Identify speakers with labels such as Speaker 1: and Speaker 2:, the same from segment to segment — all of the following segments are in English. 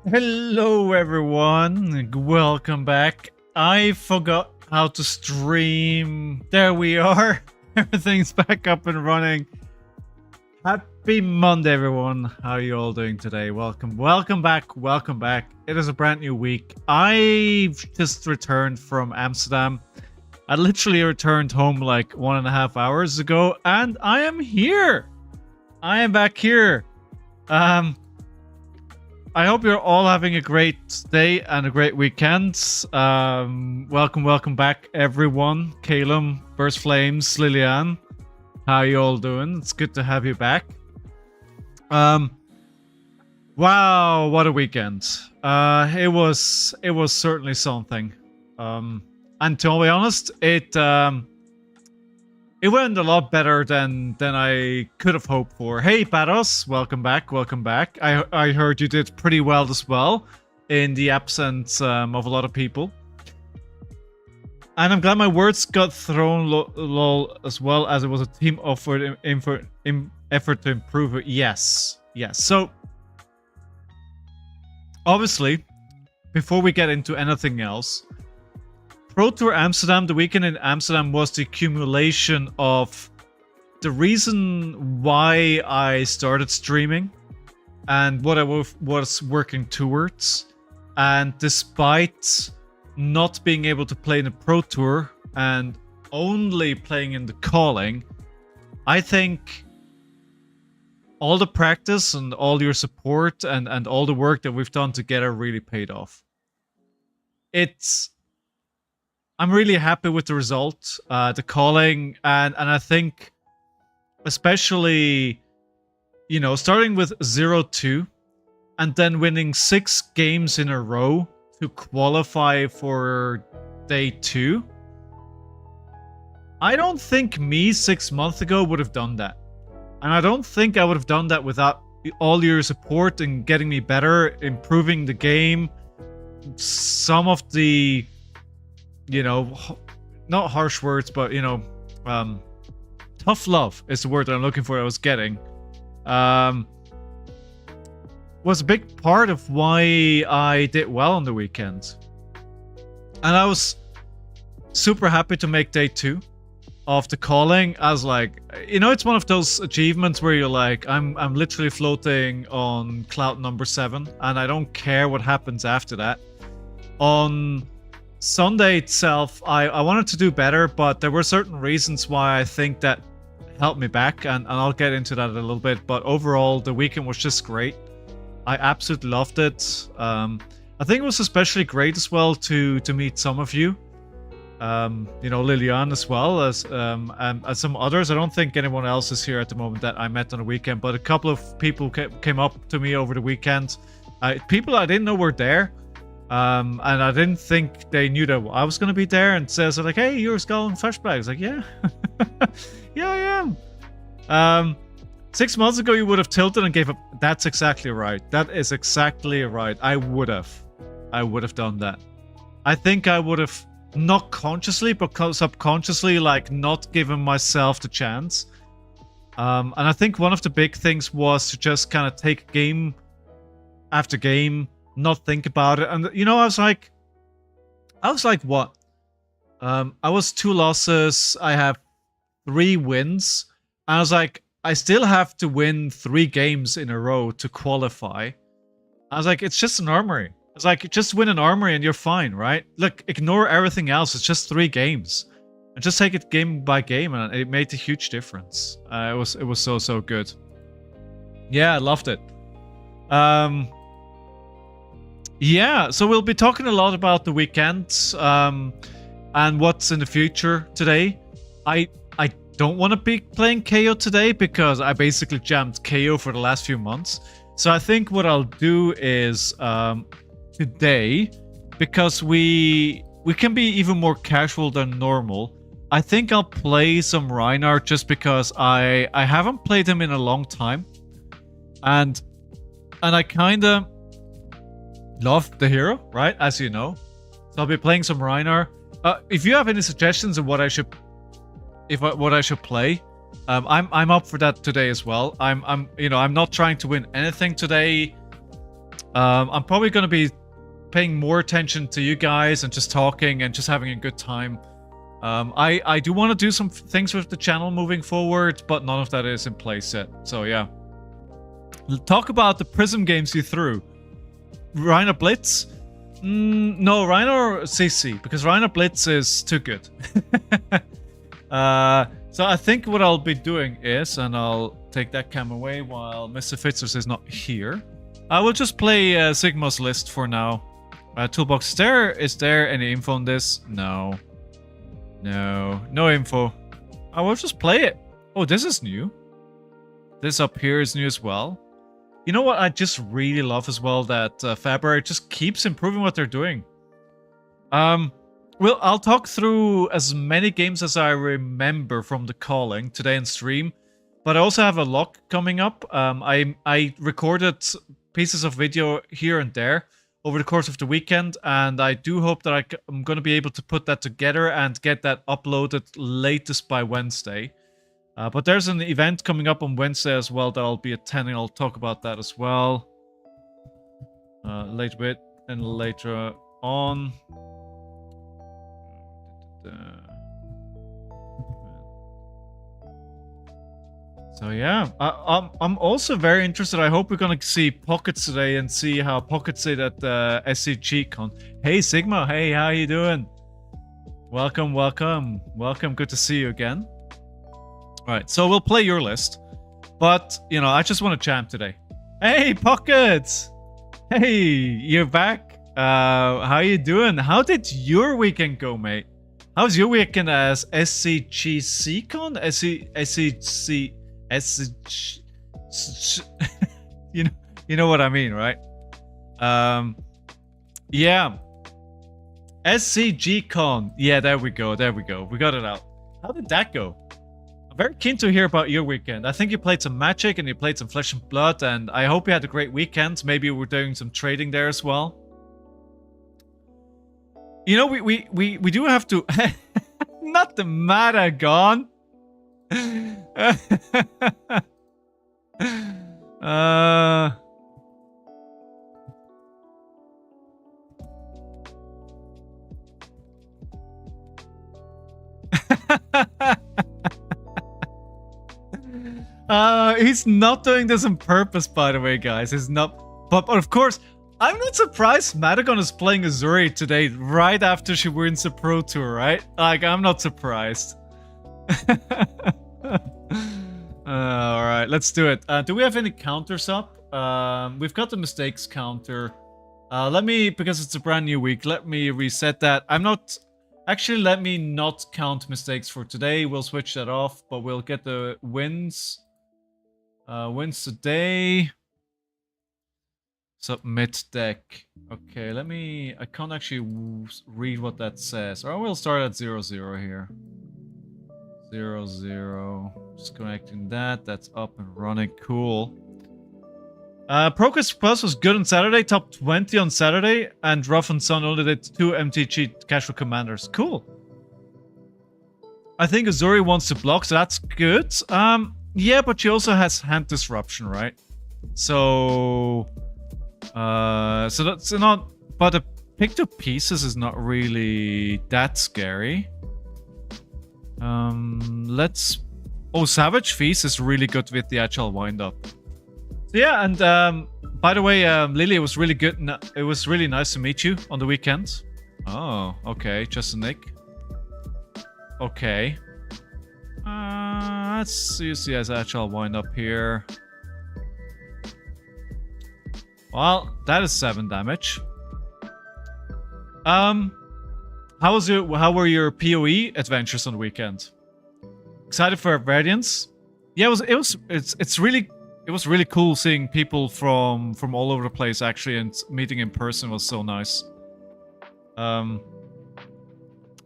Speaker 1: Hello everyone, welcome back. I forgot how to stream. There we are. Everything's back up and running. Happy Monday everyone. How are you all doing today? Welcome back. It is a brand new week. I've just returned from Amsterdam. I literally returned home like 1.5 hours ago and I am here. I am back here. I hope you're all having a great day and a great weekend. Welcome back, everyone. Calum, Burst Flames, Lilian. How you all doing? It's good to have you back. Wow, what a weekend. It was certainly something. And to be honest, it went a lot better than I could have hoped for. Hey, Paros, welcome back. I heard you did pretty well as well in the absence of a lot of people. And I'm glad my words got thrown lol as well, as it was a team effort to improve it. Yes. So, obviously, before we get into anything else, Pro Tour Amsterdam, the weekend in Amsterdam was the accumulation of the reason why I started streaming and what I was working towards. And despite not being able to play in the Pro Tour and only playing in the calling, I think all the practice and all your support and all the work that we've done together really paid off. I'm really happy with the result, the calling, and I think especially, you know, starting with 0-2 and then winning 6 games in a row to qualify for day 2. I don't think me 6 months ago would have done that. And I don't think I would have done that without all your support and getting me better, improving the game. Some of the, you know, not harsh words, but, you know, tough love is the word that I'm looking for, I was getting, was a big part of why I did well on the weekend. And I was super happy to make day 2 of the calling. I was like, you know, it's one of those achievements where you're like, I'm literally floating on cloud number 7, and I don't care what happens after that. On Sunday itself, I wanted to do better, but there were certain reasons why I think that helped me back, and I'll get into that a little bit. But overall, the weekend was just great. I absolutely loved it. I think it was especially great as well to meet some of you. You know, Lilian as well as some others. I don't think anyone else is here at the moment that I met on the weekend, but a couple of people came up to me over the weekend. People I didn't know were there. And I didn't think they knew that I was going to be there, and says like, hey, you're Skull and Flashback. I was like, yeah. Yeah, I am. 6 months ago, you would have tilted and gave up. That's exactly right. That is exactly right. I would have done that. I think I would have, not consciously, but subconsciously, like, not given myself the chance. And I think one of the big things was to just kind of take game after game, not think about it. And, you know, I was like, what? I was 2 losses. I have 3 wins. I was like, I still have to win 3 games in a row to qualify. I was like, it's just an armory. It's like, just win an armory and you're fine, right? Look, ignore everything else. It's just 3 games. And just take it game by game, and it made a huge difference. It was so good. Yeah, I loved it. Yeah, so we'll be talking a lot about the weekend and what's in the future today. I don't want to be playing KO today because I basically jammed KO for the last few months. So I think what I'll do is today, because we can be even more casual than normal, I think I'll play some Reinhardt just because I haven't played him in a long time. And I kind of love the hero, right? As you know. So I'll be playing some Reinhardt. If you have any suggestions of what I should play, I'm up for that today as well. I'm not trying to win anything today. I'm probably going to be paying more attention to you guys and just talking and just having a good time. I do want to do some things with the channel moving forward, but none of that is in place yet. So yeah. Talk about the Prism games you threw. Reiner Blitz? No, Reiner CC, because Reiner Blitz is too good. So I think what I'll be doing is, and I'll take that cam away while Mr. Fitzers is not here. I will just play Sigma's list for now. Toolbox is there any info on this? No. No info. I will just play it. Oh, this is new. This up here is new as well. You know what I just really love as well? That FAB just keeps improving what they're doing. Well, I'll talk through as many games as I remember from the calling today in stream. But I also have a log coming up. I recorded pieces of video here and there over the course of the weekend, and I do hope that I'm going to be able to put that together and get that uploaded latest by Wednesday. But there's an event coming up on Wednesday as well that I'll be attending. I'll talk about that as well a little bit and later on. So yeah, I'm also very interested. I hope we're gonna see Pockets today and see how Pockets did at the SCG-Con. Hey Sigma, hey, how you doing? Welcome. Good to see you again. All right, so we'll play your list, but you know, I just want to jam today. Hey Pockets, hey, you're back. How you doing? How did your weekend go, mate? How's your weekend as SCG-Con? SCG. You know what I mean, right? Yeah. SCG-Con. Yeah, there we go. We got it out. How did that go? I'm very keen to hear about your weekend. I think you played some Magic and you played some Flesh and Blood, and I hope you had a great weekend. Maybe we're doing some trading there as well. You know, we do have to... Not the matter gone. He's not doing this on purpose, by the way, guys. He's not. But of course, I'm not surprised Madagon is playing Azuri today, right after she wins the Pro Tour, right? Like, I'm not surprised. Alright, let's do it. Do we have any counters up? We've got the mistakes counter. Because it's a brand new week, let me reset that. Actually, let me not count mistakes for today. We'll switch that off, but we'll get the wins. Wins today. Submit deck. Okay, I can't actually read what that says. Or we'll start at 0-0 here. 0-0. Just connecting that. That's up and running. Cool. Progress Plus was good on Saturday. Top 20 on Saturday. And Rough and Sun only did 2 MTG Casual Commanders. Cool. I think Azuri wants to block, so that's good. Yeah, but she also has Hand Disruption, right? So that's not... But the pick to pieces is not really that scary. Oh, Savage Feast is really good with the Agile Wind-Up. So yeah, and by the way, Lily, it was really good. It was really nice to meet you on the weekend. Oh, okay, just a Nick. Okay. Let's use the Agile Wind-Up here. Well, that is 7 damage. How were your PoE adventures on the weekend? Excited for Radiance? Yeah, it was really cool seeing people from all over the place actually, and meeting in person was so nice.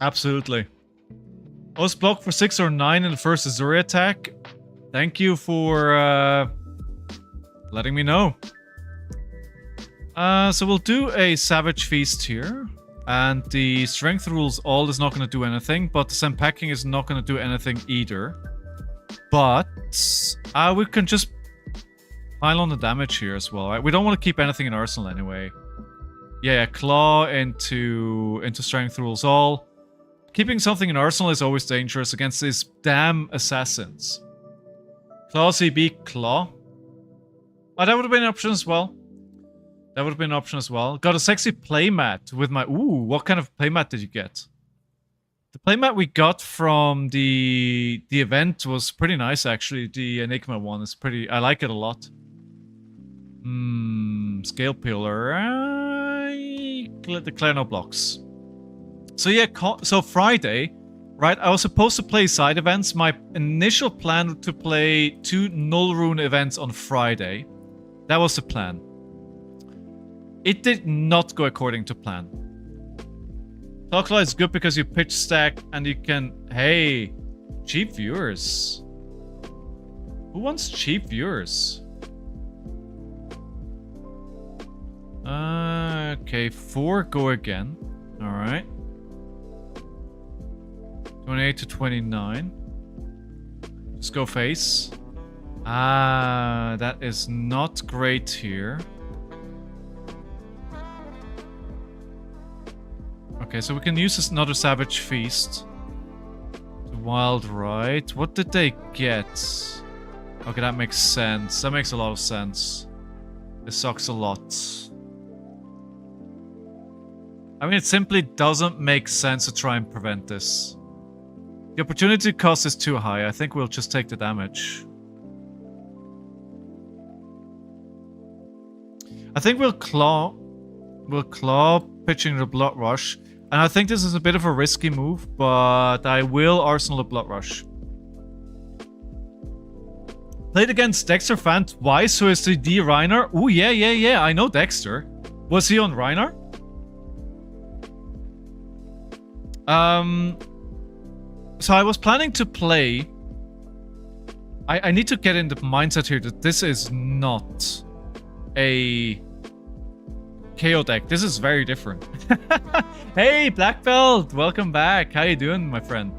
Speaker 1: Absolutely. I was blocked for 6 or 9 in the first Azuri attack. Thank you for letting me know. So we'll do a Savage Feast here. And the Strength Rules all is not going to do anything, but the Sand Packing is not going to do anything either. But we can just Pile on the damage here as well, right? We don't want to keep anything in Arsenal anyway. Yeah, Claw into Strength rules all. Keeping something in Arsenal is always dangerous against these damn assassins. Claw CB Claw. Oh, that would have been an option as well. That would have been an option as well. Got a sexy playmat with my... Ooh, what kind of playmat did you get? The playmat we got from the event was pretty nice, actually. The Enigma one is pretty... I like it a lot. Scale pillar. Declare no blocks. So yeah, so Friday, right? I was supposed to play side events. My initial plan was to play 2 null rune events on Friday. That was the plan. It did not go according to plan. Talklight is good because you pitch stack and you can... Hey, cheap viewers. Who wants cheap viewers? Okay, 4 go again. Alright. 28 to 29. Just go face. That is not great here. Okay, so we can use another Savage Feast. The Wild Ride. What did they get? Okay, that makes sense. That makes a lot of sense. This sucks a lot. I mean, it simply doesn't make sense to try and prevent this. The opportunity cost is too high. I think we'll just take the damage. I think we'll claw. We'll claw, pitching the Blood Rush. And I think this is a bit of a risky move, but I will Arsenal the Blood Rush. Played against Dexter fan twice, who is the D Reiner. Oh, yeah. I know Dexter. Was he on Reiner? So I was planning to play... I need to get in the mindset here that this is not a KO deck. This is very different. Hey, Black Belt! Welcome back. How you doing, my friend?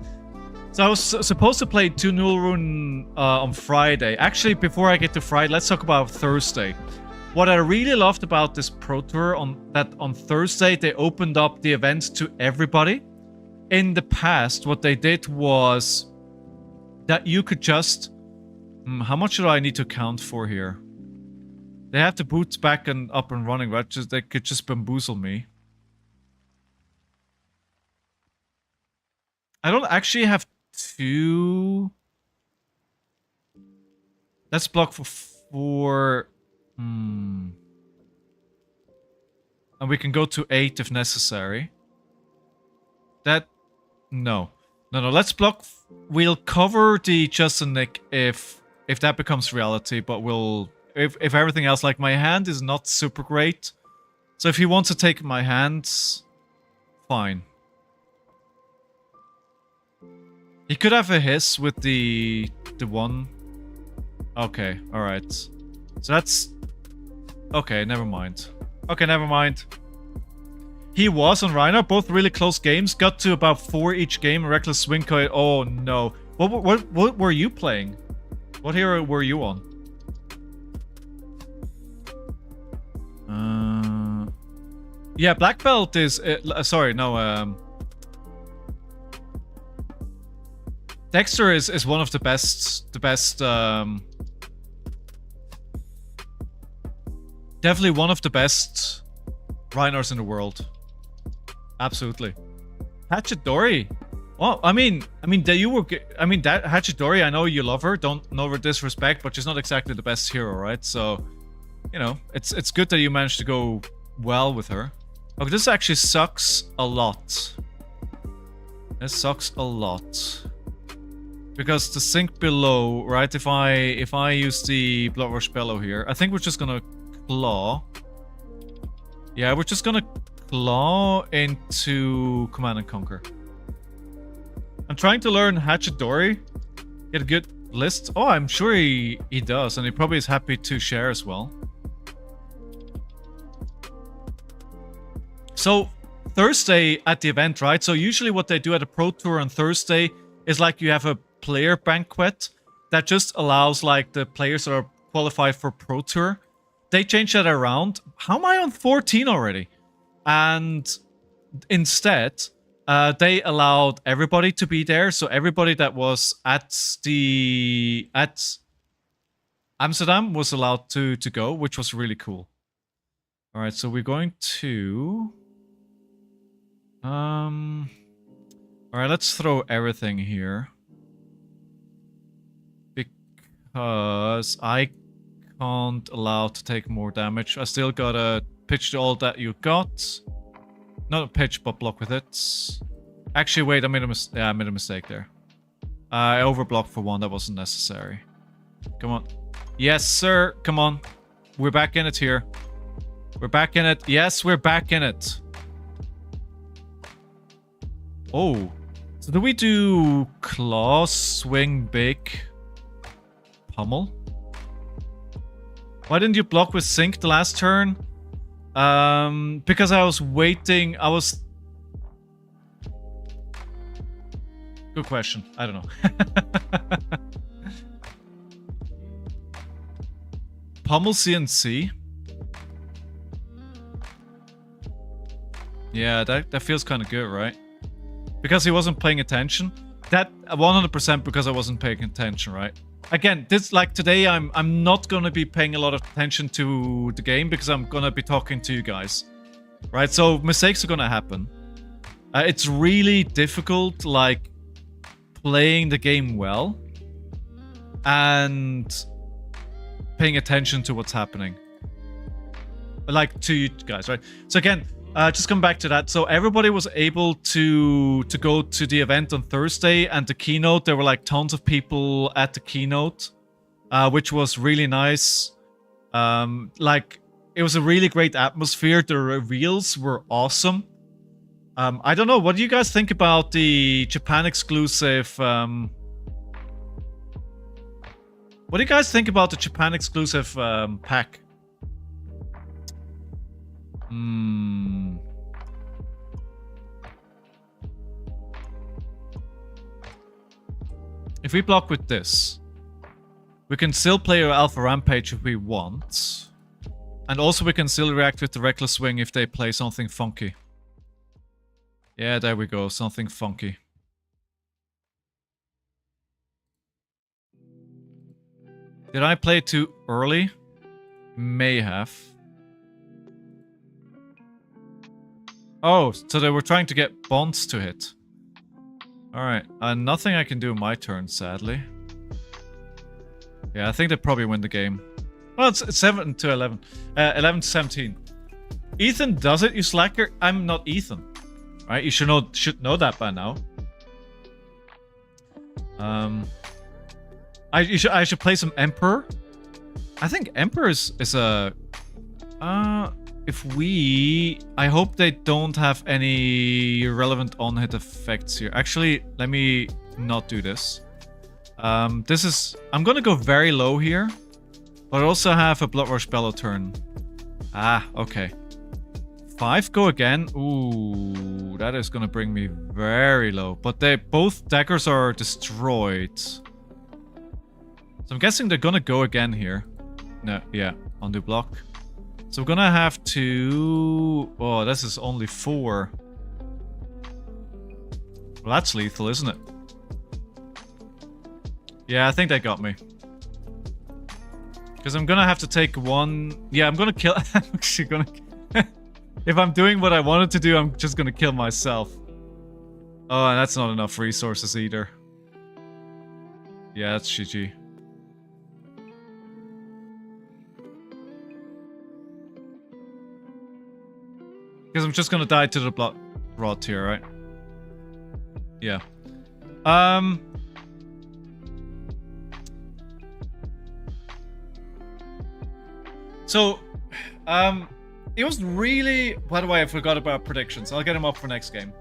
Speaker 1: So I was supposed to play 2 null rune on Friday. Actually, before I get to Friday, let's talk about Thursday. What I really loved about this Pro Tour on Thursday, they opened up the event to everybody. In the past, what they did was that you could just... how much do I need to count for here? They have the boots back and up and running, right? They could just bamboozle me. I don't actually have 2... Let's block for 4... And we can go to 8 if necessary. That... No. Let's block... We'll cover the Justin Nick if that becomes reality, but we'll... If everything else, like my hand is not super great. So if he wants to take my hands, fine. He could have a hiss with the one. Okay, alright. So that's... Okay, never mind. Okay, never mind. He was on Reiner, both really close games. Got to about 4 each game. Reckless Swing Coil. Oh no. What were you playing? What hero were you on? Yeah, Black Belt is... sorry, no. Dexter is one of the best... definitely one of the best Reiners in the world. Absolutely. Hatchidori. Well, I mean that you were... that Hatchidori, I know you love her. Don't know her disrespect, but she's not exactly the best hero, right? So, you know, it's good that you managed to go well with her. Okay, this actually sucks a lot. This sucks a lot. Because the sink below, right? If I use the Blood Rush Bellow here, I think we're just gonna claw. Yeah, we're just gonna claw into Command and Conquer. I'm trying to learn Hatchidori. Get a good list. Oh, I'm sure he does, and he probably is happy to share as well. So, Thursday at the event, right? So usually what they do at a Pro Tour on Thursday is like you have a player banquet that just allows like the players that are qualify for Pro Tour. They changed that around. How am I on 14 already? And instead, they allowed everybody to be there. So everybody that was at Amsterdam was allowed to go, which was really cool. All right, so we're going to... All right, let's throw everything here. Because I can't allow to take more damage. I still gotta pitch all that you got. Not a pitch, but block with it. Actually, wait, I made a mistake there. I overblocked for one, that wasn't necessary. Come on. Yes, sir, come on. We're back in it here. We're back in it. Yes, we're back in it. Oh. So do we do claw, swing, big, pummel? Why didn't you block with sync the last turn? Because I was waiting. Good question. I don't know. Pummel CNC. Yeah, that feels kind of good, right? Because he wasn't paying attention. That 100% because I wasn't paying attention, right? Again, this like today I'm not gonna be paying a lot of attention to the game because I'm gonna be talking to you guys, right? So mistakes are gonna happen. It's really difficult, like playing the game well and paying attention to what's happening, like to you guys, right? So again, just come back to that. So everybody was able to go to the event on Thursday and the keynote. There were like tons of people at the keynote, which was really nice. Like it was a really great atmosphere. The reveals were awesome. I don't know. What do you guys think about the Japan exclusive? What do you guys think about the Japan exclusive pack? If we block with this, we can still play our Alpha Rampage if we want. And also we can still react with the Reckless Swing if they play something funky. Yeah, there we go. Something funky. Did I play too early? May have. Oh, so they were trying to get bonds to hit. Alright, nothing I can do in my turn, sadly. Yeah, I think they probably win the game. Well, it's 7 to 11. 11 to 17. Ethan does it, you slacker. I'm not Ethan. Right, you should know that by now. I should play some Emperor. I think Emperor is a... I hope they don't have any relevant on-hit effects here. Actually, let me not do this. I'm gonna go very low here. But I also have a Blood Rush Bellow turn. Ah, okay. 5 go again. Ooh, that is gonna bring me very low. But both daggers are destroyed. So I'm guessing they're gonna go again here. No, yeah, undo block. So we're gonna have to... Oh, this is only 4. Well, that's lethal, isn't it? Yeah, I think they got me. Because I'm gonna have to take one... Yeah, I'm gonna kill... I'm actually gonna... If I'm doing what I wanted to do, I'm just gonna kill myself. Oh, and that's not enough resources either. Yeah, that's GG. Because I'm just gonna die to the blood rot here, right? Yeah. So, it was really... By the way, I forgot about predictions. I'll get them up for next game.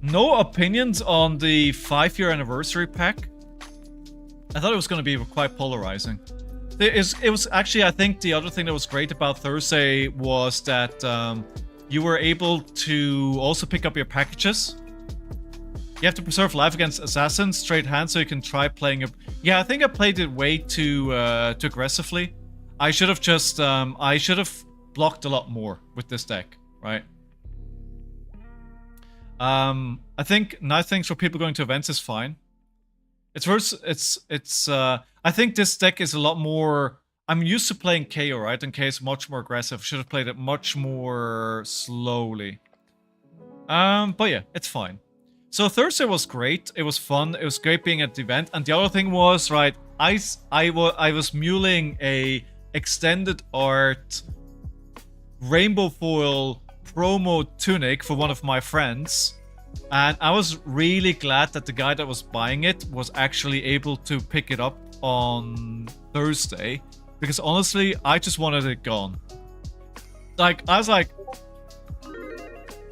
Speaker 1: No opinions on the 5-year anniversary pack. I thought it was going to be quite polarizing. It was actually, I think the other thing that was great about Thursday was that you were able to also pick up your packages. You have to preserve life against assassins, straight hand, so you can try playing a... Yeah, I think I played it way too aggressively. I should have just... I should have blocked a lot more with this deck, right? I think nice things for people going to events is fine. I think this deck is a lot more... I'm used to playing KO, right? And KO is much more aggressive. Should have played it much more slowly. But yeah, it's fine. So Thursday was great. It was fun. It was great being at the event. And the other thing was, right, I was muling a extended art rainbow foil promo tunic for one of my friends. And I was really glad that the guy that was buying it was actually able to pick it up on Thursday. Because honestly, I just wanted it gone. Like, I was like,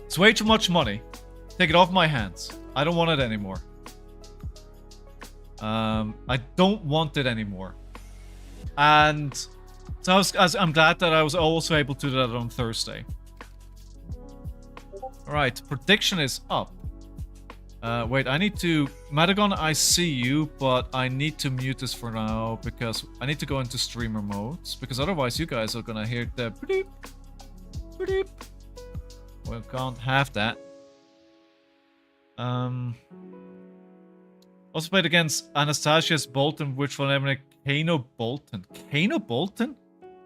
Speaker 1: it's way too much money. Take it off my hands. I don't want it anymore. I don't want it anymore. And so I'm glad that I was also able to do that on Thursday. Alright, prediction is up. Wait, I need to... Madagon, I see you, but I need to mute this for now because I need to go into streamer modes because otherwise you guys are gonna hear the... Beep, beep. We can't have that. Also played against Anastasia's Bolton, which will eliminate Kano Bolton. Kano Bolton?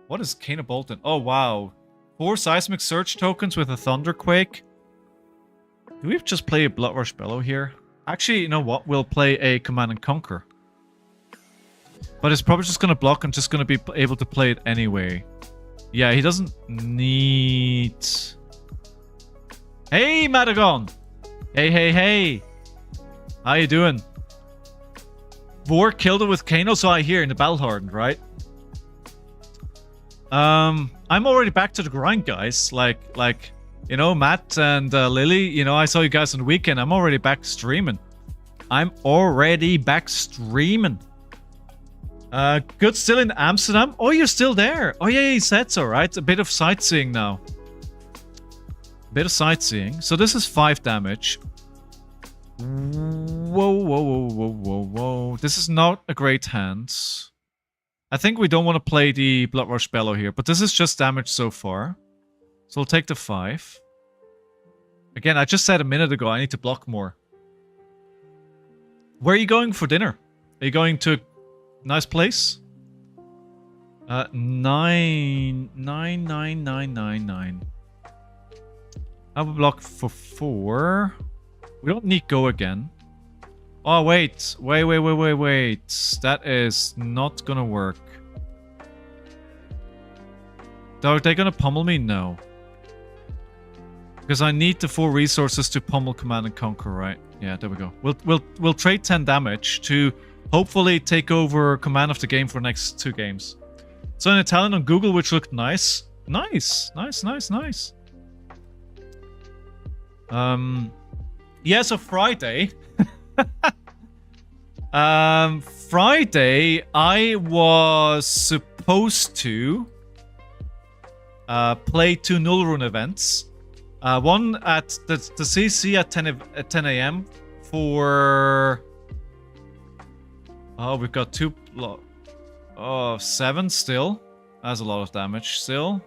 Speaker 1: What is Kano Bolton? Oh, wow. 4 seismic surge tokens with a Thunderquake. Do we just play a Blood Rush Bellow here? Actually, you know what? We'll play a Command and Conquer. But it's probably just going to block and just going to be able to play it anyway. Yeah, he doesn't need... Hey, Madagon! Hey, hey, hey! How you doing? Vor killed it with Kano, so I hear in the Battle Hardened, right? I'm already back to the grind, guys. Like, you know, Matt and Lily, you know, I saw you guys on the weekend. I'm already back streaming. Good, still in Amsterdam? Oh, you're still there. Oh, yeah, he said so, right? A bit of sightseeing now. Bit of sightseeing. So this is 5 damage. Whoa, whoa, whoa, whoa, whoa, whoa. This is not a great hand. I think we don't want to play the Blood Rush Bellow here, but this is just damage so far. So we'll take the 5. Again, I just said a minute ago I need to block more. Where are you going for dinner? Are you going to a nice place? 99999. I have a block for 4. We don't need go again. Oh, wait. Wait. That is not gonna work. Are they gonna pummel me? No. Because I need the 4 resources to pummel Command and Conquer, right? Yeah, there we go. We'll trade 10 damage to hopefully take over command of the game for the next 2 games. So in Italian on Google, which looked nice. Nice. Yeah, so Friday. Friday, I was supposed to play 2 Null Rune events. One at the CC at 10 a.m. for... Oh, we've got 2... Oh, 7 still. That's a lot of damage still.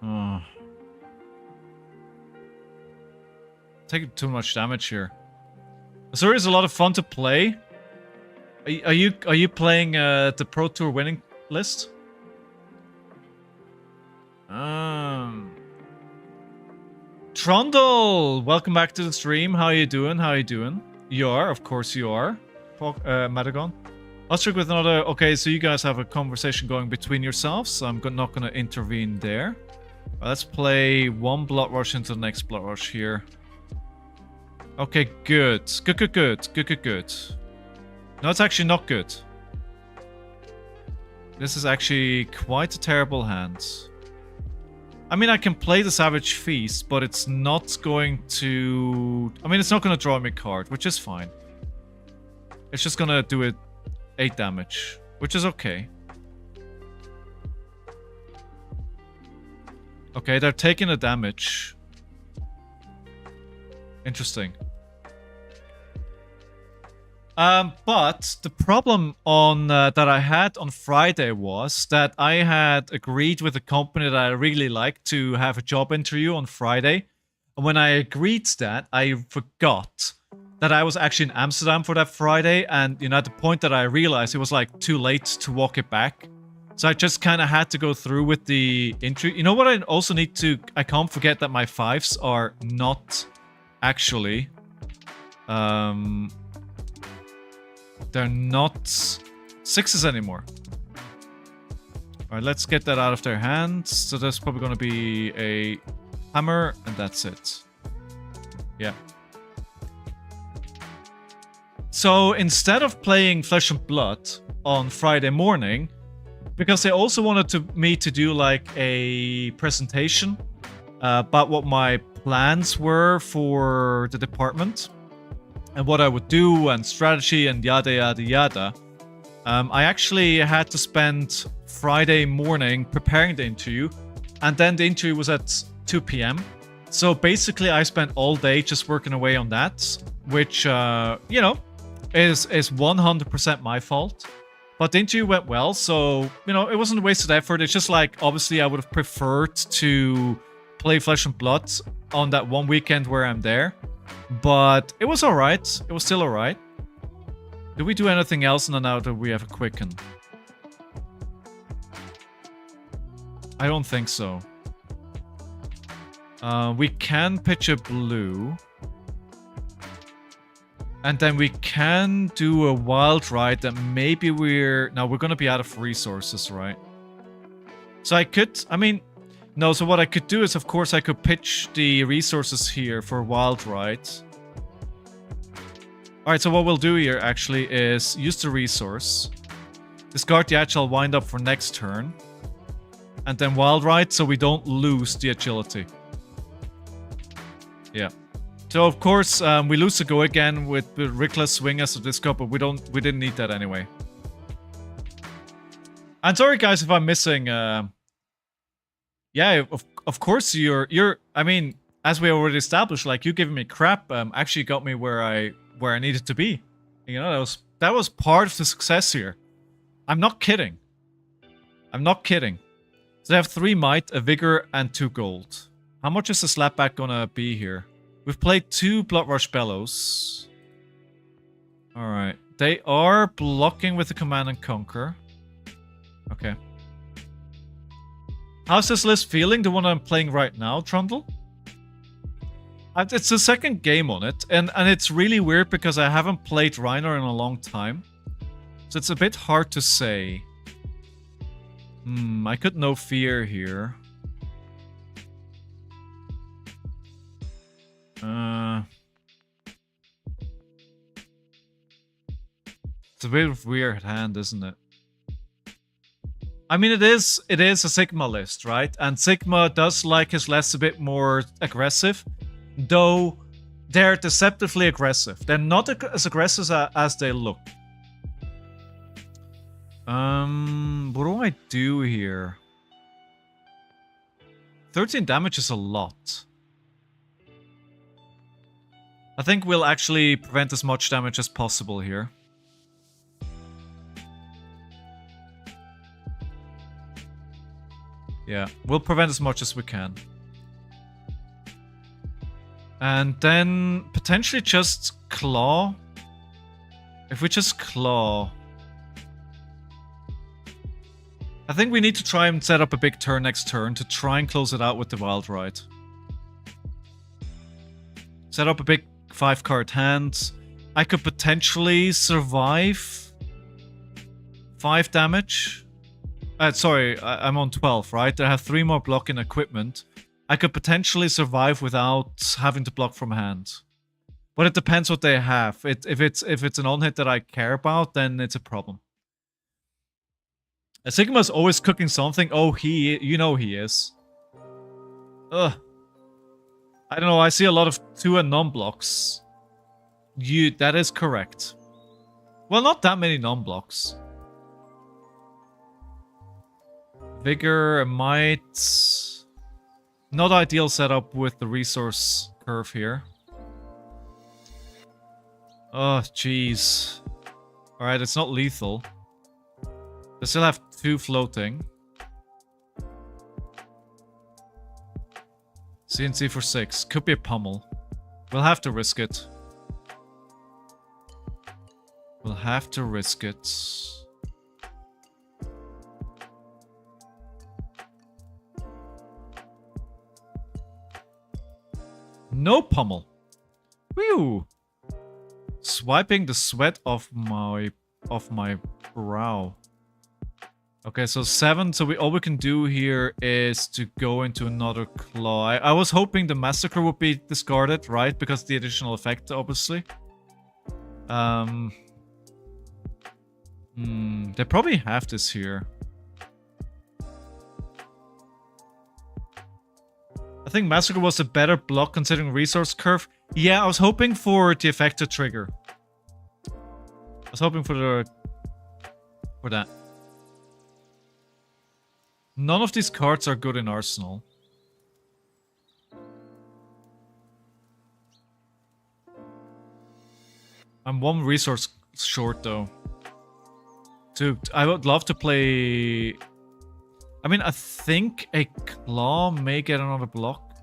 Speaker 1: Oh. Taking too much damage here. So it is a lot of fun to play. Are you playing the Pro Tour winning list? Trundle, welcome back to the stream. How you doing? You are, of course you are. Madagon. Ostrich with another... Okay, so you guys have a conversation going between yourselves. So I'm not going to intervene there. Let's play 1 Blood Rush into the next Blood Rush here. Okay, good. Good. No, it's actually not good. This is actually quite a terrible hand. I mean, I can play the Savage Feast, but it's not going to... I mean, it's not going to draw me a card, which is fine. It's just going to do it 8 damage, which is okay. Okay, they're taking the damage. Interesting. But the problem on that I had on Friday was that I had agreed with a company that I really liked to have a job interview on Friday. And when I agreed to that, I forgot that I was actually in Amsterdam for that Friday. And, you know, at the point that I realized it was like too late to walk it back. So I just kind of had to go through with the interview. You know what I also need to... I can't forget that my 5s are not actually... they're not 6s anymore. Alright, let's get that out of their hands. So there's probably going to be a hammer, and that's it. Yeah. So instead of playing Flesh and Blood on Friday morning, because they also wanted me to do like a presentation about what my plans were for the department and what I would do and strategy and yada yada yada. I actually had to spend Friday morning preparing the interview, and then the interview was at 2 p.m. So basically I spent all day just working away on that, which, you know, is 100% my fault. But the interview went well, so, you know, it wasn't a wasted effort. It's just like, obviously, I would have preferred to play Flesh and Blood on that one weekend where I'm there. But it was alright. It was still alright. Did we do anything else? No, now that we have a quicken. I don't think so. We can pitch a blue. And then we can do a wild ride that maybe we're... Now, we're going to be out of resources, right? So I could... I mean... No, so what I could do is, of course, I could pitch the resources here for wild ride. Alright, so what we'll do here, actually, is use the resource. Discard the agile wind up for next turn. And then wild ride, so we don't lose the agility. Yeah. So of course we lose the go again with the Reckless Swing as a disco, but we didn't need that anyway. And sorry guys if I'm missing. Yeah, of course you're. I mean, as we already established, like you giving me crap actually got me where I needed to be. You know, that was part of the success here. I'm not kidding. I'm not kidding. So they have 3 might, a vigor, and 2 gold. How much is the slapback gonna be here? We've played 2 Bloodrush Bellows. Alright. They are blocking with the Command and Conquer. Okay. How's this list feeling? The one I'm playing right now, Trundle? It's the second game on it. And it's really weird because I haven't played Reiner in a long time. So it's a bit hard to say. I could no fear here. It's a bit of a weird hand, isn't it? I mean, it is a Sigma list, right? And Sigma does like his lists a bit more aggressive, though they're deceptively aggressive. They're not as aggressive as they look. What do I do here? 13 damage is a lot. I think we'll actually prevent as much damage as possible here. Yeah, we'll prevent as much as we can. And then potentially just claw. If we just claw. I think we need to try and set up a big turn next turn to try and close it out with the wild ride. Set up a big 5-card hand. I could potentially survive 5 damage. Sorry, I'm on 12, right? I have 3 more blocking equipment. I could potentially survive without having to block from hand. But it depends what they have. If it's an on-hit that I care about, then it's a problem. Sigma's always cooking something. Oh, you know he is. Ugh. I don't know, I see a lot of 2 and non-blocks. That is correct. Well, not that many non-blocks. Vigor, might. Not ideal setup with the resource curve here. Oh, jeez. Alright, it's not lethal. They still have 2 floating. CNC for 6. Could be a pummel. We'll have to risk it. We'll have to risk it. No pummel. Whew. Swiping the sweat off my brow. Okay, so 7. So all we can do here is to go into another claw. I was hoping the massacre would be discarded, right? Because the additional effect, obviously. They probably have this here. I think Massacre was a better block considering resource curve. Yeah, I was hoping for the effect to trigger. I was hoping for that. None of these cards are good in Arsenal. I'm 1 resource short though. I would love to play... I mean, I think a claw may get another block.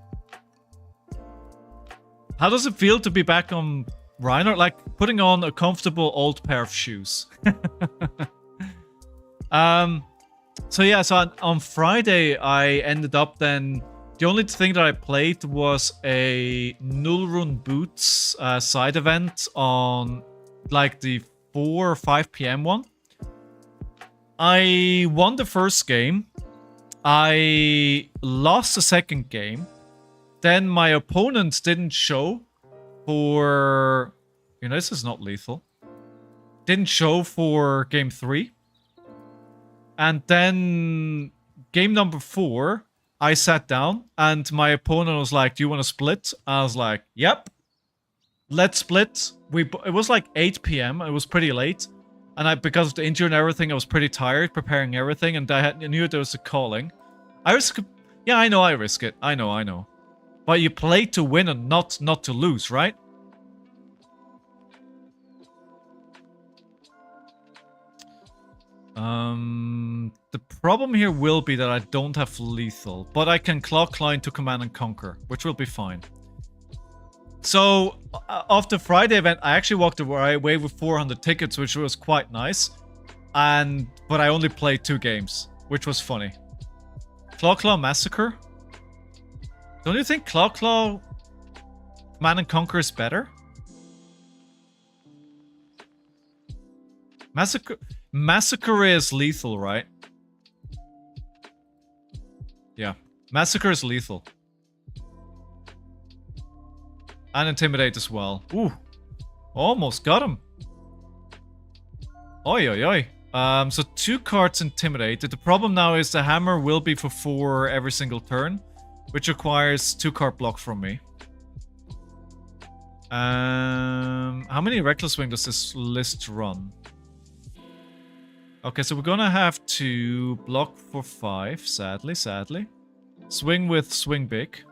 Speaker 1: How does it feel to be back on Reinhardt? Like putting on a comfortable old pair of shoes. So yeah, so on Friday I ended up then... The only thing that I played was a Nullrun Boots side event on like the 4 or 5 p.m. one. I won the first game. I lost the second game. Then my opponent didn't show for... You know, this is not lethal. Didn't show for game 3. And then game number 4, I sat down and my opponent was like, do you want to split? I was like, yep. Let's split. It was like 8 p.m. It was pretty late. And because of the injury and everything, I was pretty tired preparing everything. And I knew there was a calling. Yeah, I know I risk it. I know. But you play to win and not to lose, right? The problem here will be that I don't have lethal, but I can claw into Command and Conquer, which will be fine. So, after Friday event, I actually walked away with 400 tickets, which was quite nice. But I only played 2 games, which was funny. Claw Massacre? Don't you think Claw Command and Conquer is better? Massacre is lethal, right? Yeah. Massacre is lethal. And Intimidate as well. Ooh. Almost got him. Oi, oi, oi. So 2 cards Intimidated. The problem now is the hammer will be for 4 every single turn, which requires 2 card block from me. How many Reckless Wing does this list run? Okay, so we're gonna have to block for 5, sadly. Swing with Swing Big.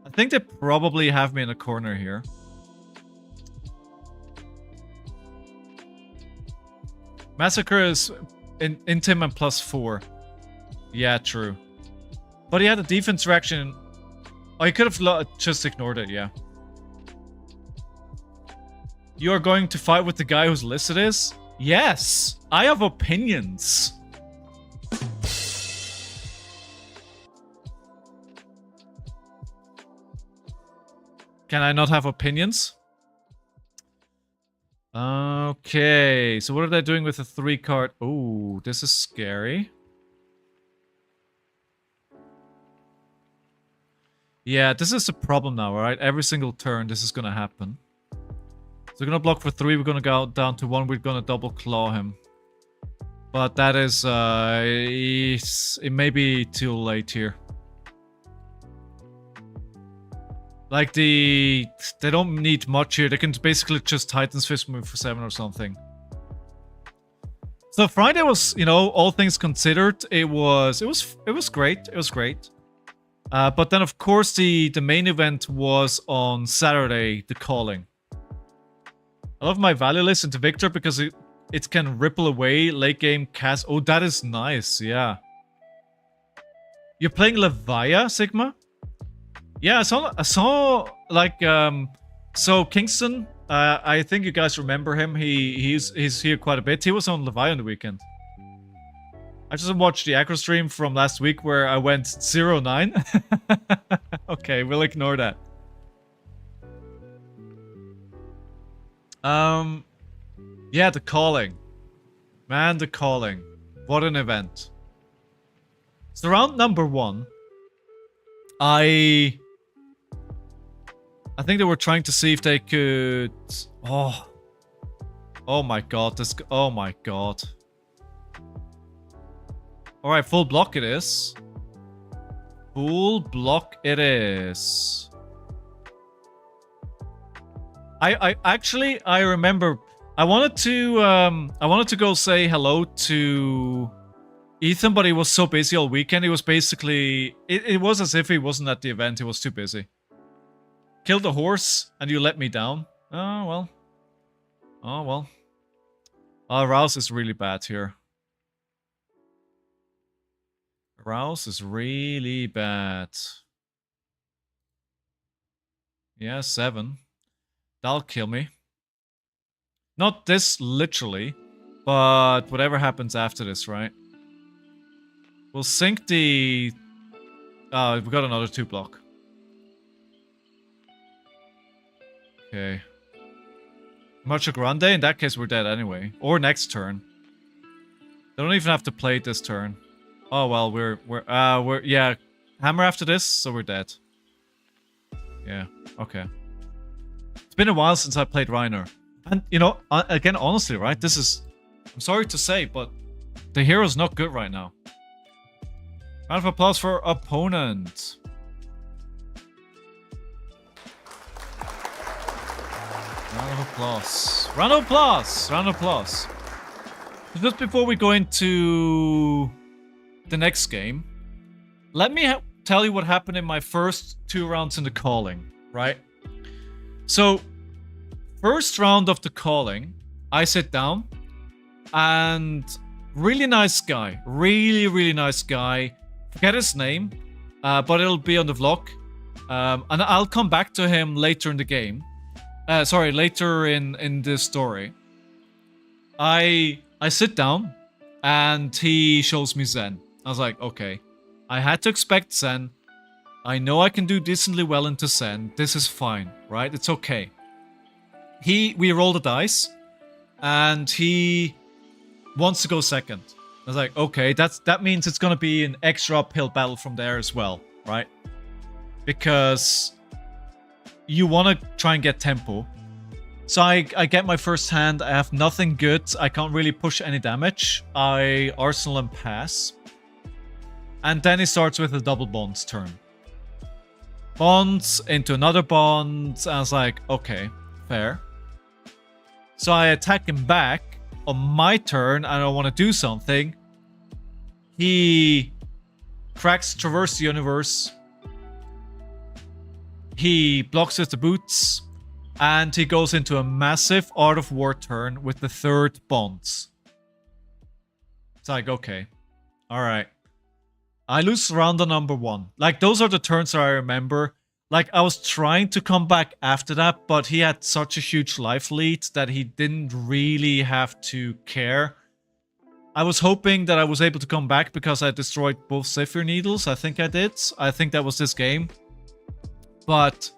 Speaker 1: I think they probably have me in a corner here. Massacre is in Intim and +4. Yeah, true. But he had a defense reaction. Oh, he could have just ignored it, yeah. You are going to fight with the guy whose list it is? Yes, I have opinions. Can I not have opinions? Okay, so what are they doing with the 3 card? Oh, this is scary. Yeah, this is the problem now, right? Every single turn this is gonna happen. So we're gonna block for 3, we're gonna go down to 1, we're gonna double claw him. But that is, it may be too late here. Like they don't need much here, they can basically just Titan's Fist move for 7 or something. So Friday was, you know, all things considered, it was great, But then of course the main event was on Saturday, the calling. I love my value list into Victor because it can ripple away late game cast. Oh, that is nice. Yeah. You're playing Levia, Sigma? Yeah, I saw like so Kingston, I think you guys remember him. He's here quite a bit. He was on Levia on the weekend. I just watched the aggro stream from last week where I went 0-9. Okay, we'll ignore that. Yeah, the calling. Man, the calling. What an event. So round number 1, I think they were trying to see if they could... Oh my god, oh my god. Alright, full block it is. Full block it is. I remember I wanted to go say hello to Ethan, but he was so busy all weekend. He was basically it was as if he wasn't at the event. He was too busy. Killed a horse and you let me down. Oh well. Oh well. Rouse is really bad here. Rouse is really bad. Yeah, 7. That'll kill me. Not this literally, but whatever happens after this, right? We'll sink the... we've got another 2 block. Okay. Macho Grande? In that case, we're dead anyway. Or next turn. They don't even have to play it this turn. Oh, well, we're yeah. Hammer after this, so we're dead. Yeah, okay. It's been a while since I played Reiner. And, you know, again, honestly, right? This is... I'm sorry to say, but the hero's not good right now. Round of applause for opponent. Round of applause. Round of applause. Round of applause. Just before we go into the next game, let me tell you what happened in my first 2 rounds in the calling, right? So, first round of the calling, I sit down, and really nice guy, really nice guy. Forget his name, but it'll be on the vlog, and I'll come back to him later in the game. Sorry, later in this story. I sit down, and he shows me Zen. I was like, okay, I had to expect Zen. I know I can do decently well into Zen. This is fine, right? It's okay. We roll the dice, and he wants to go second. I was like, okay, that means it's gonna be an extra uphill battle from there as well, right? Because you want to try and get tempo. So I get my first hand. I have nothing good. I can't really push any damage. I arsenal and pass. And then he starts with a double bonds turn. Bonds into another bond. I was like, okay, fair. So I attack him back on my turn, and I want to do something. He cracks Traverse the Universe. He blocks with the boots, and he goes into a massive Art of War turn with the 3rd bonds. It's like, okay, alright. I lose round on number 1. Like, those are the turns that I remember. Like, I was trying to come back after that, but he had such a huge life lead that he didn't really have to care. I was hoping that I was able to come back because I destroyed both Zephyr Needles. I think I did. I think that was this game. But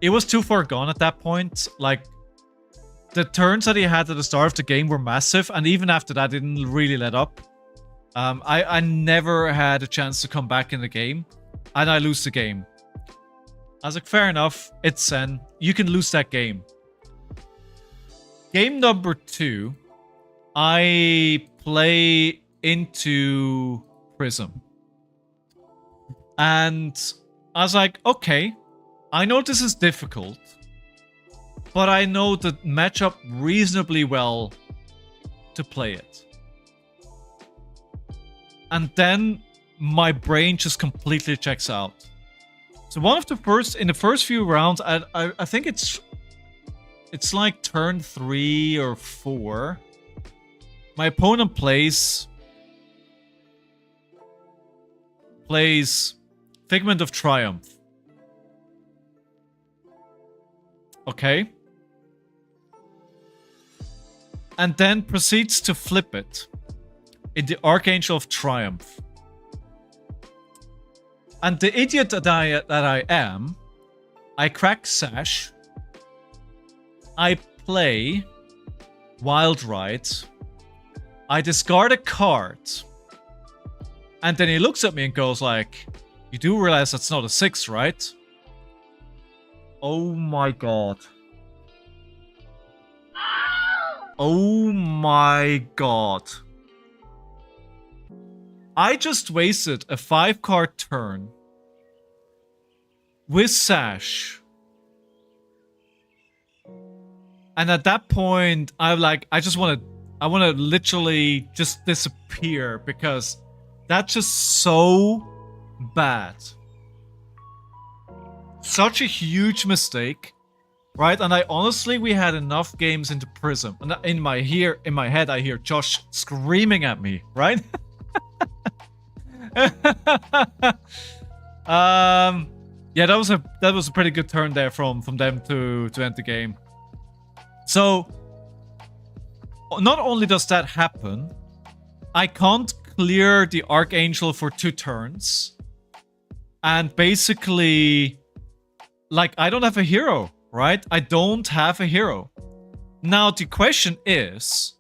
Speaker 1: it was too far gone at that point. Like, the turns that he had at the start of the game were massive, and even after that, didn't really let up. I never had a chance to come back in the game, and I lose the game. I was like, fair enough, it's Zen. You can lose that game. Game number 2, I play into Prism. And I was like, okay, I know this is difficult, but I know the matchup reasonably well to play it. And then my brain just completely checks out. So in the first few rounds, I think it's it's like turn 3 or 4. My opponent plays Figment of Triumph. Okay. And then proceeds to flip it in the Archangel of Triumph. And the idiot that I am, I crack Sash. I play Wild Ride. I discard a card. And then he looks at me and goes like, you do realize that's not a 6, right? Oh my god. Oh my god. I just wasted a 5-card turn with Sash. And at that point, I want to literally just disappear because that's just so bad. Such a huge mistake, right? And we had enough games into Prism. And in my head, I hear Josh screaming at me, right? Yeah, that was a pretty good turn there from them to end the game. So not only does that happen, I can't clear the Archangel for 2 turns. And basically, like, I don't have a hero, right? I don't have a hero. Now, the question is,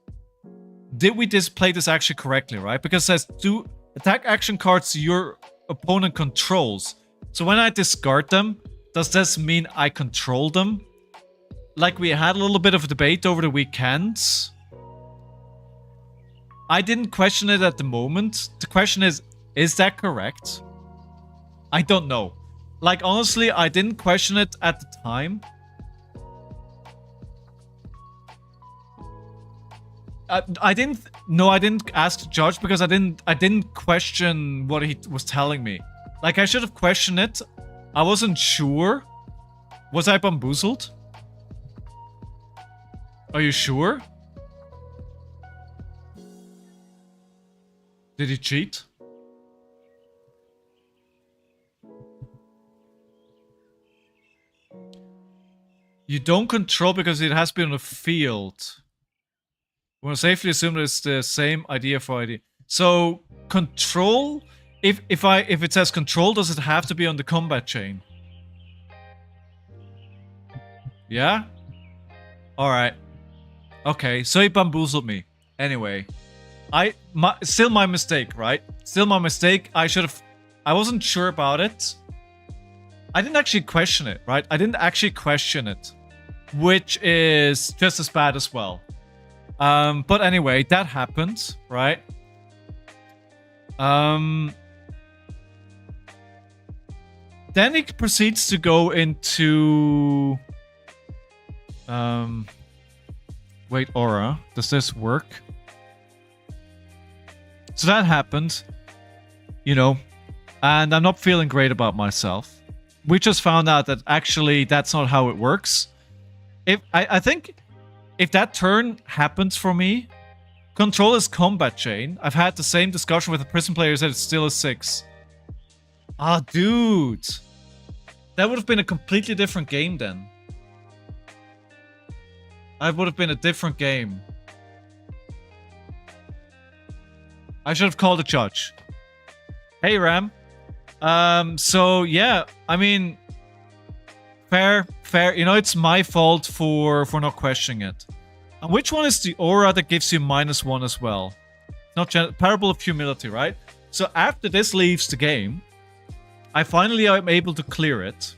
Speaker 1: did we play this actually correctly, right? Because it says 2 attack action cards your opponent controls. So when I discard them, does this mean I control them? Like we had a little bit of a debate over the weekends. I didn't question it at the moment. The question is that correct? I don't know. Like, honestly, I didn't question it at the time. I didn't ask the judge because I didn't question what he was telling me. Like, I should have questioned it. I wasn't sure. Was I bamboozled? Are you sure? Did he cheat? You don't control because it has been on the field. We want to safely assume that it's the same idea for ID. So control, if it says control, does it have to be on the combat chain? Yeah? Alright. Okay, so he bamboozled me. Anyway. Still my mistake, right? Still my mistake. I wasn't sure about it. I didn't actually question it, right? I didn't actually question it. Which is just as bad as well. But anyway, that happened, right? Then he proceeds to go into... Wait, Aura. Does this work? So that happened. You know. And I'm not feeling great about myself. We just found out that actually that's not how it works. I think if that turn happens for me, control is combat chain. I've had the same discussion with the prison players that it's still a 6. Ah, dude. That would have been a completely different game then. That would have been a different game. I should have called the judge. Hey, Ram. So, yeah. I mean... Fair. You know, it's my fault for not questioning it. And which one is the aura that gives you -1 as well? Not Parable of Humility, right? So after this leaves the game, I finally am able to clear it.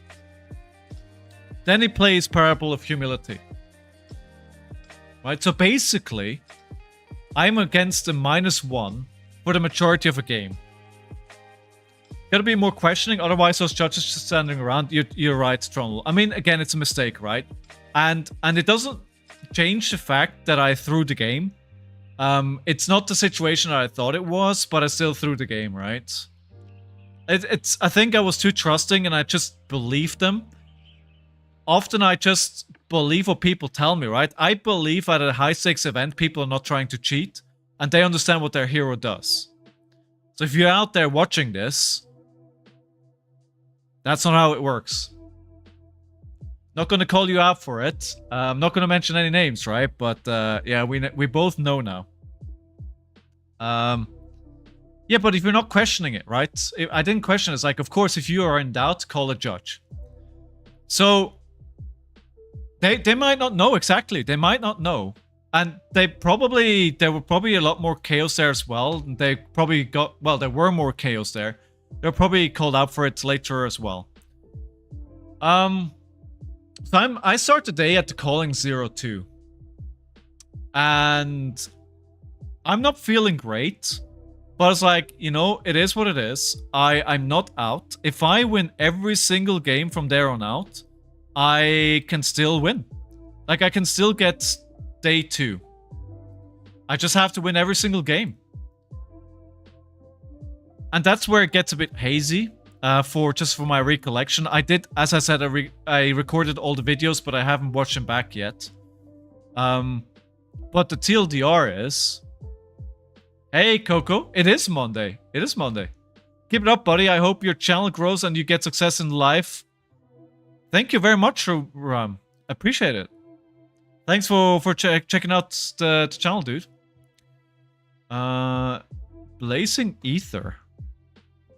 Speaker 1: Then he plays Parable of Humility. Right? So basically, I'm against a -1 for the majority of a game. Gotta be more questioning, otherwise those judges just standing around. You're right, Trundle. I mean, again, it's a mistake, right? And it doesn't change the fact that I threw the game. It's not the situation that I thought it was, but I still threw the game, right? I think I was too trusting and I just believed them. Often I just believe what people tell me, right? I believe at a high-stakes event, people are not trying to cheat, and they understand what their hero does. So if you're out there watching this, that's not how it works. Not going to call you out for it. I'm not going to mention any names, right? But yeah, we both know now. Yeah, but if you're not questioning it, right? I didn't question it. It's like, of course, if you are in doubt, call a judge. So they might not know exactly. They might not know. And there were probably a lot more chaos there as well. They probably there were more chaos there. They're probably called out for it later as well. So I start the day at the calling 02. And I'm not feeling great. But it's like, you know, it is what it is. I'm not out. If I win every single game from there on out, I can still win. Like, I can still get day 2. I just have to win every single game. And that's where it gets a bit hazy. For my recollection. I did, as I said, I recorded all the videos, but I haven't watched them back yet. But the TLDR is... Hey, Coco. It is Monday. It is Monday. Keep it up, buddy. I hope your channel grows and you get success in life. Thank you very much, Ram. Appreciate it. Thanks for checking out the channel, dude. Blazing Ether.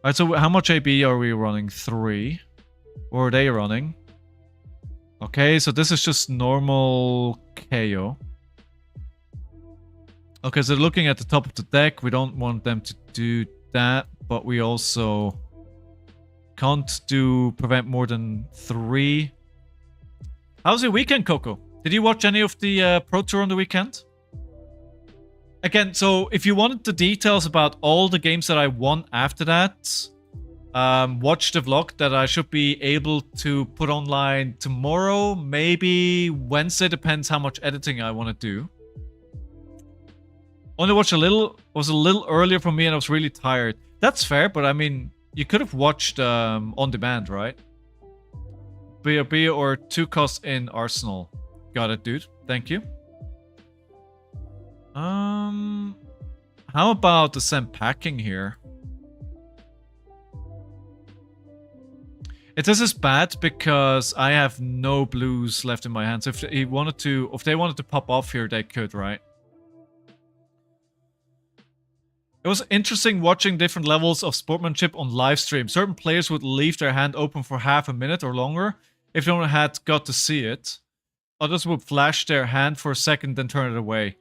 Speaker 1: Alright, so how much AB are we running? 3. Or are they running? Okay, so this is just normal KO. Okay, so looking at the top of the deck, we don't want them to do that, but we also can't prevent more than 3. How's your weekend, Coco? Did you watch any of the Pro Tour on the weekend? Again, so if you wanted the details about all the games that I won after that, watch the vlog that I should be able to put online tomorrow, maybe Wednesday, depends how much editing I want to do. Only watched was a little earlier for me and I was really tired. That's fair, but I mean, you could have watched on demand, right? BRB or 2 costs in Arsenal. Got it, dude. Thank you. How about the send packing here? This is bad because I have no blues left in my hands. If they wanted to pop off here, they could, right? It was interesting watching different levels of sportsmanship on live stream. Certain players would leave their hand open for half a minute or longer if no one had got to see it. Others would flash their hand for a second then turn it away.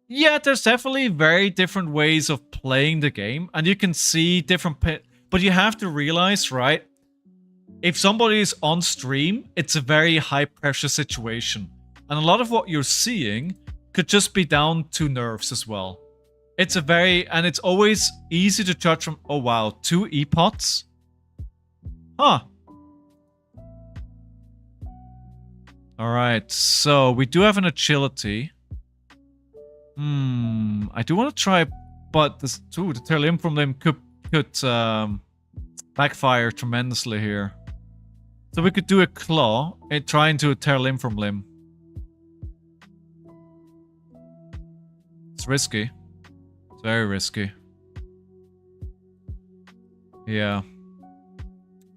Speaker 1: Yeah, there's definitely very different ways of playing the game. And you can see different... But you have to realize, right? If somebody is on stream, it's a very high-pressure situation. And a lot of what you're seeing could just be down to nerves as well. It's and it's always easy to judge from, oh wow, 2 E-pots? Huh. Alright, so we do have an agility. I do want to try, but the tail limb from them could backfire tremendously here. So we could do a claw and try and do a tear limb from limb. It's risky. It's very risky. Yeah.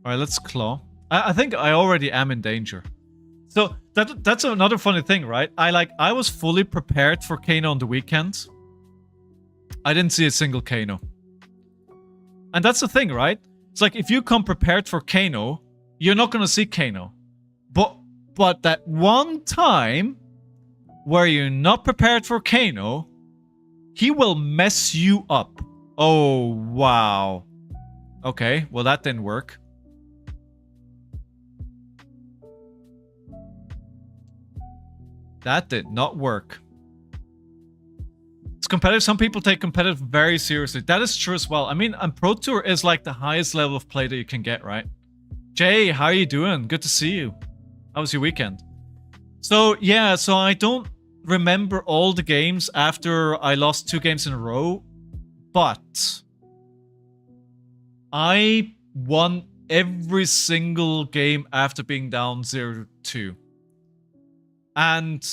Speaker 1: Alright, let's claw. I think I already am in danger. So that's another funny thing, right? I was fully prepared for Kano on the weekend. I didn't see a single Kano. And that's the thing, right? It's like if you come prepared for Kano, you're not gonna see Kano. But that one time where you're not prepared for Kano, he will mess you up. Oh, wow. Okay, well that didn't work. That did not work. It's competitive. Some people take competitive very seriously. That is true as well. I mean, and Pro Tour is like the highest level of play that you can get, right? Jay, how are you doing? Good to see you. How was your weekend? So, yeah, so I don't remember all the games after I lost 2 games in a row, but I won every single game after being down 0-2. And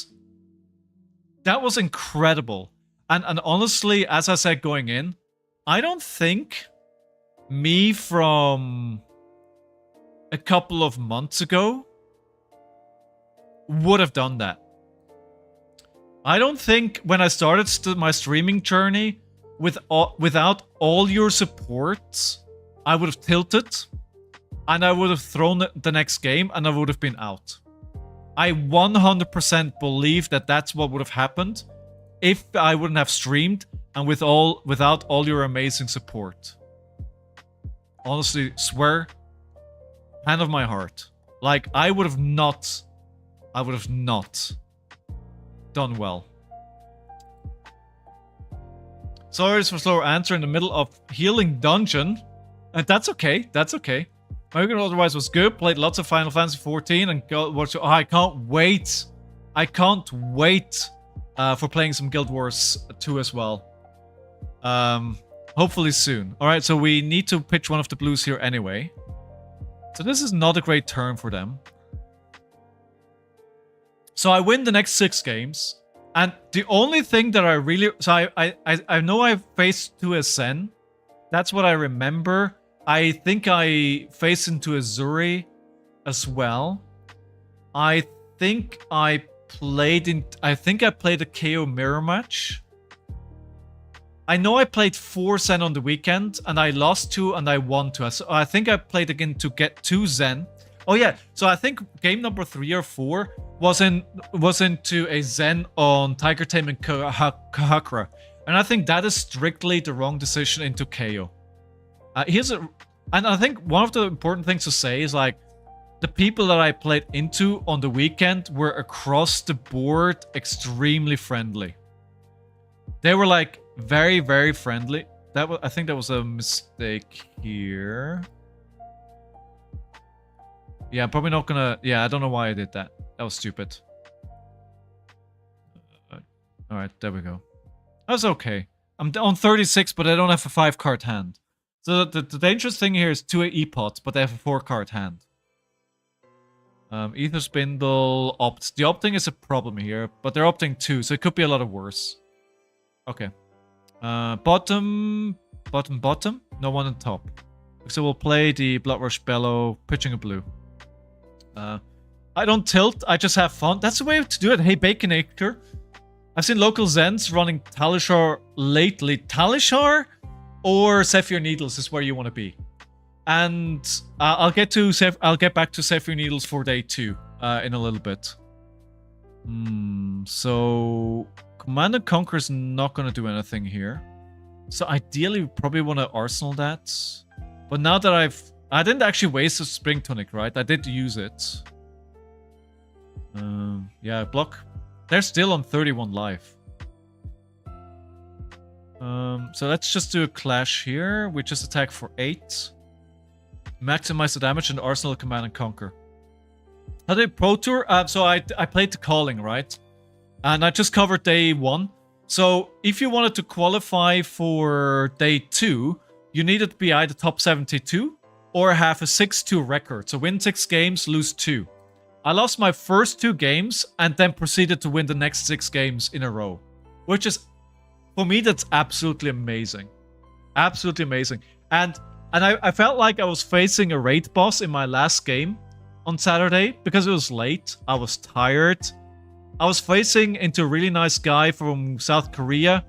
Speaker 1: that was incredible. And honestly, as I said going in, I don't think me from a couple of months ago would have done that. I don't think when I started my streaming journey without all your support, I would have tilted and I would have thrown the next game and I would have been out. I 100% believe that that's what would have happened if I wouldn't have streamed and without all your amazing support. Honestly, swear, hand of my heart. Like, I would have not done well. Sorry for slower answer in the middle of healing dungeon. And that's okay, that's okay. My weekend otherwise was good. Played lots of Final Fantasy 14 and I can't wait. I can't wait for playing some Guild Wars 2 as well. Hopefully soon. Alright, so we need to pitch one of the blues here anyway. So this is not a great turn for them. So I win the next 6 games. And the only thing that I really... So I know I faced to a Zen. That's what I remember. I think I faced into a Zuri as well. I think I played a KO mirror match. I know I played 4 Zen on the weekend, and I lost 2 and I won 2. So I think I played again to get 2 Zen. Oh yeah, so I think game number 3 or 4 was into a Zen on Tiger Tame and Kahakura. And I think that is strictly the wrong decision into KO. And I think one of the important things to say is, like, the people that I played into on the weekend were across the board extremely friendly. They were, like, very, very friendly. I think that was a mistake here. Yeah, I'm probably not gonna... Yeah, I don't know why I did that. That was stupid. Alright, there we go. That was okay. I'm on 36, but I don't have a 5-card hand. So the dangerous thing here is 2 E-pots, but they have a 4-card hand. Ether Spindle opts. The opting is a problem here, but they're opting 2, so it could be a lot worse. Okay. Bottom. No one on top. So we'll play the Bloodrush Bellow, pitching a blue. I don't tilt, I just have fun. That's the way to do it. Hey, Baconator. I've seen local Zens running Talishar lately. Talishar or Zephyr Needles is where you want to be. And I'll get back to Zephyr Needles for day 2 in a little bit. So Command and Conquer is not going to do anything here. So ideally, we probably want to Arsenal that. But now that I didn't actually waste a Spring Tonic, right? I did use it. Yeah, block. They're still on 31 life. So let's just do a Clash here. We just attack for 8. Maximize the damage and Arsenal Command and Conquer. I did Pro Tour. So I played the Calling, right? And I just covered day 1. So if you wanted to qualify for day 2, you needed to be either top 72 or have a 6-2 record. So win 6 games, lose 2. I lost my first 2 games and then proceeded to win the next 6 games in a row. Which is, for me, that's absolutely amazing. Absolutely amazing. And I felt like I was facing a raid boss in my last game on Saturday because it was late. I was tired. I was facing into a really nice guy from South Korea.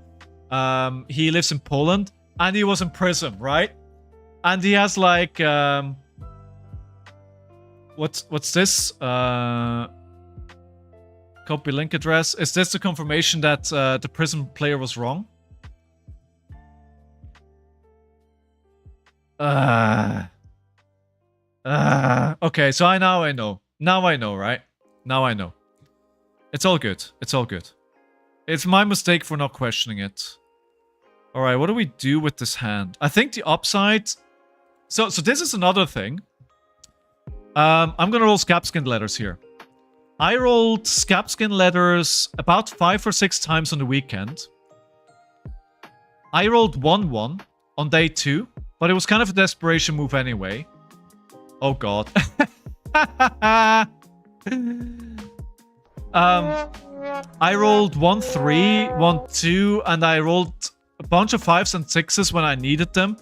Speaker 1: He lives in Poland and he was in prison, right? And he has like what's this? Copy link address. Is this the confirmation that the prison player was wrong? Okay, so now I know. Now I know, right? Now I know. It's all good. It's all good. It's my mistake for not questioning it. Alright, what do we do with this hand? I think the upside... So this is another thing. I'm gonna roll Scabskin letters here. I rolled Scabskin letters about 5 or 6 times on the weekend. I rolled 1-1 on day 2, but it was kind of a desperation move anyway. Oh god. I rolled 1 3, 1 2, and I rolled a bunch of 5s and 6s when I needed them.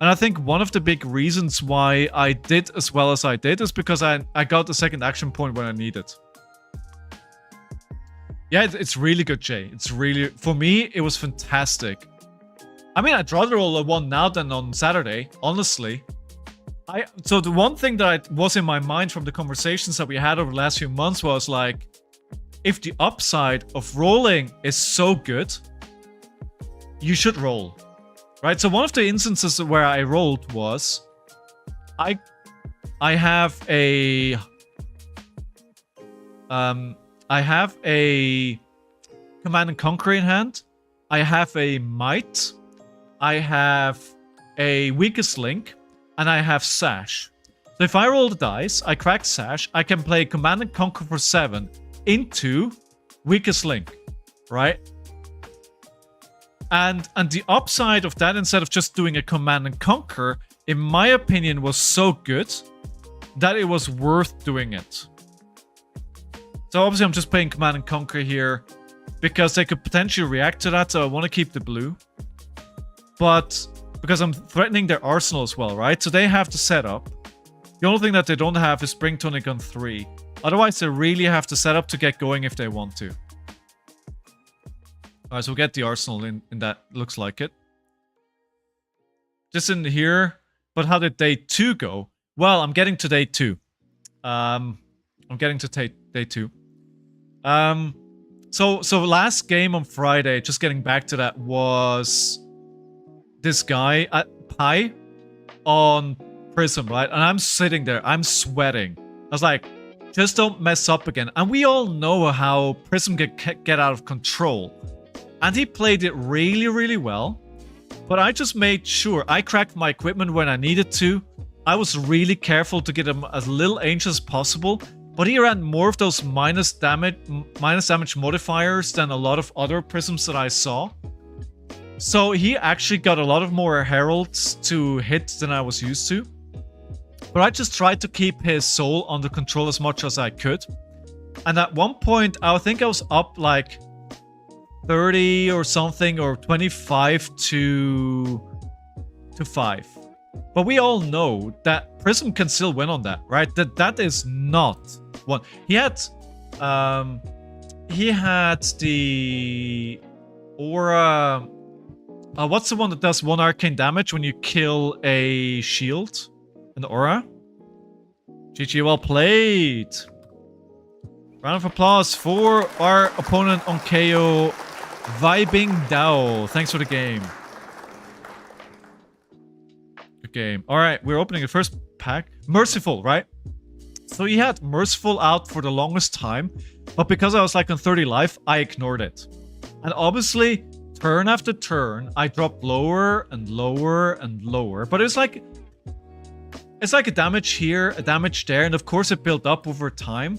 Speaker 1: And I think one of the big reasons why I did as well as I did is because I got the second action point when I needed. Yeah, it's really good, Jay. It's really, for me, it was fantastic. I mean, I'd rather roll a 1 now than on Saturday, honestly. So the one thing that was in my mind from the conversations that we had over the last few months was like, if the upside of rolling is so good, you should roll, right? So one of the instances where I rolled was, I have a Command and Conquer in hand. I have a Might. I have a Weakest Link. And I have Sash. So if I roll the dice, I crack Sash, I can play Command and Conquer for 7 into Weakest Link, right? And the upside of that, instead of just doing a Command and Conquer, in my opinion, was so good that it was worth doing it. So obviously I'm just playing Command and Conquer here because they could potentially react to that, so I want to keep the blue. But because I'm threatening their arsenal as well, right? So they have to set up. The only thing that they don't have is Spring Tonic on 3. Otherwise, they really have to set up to get going if they want to. Alright, so we'll get the arsenal in that. Looks like it. Just in here. But how did day 2 go? Well, I'm getting to day 2. I'm getting to day 2. So last game on Friday, just getting back to that, was this guy at Pi on Prism, right? And I'm sitting there, I'm sweating. I was like, just don't mess up again. And we all know how Prism get out of control. And he played it really, really well. But I just made sure I cracked my equipment when I needed to. I was really careful to get him as little anxious as possible. But he ran more of those minus damage modifiers than a lot of other Prisms that I saw. So he actually got a lot of more heralds to hit than I was used to. But I just tried to keep his soul under control as much as I could. And at one point, I think I was up like 30 or something, or 25 to 5. But we all know that Prism can still win on that, right? That is not one. He had the aura. What's the one that does 1 arcane damage when you kill a shield? An aura? GG, well played. Round of applause for our opponent on KO, Vibing Dao. Thanks for the game. Good game. Alright, we're opening the first pack. Merciful, right? So he had Merciful out for the longest time, but because I was like on 30 life, I ignored it. And obviously, turn after turn, I dropped lower and lower and lower. But it's like a damage here, a damage there, and of course it built up over time.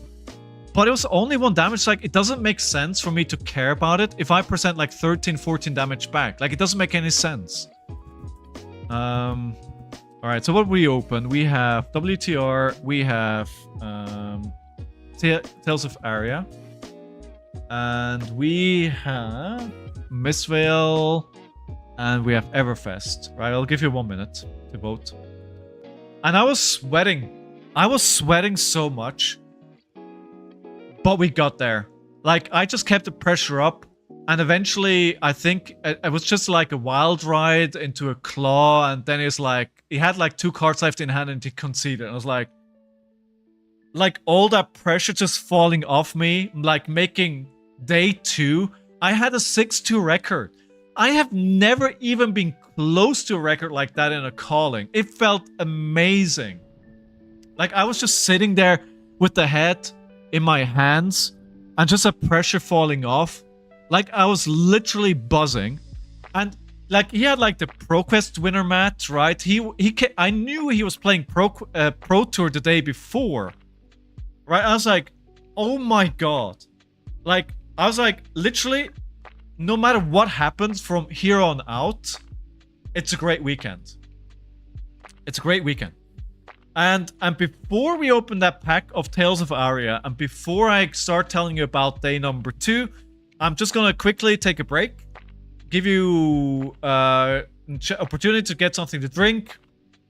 Speaker 1: But it was only 1 damage. Like, it doesn't make sense for me to care about it if I present like 13, 14 damage back. Like, it doesn't make any sense. Alright, so what we open? We have WTR, we have Tales of Aria, and we have Mistveil, and we have Everfest. Right, I'll give you 1 minute to vote. And I was sweating. I was sweating so much. But we got there. Like, I just kept the pressure up. And eventually, I think it was just like a wild ride into a claw. And then it's like, he had like 2 cards left in hand and he conceded. And I was like all that pressure just falling off me. Like making day 2. I had a 6-2 record. I have never even been close to a record like that in a calling. It felt amazing. Like, I was just sitting there with the head in my hands and just a pressure falling off. Like, I was literally buzzing. And like, he had like the ProQuest winner mat, right? I knew he was playing Pro Tour the day before, right? I was like, oh my god. Like, I was like, literally, no matter what happens from here on out, it's a great weekend. It's a great weekend. And before we open that pack of Tales of Aria, and before I start telling you about day number 2, I'm just gonna quickly take a break, give you opportunity to get something to drink,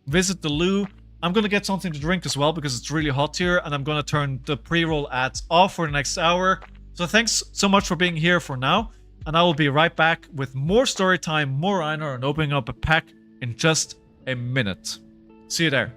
Speaker 1: visit the loo. I'm gonna get something to drink as well because it's really hot here, and I'm gonna turn the pre-roll ads off for the next hour. So thanks so much for being here for now, and I will be right back with more story time, more Einar, and opening up a pack in just a minute. See you there.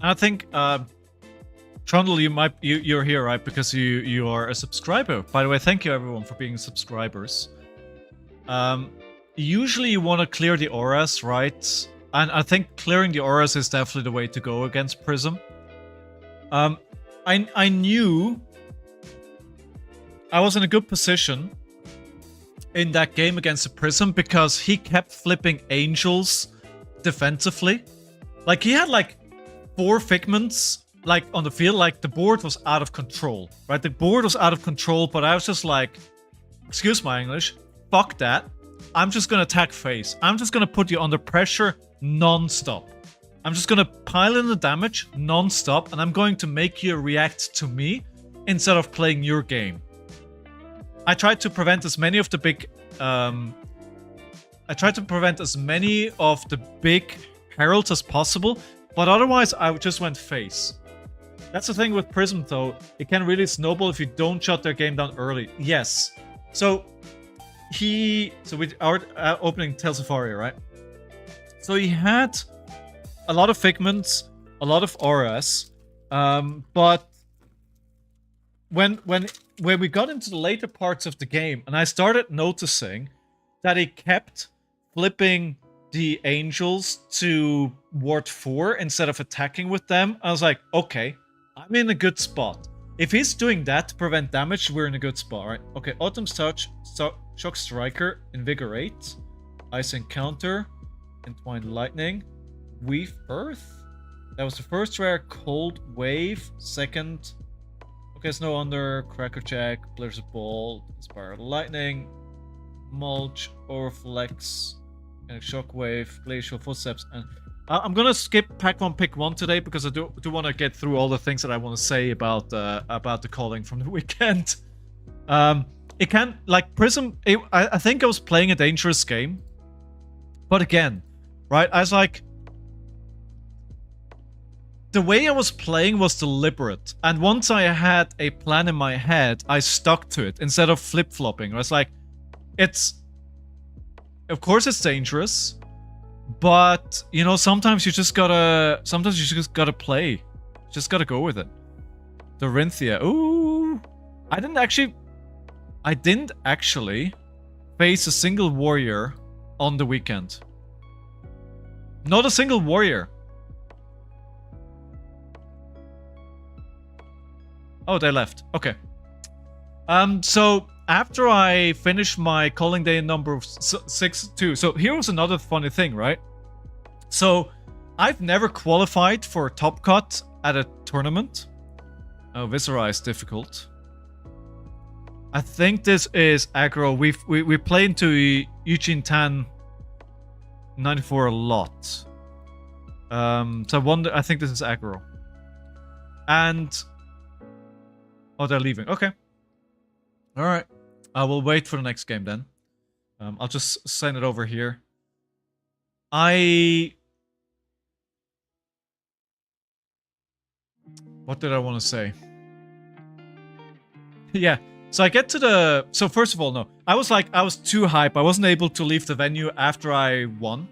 Speaker 1: I think, Trundle, you're here, right? Because you are a subscriber. By the way, thank you everyone for being subscribers. Usually you want to clear the auras, right? And I think clearing the auras is definitely the way to go against Prism. I knew I was in a good position in that game against the Prism because he kept flipping angels defensively. Like, he had like 4 figments like on the field. Like, the board was out of control, right? The board was out of control, but I was just like, excuse my English, fuck that. I'm just gonna attack face. I'm just gonna put you under pressure non-stop. I'm just gonna pile in the damage non-stop, and I'm going to make you react to me instead of playing your game. I tried to prevent as many of the big heralds as possible, but otherwise I just went face. That's the thing with Prism though, it can really snowball if you don't shut their game down early. Yes. So with our opening Tales of Aria, right? So he had a lot of figments, a lot of auras, but when we got into the later parts of the game, and I started noticing that he kept flipping the angels to Ward 4 instead of attacking with them, I was like, okay, I'm in a good spot. If he's doing that to prevent damage, we're in a good spot, right? Okay, Autumn's Touch, Shock Striker, Invigorate, Ice Encounter, Entwined Lightning, Weave Earth. That was the first rare. Cold Wave, second. Okay, Snow Under, Crackerjack, Blizzard Ball, Inspired Lightning, Mulch, Overflex, and Shockwave, Glacial Footsteps, and I'm gonna skip pack 1 pick 1 today because I do want to get through all the things that I want to say about the calling from the weekend. It can, like, Prism, I think I was playing a dangerous game, but again, right, I was like, the way I was playing was deliberate. And once I had a plan in my head, I stuck to it instead of flip-flopping. I was like, of course it's dangerous, but, you know, sometimes you just gotta play. Just gotta go with it. Dorinthia. Ooh. I didn't actually face a single warrior on the weekend. Not a single warrior. Oh, they left. Okay. So after I finished my calling day number 6-2, so here was another funny thing, right? So I've never qualified for Top Cut at a tournament. Oh, Viscera is difficult. I think this is aggro. We play into Eugene Tan 94 a lot. So I think this is aggro. And oh, they're leaving. Okay. All right. I will wait for the next game then. I'll just send it over here. What did I want to say? Yeah. So I get to the... So first of all, no. I was too hype. I wasn't able to leave the venue after I won.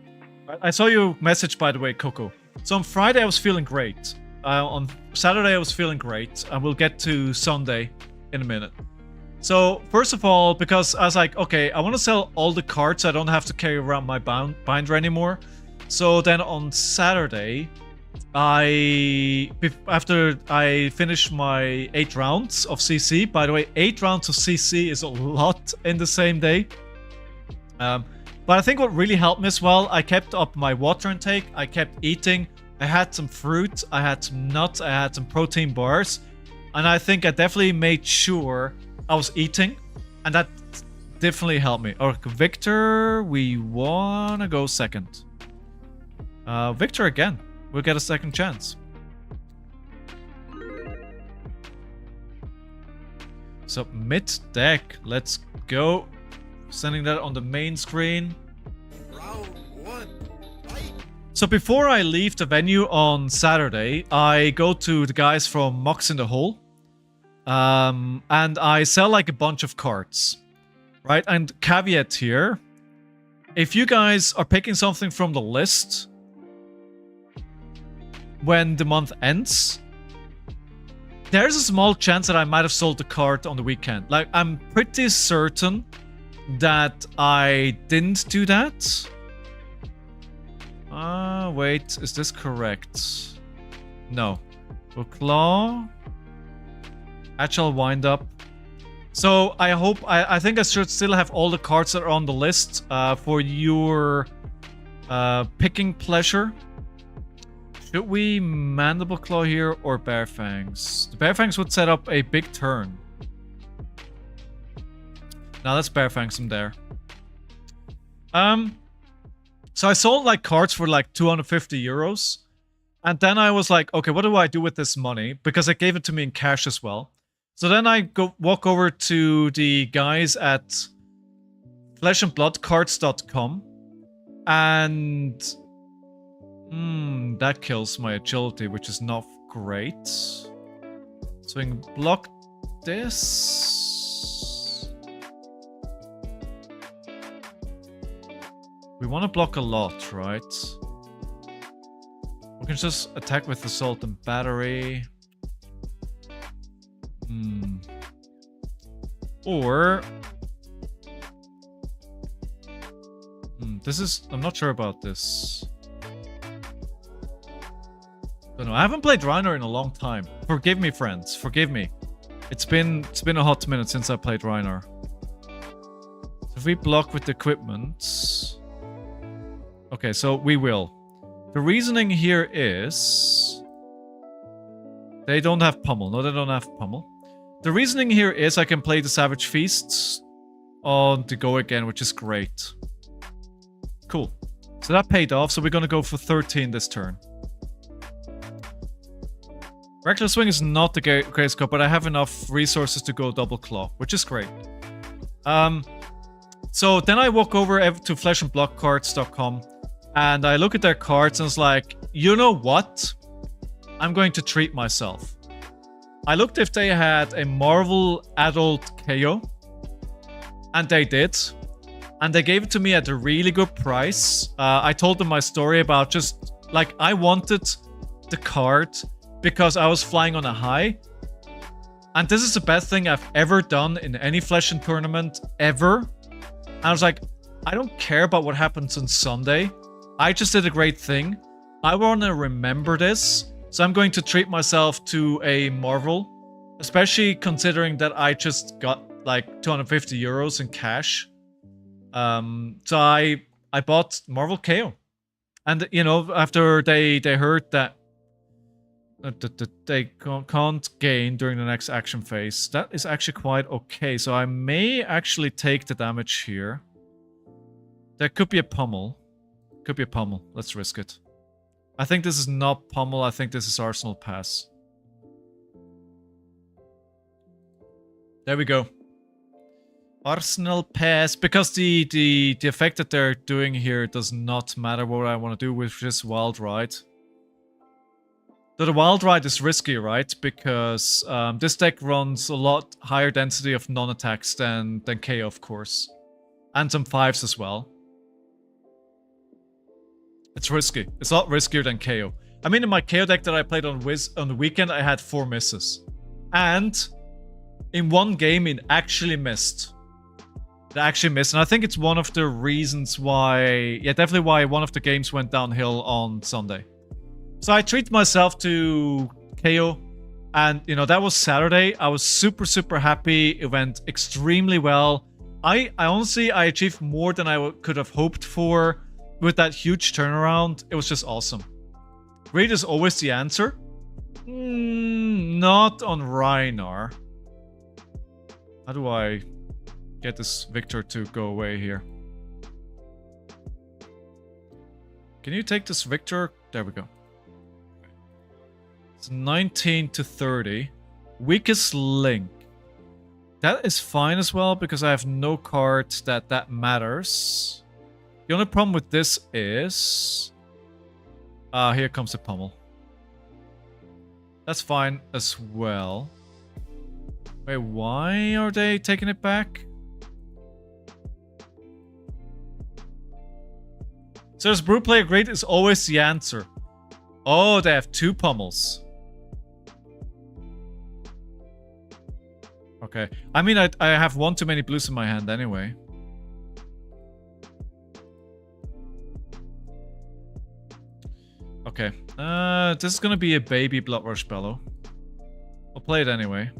Speaker 1: I saw your message, by the way, Coco. So on Friday, I was feeling great. On Saturday, I was feeling great. And we'll get to Sunday in a minute. So first of all, because I was like, okay, I want to sell all the cards. I don't have to carry around my binder anymore. So then on Saturday... after I finished my 8 rounds of CC, by the way, 8 rounds of CC is a lot in the same day. But I think what really helped me as well, I kept up my water intake, I kept eating, I had some fruit, I had some nuts, I had some protein bars, and I think I definitely made sure I was eating, and that definitely helped me. Or Victor, we wanna go second. Victor again. We'll get a second chance. Submit deck. Let's go. Sending that on the main screen. Round 1. Fight. So before I leave the venue on Saturday, I go to the guys from Mox in the Hole. And I sell like a bunch of cards. Right? And caveat here. If you guys are picking something from the list... when the month ends, there's a small chance that I might have sold the card on the weekend. Like, I'm pretty certain that I didn't do that. Wait, is this correct? No. So Claw. Agile Wind Up. So I hope, I think I should still have all the cards that are on the list for your picking pleasure. Should we Mandible Claw here or Bear Fangs? The Bear Fangs would set up a big turn. Now let's Bear Fangs him there. So I sold like cards for like 250 euros. And then I was like, okay, what do I do with this money? Because they gave it to me in cash as well. So then I walk over to the guys at fleshandbloodcards.com. And... that kills my agility, which is not great. So we can block this. We want to block a lot, right? We can just attack with Assault and Battery. Or... this is... I'm not sure about this. No, I haven't played Reiner in a long time. Forgive me, friends. Forgive me. It's been a hot minute since I played Reiner. So if we block with the equipment... Okay, so we will. The reasoning here is... They don't have Pummel. No, they don't have Pummel. The reasoning here is I can play the Savage Feast on the go again, which is great. Cool. So that paid off, so we're gonna go for 13 this turn. Reckless Swing is not the greatest card, but I have enough resources to go Double Claw, which is great. So then I walk over to fleshandbloodcards.com and I look at their cards and it's like, you know what? I'm going to treat myself. I looked if they had a Marvel adult KO, and they did. And they gave it to me at a really good price. I told them my story about just, like, I wanted the card because I was flying on a high. And this is the best thing I've ever done in any Flesh and tournament, ever. And I was like, I don't care about what happens on Sunday. I just did a great thing. I want to remember this. So I'm going to treat myself to a Marvel. Especially considering that I just got like 250 euros in cash. So I bought Marvel KO. And, you know, after they heard that they can't gain during the next action phase, that is actually quite okay. So I may actually take the damage here. There could be a pummel. Could be a pummel. Let's risk it. I think this is not pummel. I think this is Arsenal pass. There we go. Arsenal pass, because the effect that they're doing here does not matter what I want to do with this wild ride. So the wild ride is risky, right? Because this deck runs a lot higher density of non-attacks than KO, of course. And some 5s as well. It's risky. It's a lot riskier than KO. I mean, in my KO deck that I played on the weekend, I had 4 misses. And in one game, it actually missed. It actually missed. And I think it's one of the reasons why... Yeah, definitely why one of the games went downhill on Sunday. So I treat myself to KO. And, you know, that was Saturday. I was super, super happy. It went extremely well. I honestly, I achieved more than I could have hoped for with that huge turnaround. It was just awesome. Raid is always the answer. Not on Reinar. How do I get this Victor to go away here? Can you take this Victor? There we go. It's 19 to 30. Weakest link. That is fine as well, because I have no cards that matters. The only problem with this is... here comes the pummel. That's fine as well. Wait, why are they taking it back? So this Brute Player Great is always the answer. Oh, they have 2 pummels. Okay. I mean, I have one too many blues in my hand anyway. Okay. This is gonna be a baby Blood Rush Bellow. I'll play it anyway.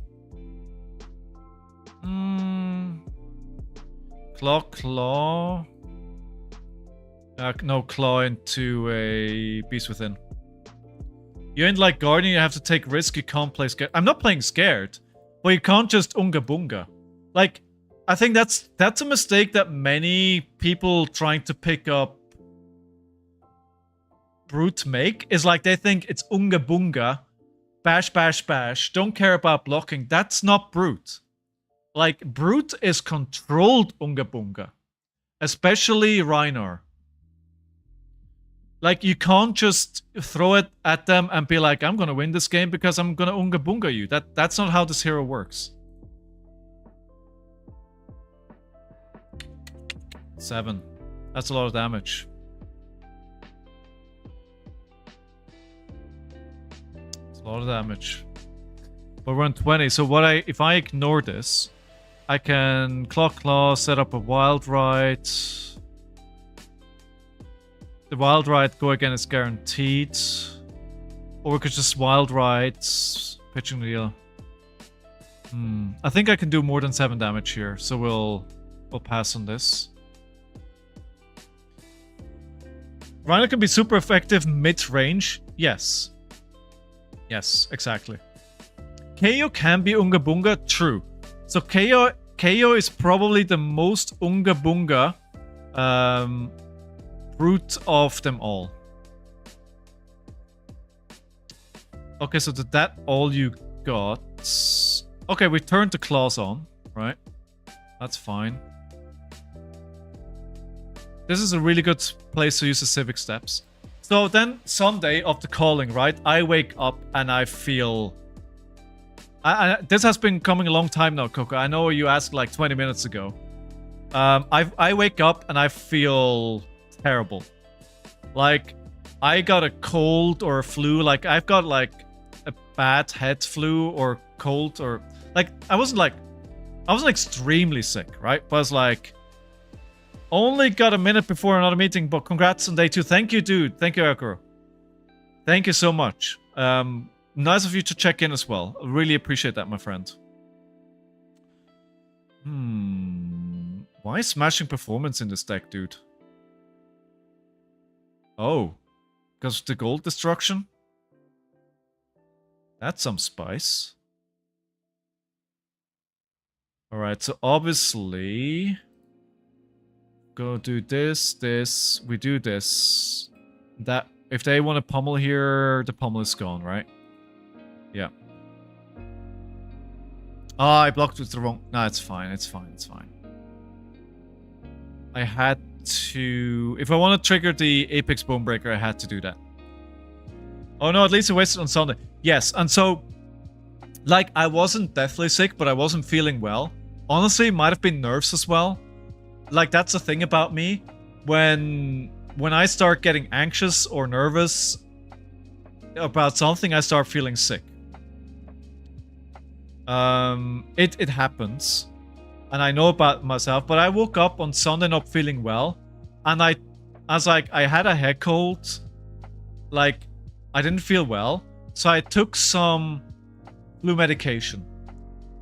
Speaker 1: Claw. No, Claw into a Beast Within. You ain't like Guardian, you have to take risk, you can't play scared. I'm not playing scared, but you can't just Unga Bunga. Like, I think that's a mistake that many people trying to pick up Brute make. Is like they think it's Unga Bunga, bash, bash, bash, don't care about blocking. That's not Brute. Like, Brute is controlled Unga Bunga. Especially Reinar. Like, you can't just throw it at them and be like, I'm gonna win this game because I'm gonna Unga Bunga you. That's not how this hero works. 7. That's a lot of damage. It's a lot of damage. But we're on 20, so if I ignore this, I can Claw, set up a Wild Ride. The Wild Ride go again is guaranteed. Or we could just Wild Ride, pitching the deal. I think I can do more than 7 damage here, so we'll pass on this. Rhino can be super effective mid-range. Yes. Yes, exactly. KO can be Unga Bunga, true. So KO is probably the most Unga Bunga Brute of them all. Okay, so did that all you got? Okay, we turned the claws on, right? That's fine. This is a really good place to use the Civic Steps. So then Sunday of the calling, right? I wake up and I feel... this has been coming a long time now, Coco. I know you asked like 20 minutes ago. I wake up and I feel terrible. Like, I got a cold or a flu. Like, I've got like a bad head flu or cold or... Like, I wasn't extremely sick, right? But I was like... Only got a minute before another meeting, but congrats on day 2. Thank you, dude. Thank you, Akuro. Thank you so much. Nice of you to check in as well. I really appreciate that, my friend. Why is smashing performance in this deck, dude? Oh. Because of the gold destruction? That's some spice. Alright, so obviously... Go do this, this, we do this. That, if they want to pummel here, the pummel is gone, right? Yeah. Oh, I blocked with the wrong... No, it's fine, it's fine, it's fine. I had to... If I want to trigger the Apex Bonebreaker, I had to do that. Oh no, at least I wasted on Sunday. Yes, and so... Like, I wasn't deathly sick, but I wasn't feeling well. Honestly, it might have been nerves as well. Like, that's the thing about me. When I start getting anxious or nervous about something, I start feeling sick. It happens. And I know about myself, but I woke up on Sunday not feeling well. And I was like, I had a head cold. Like, I didn't feel well. So I took some flu medication.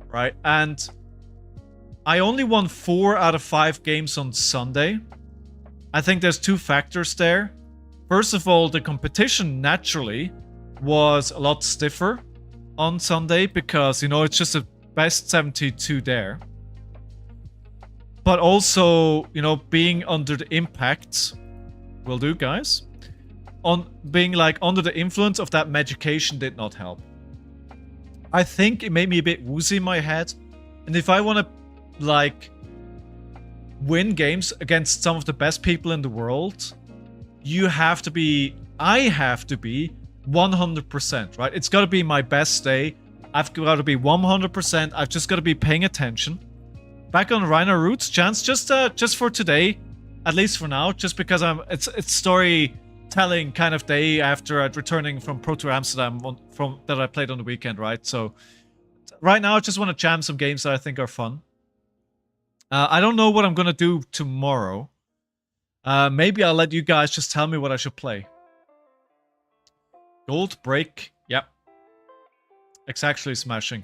Speaker 1: Right? And... I only won 4 out of 5 games on Sunday. I think there's 2 factors there. First of all, the competition naturally was a lot stiffer on Sunday because, you know, it's just a best 72 there. But also, you know, being under the impact, will do, guys. On being like under the influence of that medication did not help. I think it made me a bit woozy in my head. And if I want to like win games against some of the best people in the world, you have to be, I have to be 100%, right? It's got to be my best day. I've got to be 100%. I've just got to be paying attention. Back on Rhino Roots, Chance, just for today, at least for now, just because it's storytelling kind of day after returning from Pro Tour Amsterdam that I played on the weekend, right? So right now I just want to jam some games that I think are fun. I don't know what I'm going to do tomorrow. Maybe I'll let you guys just tell me what I should play. Gold break. Yep. It's actually smashing.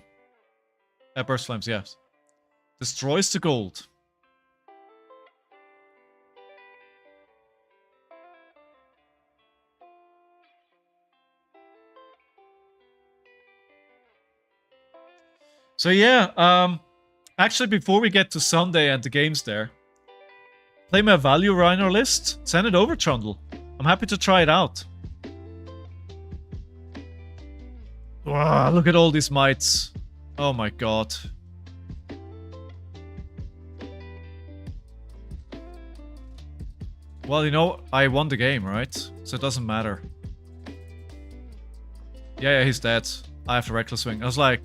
Speaker 1: Burst Flames, yes. Destroys the gold. So yeah, actually, before we get to Sunday and the games there, play my value Rhino list. Send it over, Trundle. I'm happy to try it out. Wow, look at all these mites. Oh my god. Well, you know, I won the game, right? So it doesn't matter. Yeah, he's dead. I have the Reckless Swing. I was like...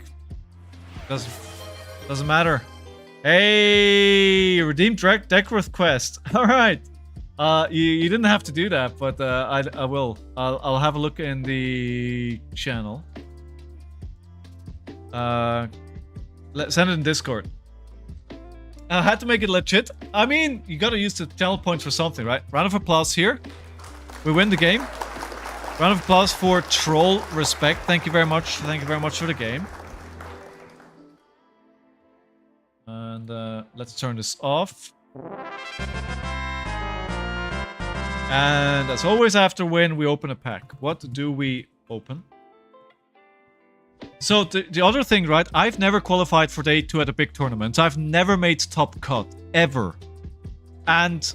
Speaker 1: Doesn't matter. Hey, redeemed Deckworth quest. All right. You didn't have to do that, but I will. I'll have a look in the channel. Send it in Discord. I had to make it legit. I mean, you gotta use the channel points for something, right? Round of applause here. We win the game. Round of applause for Troll Respect. Thank you very much. Thank you very much for the game. And let's turn this off. And as always, after win, we open a pack. What do we open? So the other thing, right? I've never qualified for day 2 at a big tournament. I've never made top cut ever, and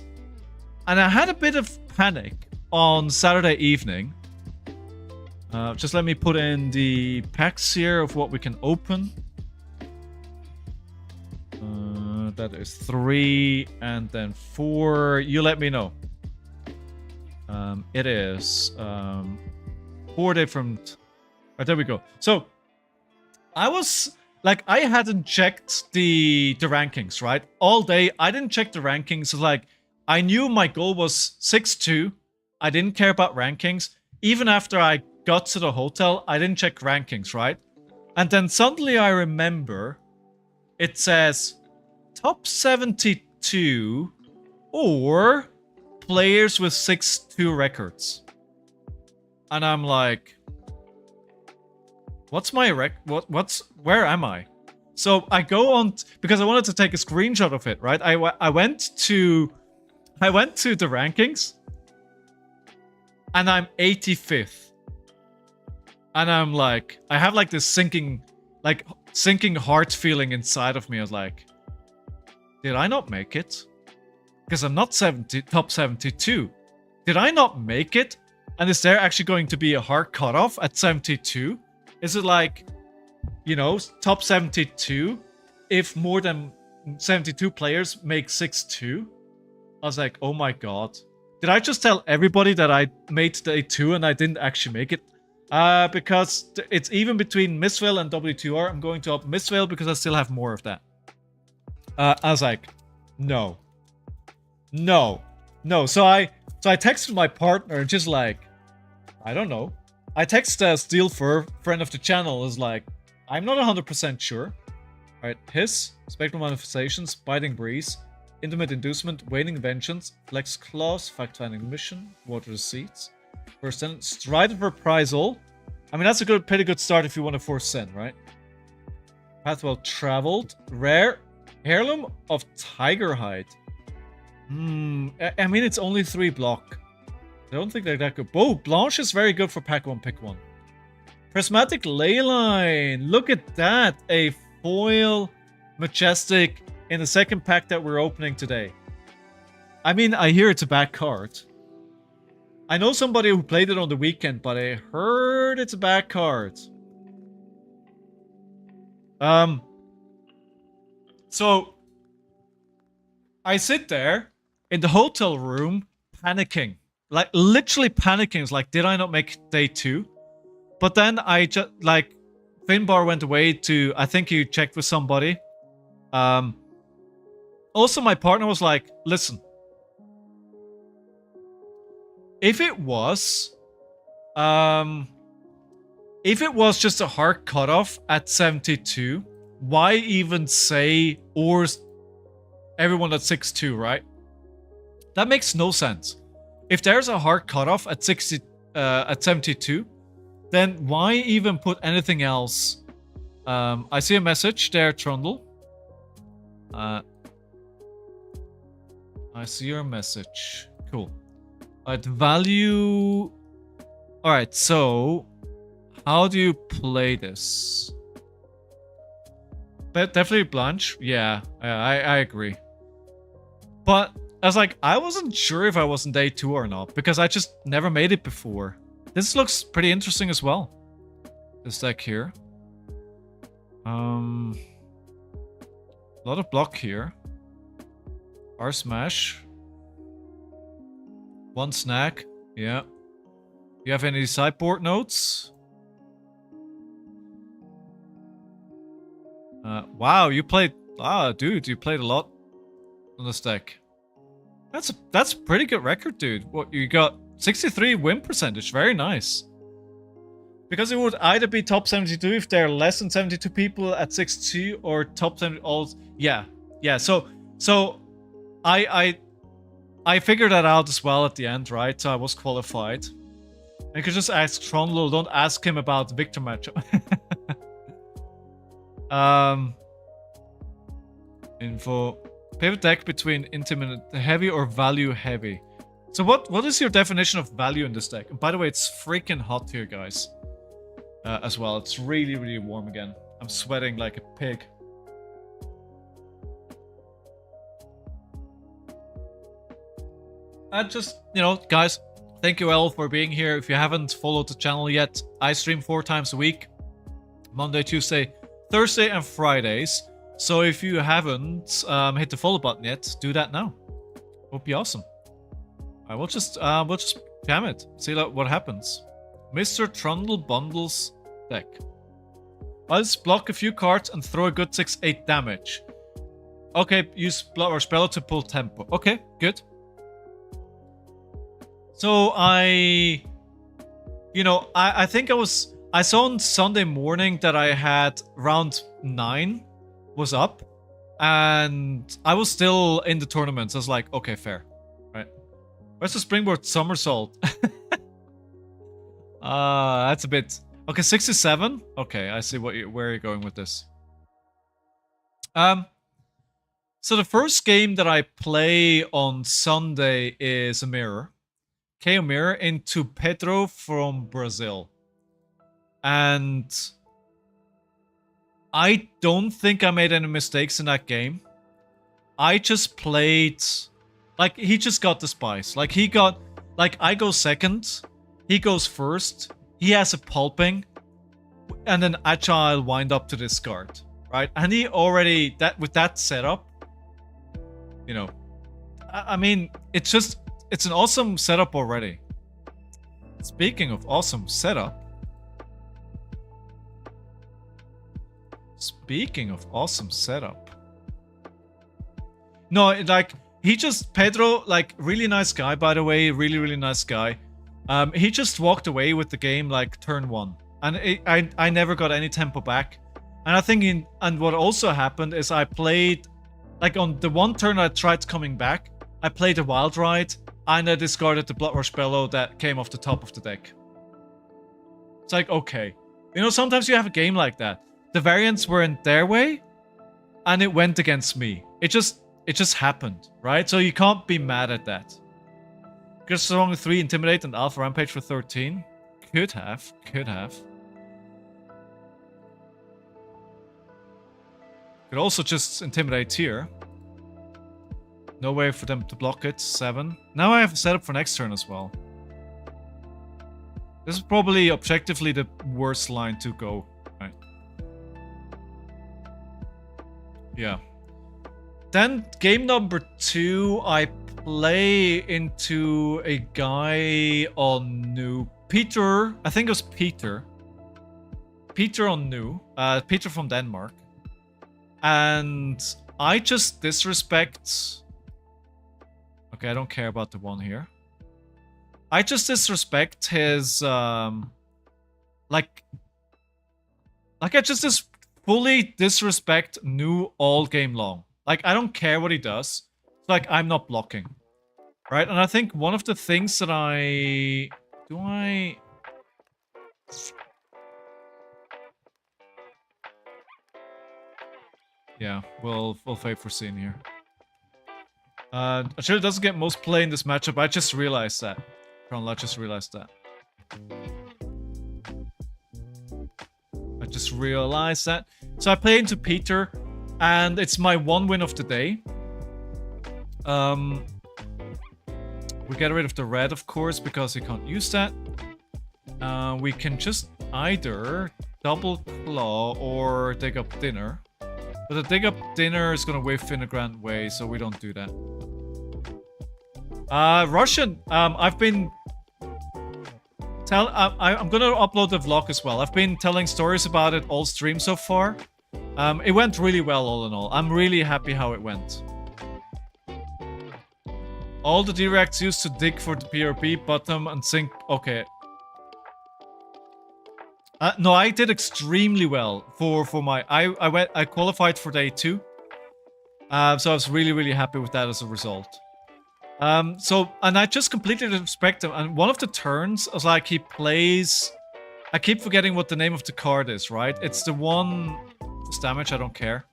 Speaker 1: I had a bit of panic on Saturday evening. Just let me put in the packs here of what we can open. That is 3 and then 4. You let me know. It is 4 different. Right, there we go. So I was like, I hadn't checked the rankings, right? All day, I didn't check the rankings. Like, I knew my goal was 6-2. I didn't care about rankings. Even after I got to the hotel, I didn't check rankings, right? And then suddenly I remember it says top 72 or players with 6-2 records. And I'm like, what's my where am I? So I go on because I wanted to take a screenshot of it, right? I went to the rankings and I'm 85th. And I'm like, I have like this sinking heart feeling inside of me. I was like, did I not make it? Because I'm not top 72. Did I not make it? And is there actually going to be a hard cutoff at 72? Is it like, you know, top 72 if more than 72 players make 6-2? I was like, oh my god. Did I just tell everybody that I made day 2 and I didn't actually make it? Because it's even between Mistveil and W2R. I'm going to up Mistveil because I still have more of that. I was like, no. So I texted my partner and just like, I don't know. I texted Steel Fur, friend of the channel, is like, I'm not 100% sure. Alright, Hiss, Spectral Manifestations, Biting Breeze, Intimate Inducement, Waning Vengeance, Flex Claws, Fact-Finding Mission, Water Receipts, First Sin, Strident Reprisal. I mean, that's a pretty good start if you want to force Sin, right? Path Well Traveled, Rare, Heirloom of Tigerhide. I mean, it's only 3 block. I don't think they're that good. Oh, Blanche is very good for pack 1, pick 1. Prismatic Leyline. Look at that. A foil Majestic in the second pack that we're opening today. I mean, I hear it's a bad card. I know somebody who played it on the weekend, but I heard it's a bad card. So I sit there in the hotel room panicking. Like, literally panicking. It's like, did I not make day 2? But then I just, like, Finbar went away to, I think he checked with somebody. Also, my partner was like, listen. If it was just a hard cutoff at 72, why even say, or everyone at 6-2, right? That makes no sense. If there's a hard cutoff at 72, then why even put anything else? I see a message there, Trundle. I see your message. Cool. Alright, value. Alright, so how do you play this? But definitely Blanche. Yeah, I agree. But I was like, I wasn't sure if I was in day 2 or not, because I just never made it before. This looks pretty interesting as well. This deck here. A lot of block here. R smash. 1 snack. Yeah. You have any sideboard notes? Wow, you played... Ah, dude, you played a lot on this deck. That's a pretty good record, dude. What, you got 63 win percentage. Very nice. Because it would either be top 72 if there are less than 72 people at 6-2 or top 70 all. Yeah. So I figured that out as well at the end, right? So I was qualified. You could just ask Trondlo. Don't ask him about the Victor matchup. Info. Pivot deck between intimate heavy or value heavy. So what is your definition of value in this deck? And by the way, it's freaking hot here, guys. As well, it's really, really warm again. I'm sweating like a pig. Just, you know, guys, thank you all for being here. If you haven't followed the channel yet, I stream 4 times a week. Monday, Tuesday, Thursday, and Fridays. So if you haven't hit the follow button yet, do that now. Would be awesome. Alright, we'll just Damn it. See what happens. Mr. Trundle bundles deck. I'll just block a few cards and throw a good 6-8 damage. Okay, use Blood or Spell to pull tempo. Okay, good. So I think I saw on Sunday morning that I had round 9 was up, and I was still in the tournament. So I was like, okay, fair, right? Where's the springboard somersault? That's a bit okay. 67. Okay, I see where you're going with this. So the first game that I play on Sunday is a mirror. KO mirror into Pedro from Brazil. And I don't think I made any mistakes in that game. I just played... Like, he just got the spice. Like, he got... Like, I go second. He goes first. He has a pulping. And then Agile wind up to discard. Right? And he already... With that setup... You know... I mean, it's just... It's an awesome setup already. Speaking of awesome setup. No, like, he just... Pedro, like, really nice guy, by the way. Really, really nice guy. He just walked away with the game, like, turn 1. And I never got any tempo back. And I think and what also happened is I played... Like, on the one turn I tried coming back, I played a Wild Ride, and I discarded the Blood Rush Bellow that came off the top of the deck. It's like, okay. You know, sometimes you have a game like that. The variants were in their way, and it went against me. It just happened, right? So you can't be mad at that. Because Strong 3 Intimidate and Alpha Rampage for 13. Could have. Could also just Intimidate here. No way for them to block it. 7. Now I have a setup for next turn as well. This is probably objectively the worst line to go. Right. Yeah. Then game number 2, I play into a guy on new. Peter. I think it was Peter. Peter on new. Peter from Denmark. And I just disrespect... Okay, I don't care about the one here. I just disrespect his, like I just fully disrespect new all game long. Like, I don't care what he does. It's like, I'm not blocking. Right? And I think one of the things that Yeah, we'll fade for scene here. Actually, doesn't get most play in this matchup. I just realized that. I just realized that. So I play into Peter, and it's my 1 win of the day. We get rid of the red, of course, because we can't use that. We can just either double claw or dig up dinner. But the dig up dinner is gonna whiff in a grand way, so we don't do that. Russian. I've been I'm gonna upload the vlog as well. I've been telling stories about it all stream so far. It went really well, all in all. I'm really happy how it went. All the directs used to dig for the PRP bottom and sink. Okay. No, I did extremely well for my. I qualified for day 2. So I was really, really happy with that as a result. And I just completely respect him. And one of the turns, I was like, he plays... I keep forgetting what the name of the card is, right? It's the one... It's damage, I don't care.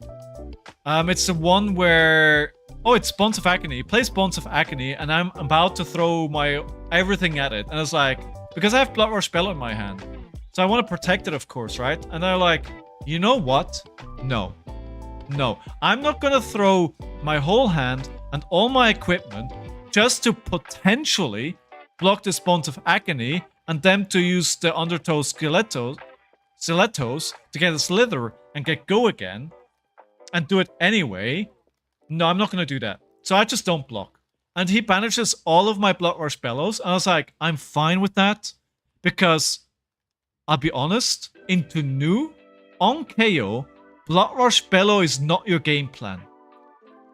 Speaker 1: It's the one where... Oh, it's Bonds of Agony. He plays Bonds of Agony, and I'm about to throw my everything at it. And it's like... Because I have Blood Rush Spell in my hand. So I want to protect it, of course, right? And they're like, you know what? No. No. I'm not gonna throw my whole hand and all my equipment just to potentially block this Bonds of Agony and them to use the Undertow Stilettos to get a Slither and get go again and do it anyway. No, I'm not going to do that. So I just don't block. and he banishes all of my Blood Rush Bellows. And I was like, I'm fine with that, because I'll be honest, into new on KO, Blood Rush Bellow is not your game plan,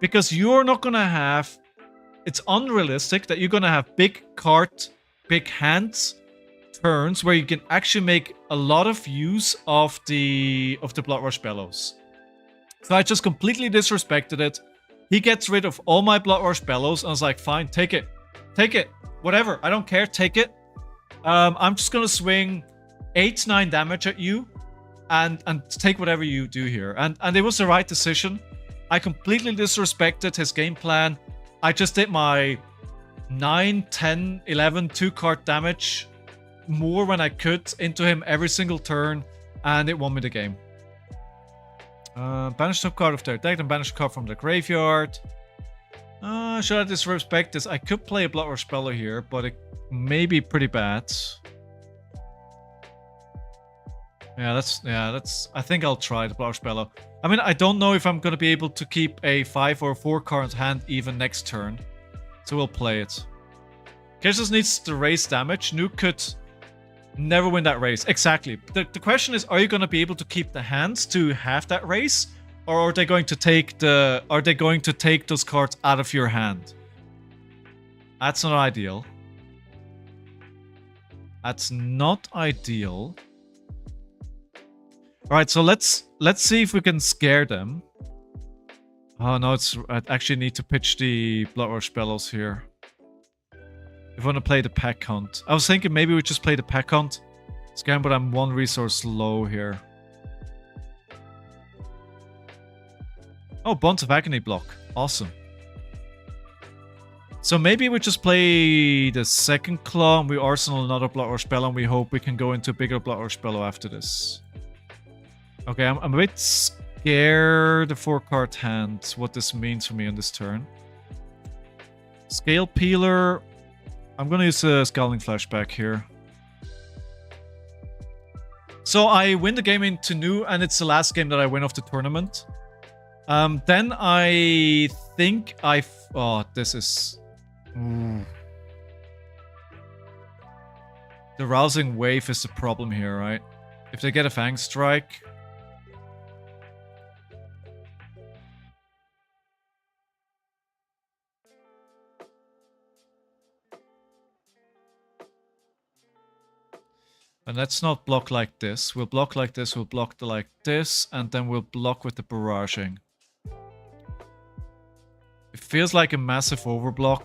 Speaker 1: because you're not gonna have. It's unrealistic that you're gonna have big card, big hands turns where you can actually make a lot of use of the Blood Rush Bellows. So I just completely disrespected it. He gets rid of all my Blood Rush Bellows, and I was like, fine, take it. Take it. Whatever. I don't care. Take it. I'm just gonna swing 8-9 damage at you and take whatever you do here. And it was the right decision. I completely disrespected his game plan. I just did my 9, 10, 11 2-card damage more when I could into him every single turn, and it won me the game. Banish top card of their deck and banish a card from the graveyard. Should I disrespect this? I could play a Blood Rush Bellow here, but it may be pretty bad. Yeah, that's. I think I'll try the Blood Rush Bellow. I mean, I don't know if I'm gonna be able to keep a 5 or 4 card hand even next turn, so we'll play it. Keshus needs to raise damage. Nuke could never win that race. Exactly. The question is, are you gonna be able to keep the hands to have that race, or are they going to take the? Are they going to take those cards out of your hand? That's not ideal. That's not ideal. Alright, so let's see if we can scare them. Oh no, I actually need to pitch the Blood Rush Bellows here. If I want to play the pack hunt. I was thinking maybe we just play the pack hunt. Scare him, but I'm 1 resource low here. Oh, Bonds of Agony block. Awesome. So maybe we just play the second claw and we arsenal another Blood Rush Bellow, and we hope we can go into a bigger Blood Rush Bellow after this. Okay, I'm a bit scared, the 4-card hand, what this means for me on this turn. Scale Peeler. I'm gonna use a Scalding Flashback here. So I win the game into new, and it's the last game that I win of the tournament. Then I think oh, this is... The Rousing Wave is the problem here, right? If they get a Fang Strike... And let's not block like this. We'll block like this, we'll block like this, and then we'll block with the barraging. It feels like a massive overblock.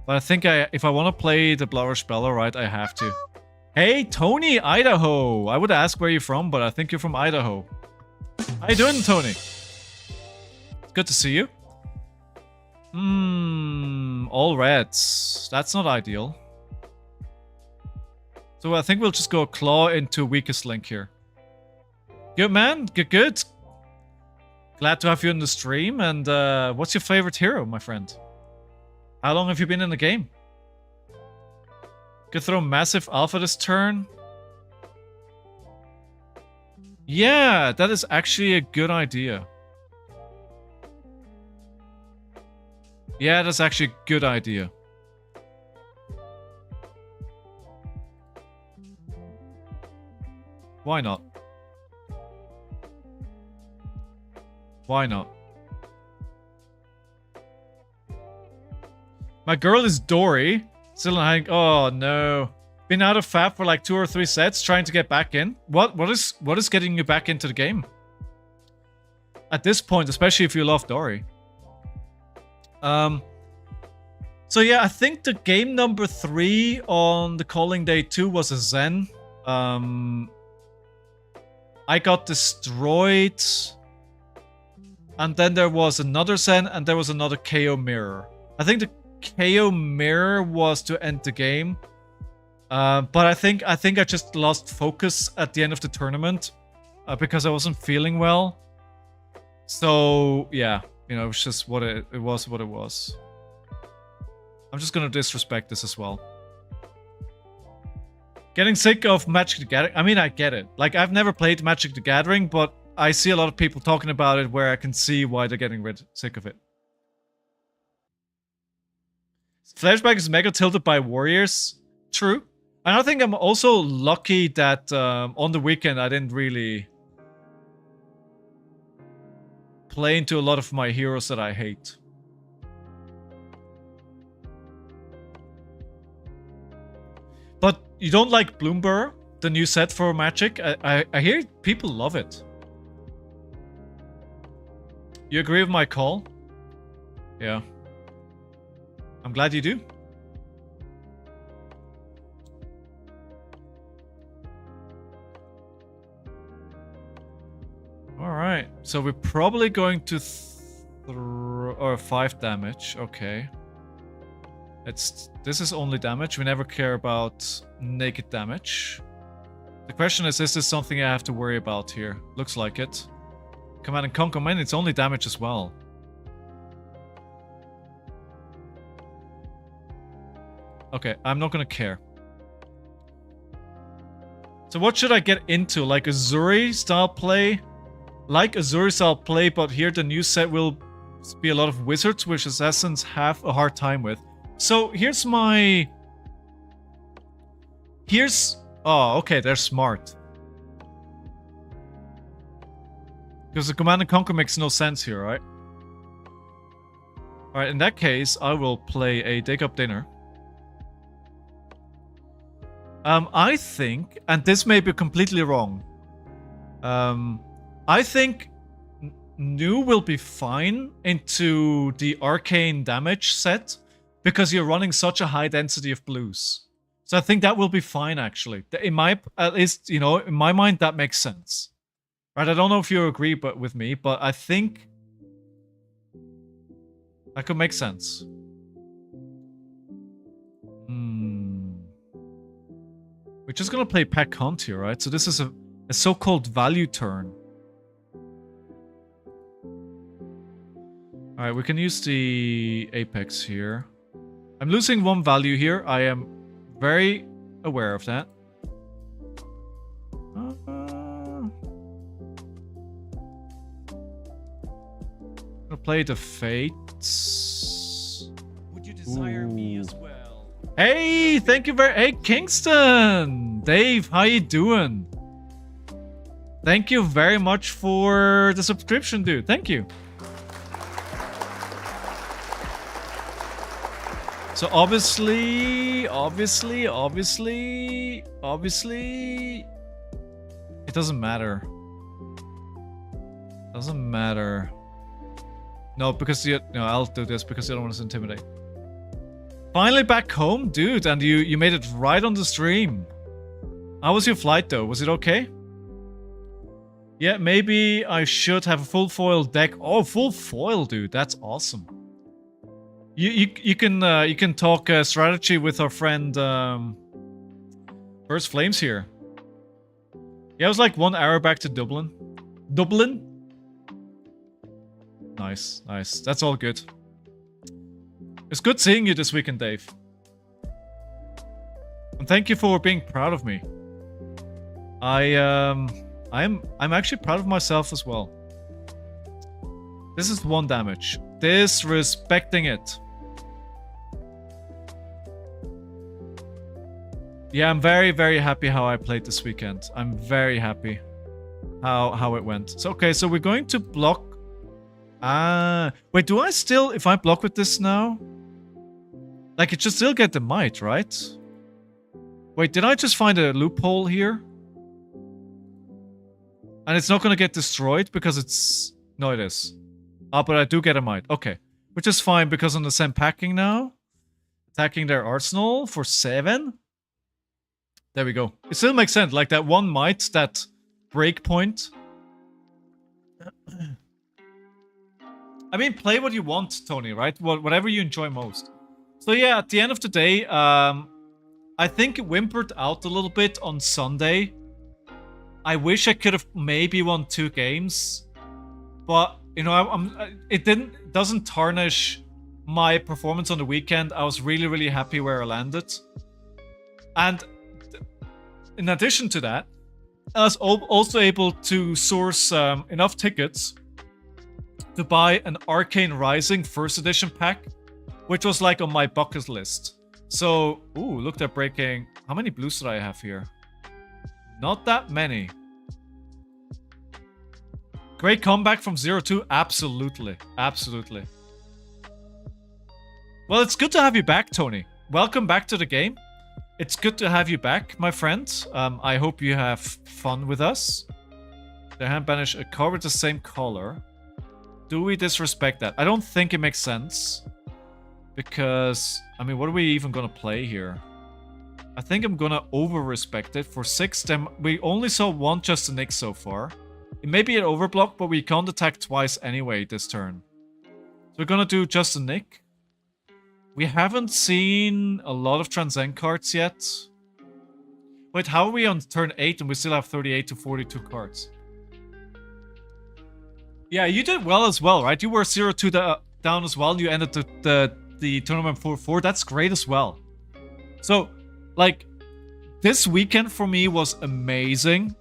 Speaker 1: But I think if I want to play the Blood Rush Bellow, right, I have to. Hey, Tony, Idaho! I would ask where you're from, but I think you're from Idaho. How you doing, Tony? It's good to see you. All reds. That's not ideal. So I think we'll just go Claw into Weakest Link here. Good, man. Good. Glad to have you in the stream. And what's your favorite hero, my friend? How long have you been in the game? Could throw Massive Alpha this turn. Yeah, that is actually a good idea. Yeah, that's actually a good idea. Why not? Why not? My girl is Dory. Still in hiding. Oh no. Been out of FAB for like 2 or 3 sets trying to get back in. What is getting you back into the game? At this point, especially if you love Dory. So yeah, I think the game number 3 on the Calling Day 2 was a Zen. I got destroyed. And then there was another Zen, and there was another KO Mirror. I think the KO Mirror was to end the game. But I think I just lost focus at the end of the tournament. Because I wasn't feeling well. So, yeah. You know, it was just what it was. I'm just gonna disrespect this as well. Getting sick of Magic the Gathering. I mean, I get it. Like, I've never played Magic the Gathering, but I see a lot of people talking about it where I can see why they're getting sick of it. Flashback is mega tilted by warriors. True. And I think I'm also lucky that on the weekend I didn't really play into a lot of my heroes that I hate. But you don't like Bloomburrow, the new set for Magic? I hear people love it. You agree with my call? Yeah. I'm glad you do. Alright, so we're probably going to 5 damage, okay. This is only damage, we never care about naked damage. The question is this something I have to worry about here? Looks like it. Command and Conquer, man, it's only damage as well. Okay, I'm not gonna care. So what should I get into? Like Azuri style play? Like Azuri style play, but here the new set will be a lot of wizards, which assassins have a hard time with. So here's my... Oh, okay, they're smart. Because the Command and Conquer makes no sense here, right? Alright, in that case, I will play a Dig Up Dinner. I think, and this may be completely wrong, I think new will be fine into the arcane damage set because you're running such a high density of blues. So I think that will be fine, actually. In my, at least, you know, in my mind, that makes sense. Right? I don't know if you agree with me, but I think that could make sense. We're just gonna play Pack Hunt here, right? So this is a so-called value turn. Alright, we can use the Apex here. I'm losing 1 value here. I am very aware of that. Gonna play the Fates.
Speaker 2: Would you desire me as well?
Speaker 1: Hey, thank you very... Hey, Kingston! Dave, how you doing? Thank you very much for the subscription, dude. Thank you. So obviously, it doesn't matter. Doesn't matter. No, because you... No, I'll do this because you don't want us to intimidate. Finally back home? Dude, and you made it right on the stream. How was your flight, though? Was it okay? Yeah, maybe I should have a full foil deck. Oh, full foil, dude. That's awesome. You can talk strategy with our friend Burst Flames here. Yeah, it was like 1 hour back to Dublin. Dublin? Nice, nice. That's all good. It's good seeing you this weekend, Dave. And thank you for being proud of me. I'm actually proud of myself as well. This is 1 damage. Disrespecting it. Yeah, I'm very, very happy how I played this weekend. I'm very happy how it went. So okay, so we're going to block. Wait, do I still, if I block with this now? Like, it should still get the might, right? Wait, did I just find a loophole here? And it's not gonna get destroyed because it's... No, it is. Ah, but I do get a might. Okay. Which is fine because on the same packing now. Attacking their arsenal for 7. There we go. It still makes sense. Like that 1 might, that break point. I mean, play what you want, Tony, right? Whatever you enjoy most. So yeah, at the end of the day, I think it whimpered out a little bit on Sunday. I wish I could have maybe won 2 games. But, you know, it doesn't tarnish my performance on the weekend. I was really, really happy where I landed. And in addition to that, I was also able to source enough tickets to buy an Arcane Rising first edition pack, which was like on my bucket list. So, ooh, look, they're breaking. How many blues did I have here? Not that many. Great comeback from 0-2. Absolutely. Absolutely. Well, it's good to have you back, Tony. Welcome back to the game. It's good to have you back, my friend. I hope you have fun with us. The hand banish a card with the same color. Do we disrespect that? I don't think it makes sense. Because, I mean, what are we even gonna play here? I think I'm gonna over-respect it. For 6, then we only saw one Just a Nick so far. It may be an overblock, but we can't attack twice anyway this turn. So we're gonna do Just a Nick. We haven't seen a lot of Transcend cards yet. Wait, how are we on turn 8 and we still have 38 to 42 cards? Yeah, you did well as well, right? You were 0-2 down as well. You ended the tournament 4-4. That's great as well. So, like, this weekend for me was amazing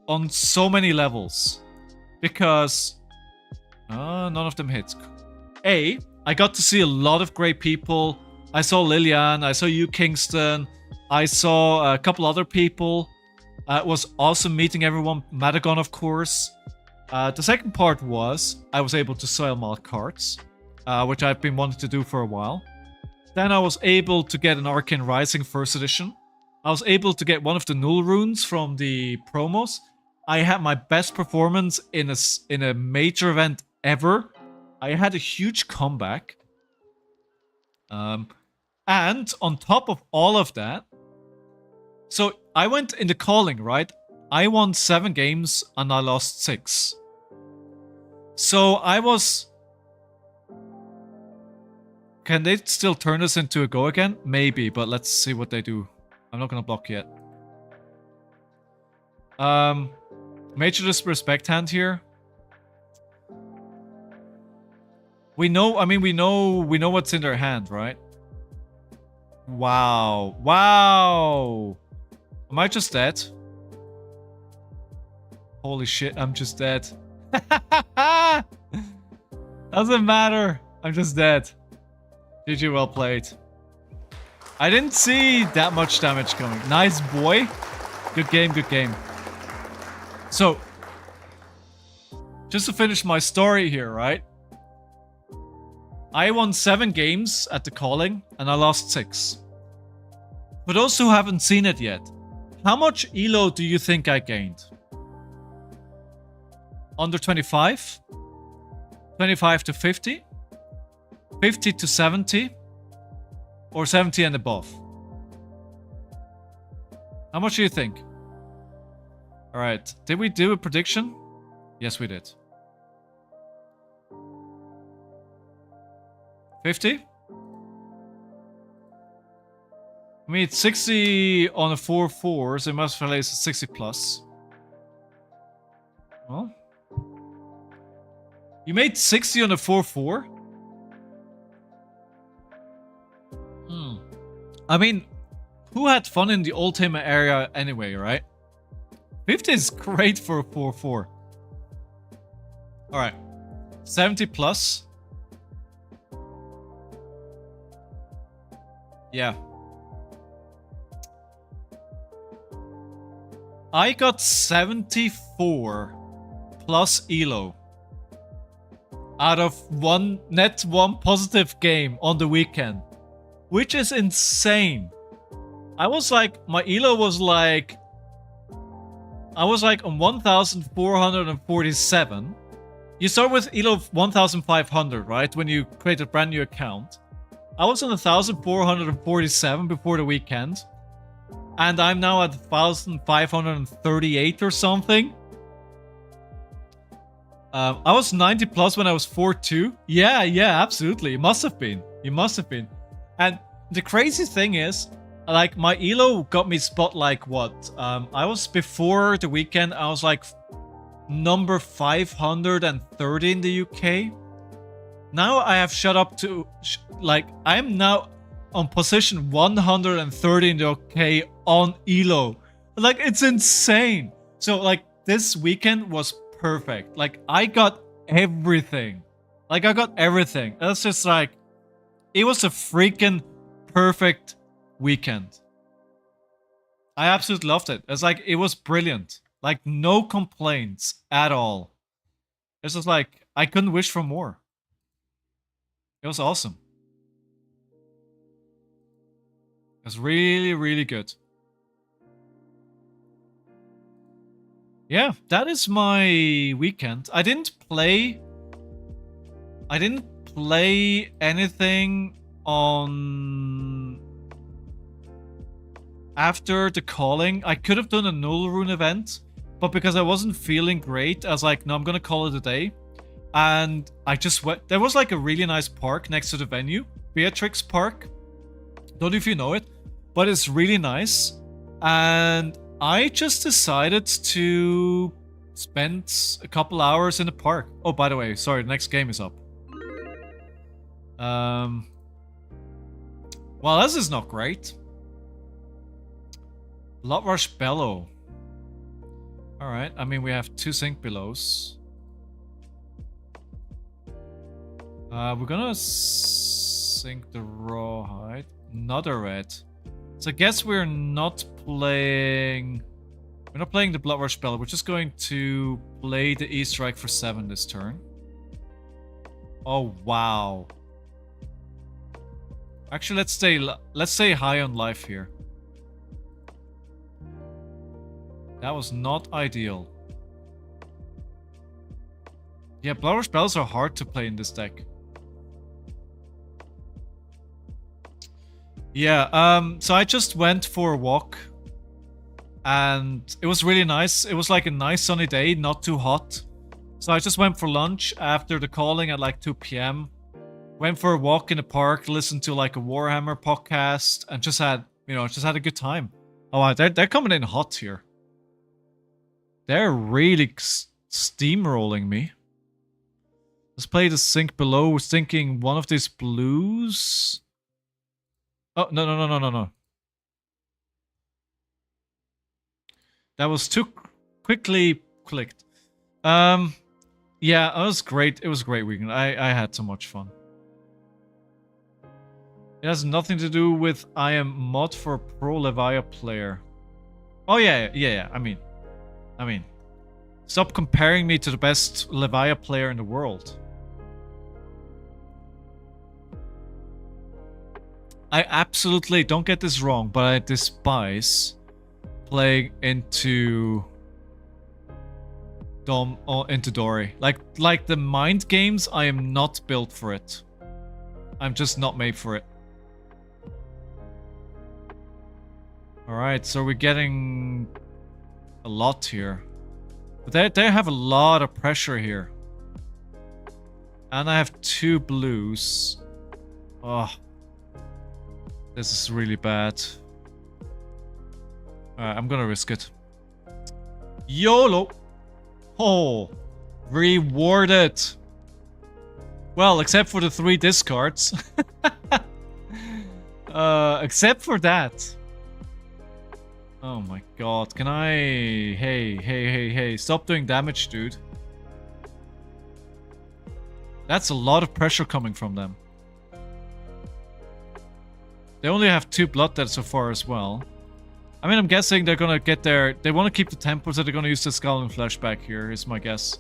Speaker 1: on so many levels. Because none of them hit. I got to see a lot of great people. I saw Lillian, I saw you, Kingston. I saw a couple other people. It was awesome meeting everyone. Madagon, of course. The second part was I was able to sell my cards, which I've been wanting to do for a while. Then I was able to get an Arcane Rising first edition. I was able to get one of the null runes from the promos. I had my best performance in a major event ever. I had a huge comeback. And on top of all of that, so I went in the calling, right? I won 7 games and I lost 6. So I was... Can they still turn this into a go again? Maybe, but let's see what they do. I'm not gonna block yet. Major disrespect hand here. We know, I mean, we know what's in their hand, right? Wow. Wow. Am I just dead? Holy shit, I'm just dead. Doesn't matter. I'm just dead. GG, well played. I didn't see that much damage coming. Nice boy. Good game, good game. So, just to finish my story here, right? I won 7 games at the calling, and I lost 6. For those who haven't seen it yet, how much elo do you think I gained? Under 25? 25 to 50? 50 to 70? Or 70 and above? How much do you think? Alright, did we do a prediction? Yes, we did. 50? I mean, it's 60 on a 4-4, so it must relate to 60 plus. Well, you made 60 on a 4-4? I mean, who had fun in the Oldtimer area anyway, right? 50 is great for a 4-4. Alright. 70 plus. Yeah. I got 74 plus elo out of one positive game on the weekend, which is insane. I was like, my elo was like, I was like on 1,447. You start with elo of 1,500, right? When you create a brand new account. I was on 1,447 before the weekend. And I'm now at 1,538 or something. I was 90 plus when I was 4-2. Yeah, absolutely. It must have been. It must have been. And the crazy thing is, like, my elo got me spot like what? I was before the weekend, I was like number 530 in the UK. Now I have shot up to, like, I'm now on position 130 in the UK on elo. Like, it's insane. So, like, this weekend was perfect. Like, I got everything. Like, I got everything. That's just like, It was a freaking perfect weekend. I absolutely loved it. It's like, it was brilliant. Like, no complaints at all. It's just like, I couldn't wish for more. It was awesome. It was really, really good. Yeah, that is my weekend. I didn't play anything on after the calling. I could have done a null rune event, but because I wasn't feeling great, I was like, no, I'm gonna call it a day. And I just went. There was like a really nice park next to the venue, Beatrix Park. Don't know if you know it, but it's really nice. And I just decided to spend a couple hours in the park. Oh, by the way, sorry, the next game is up. Well, this is not great. Bloodrush Bellow. Alright, I mean, we have 2 sync belows. We're gonna sync the Rawhide. Another red. So I guess we're not playing... We're not playing the Bloodrush Bellow. We're just going to play the E-Strike for 7 this turn. Oh, wow. Actually, let's stay high on life here. That was not ideal. Yeah, Bloodrush Bells are hard to play in this deck. Yeah, so I just went for a walk. And it was really nice. It was like a nice sunny day, not too hot. So I just went for lunch after the calling at like 2 p.m. Went for a walk in the park, listened to like a Warhammer podcast, and just had, just had a good time. Oh, wow, they're coming in hot here. They're really steamrolling me. Let's play the sync below. We're thinking one of these blues. Oh, no. That was too quickly clicked. Yeah, it was great. It was a great weekend. I had so much fun. It has nothing to do with I am mod for pro Levia player. Oh yeah. I mean, stop comparing me to the best Levia player in the world. I absolutely, don't get this wrong, but I despise playing into Dory. Like the mind games, I am not built for it. I'm just not made for it. Alright, so we're getting a lot here. But they have a lot of pressure here. And I have 2 blues. Oh. This is really bad. Alright, I'm gonna risk it. YOLO! Oh, rewarded. Well, except for the 3 discards. Except for that. Oh my god, can I... Hey, stop doing damage, dude. That's a lot of pressure coming from them. They only have 2 blood dead so far as well. I mean, I'm guessing they're gonna get their... They want to keep the tempo, so they're gonna use the Scowling Flashback here, is my guess.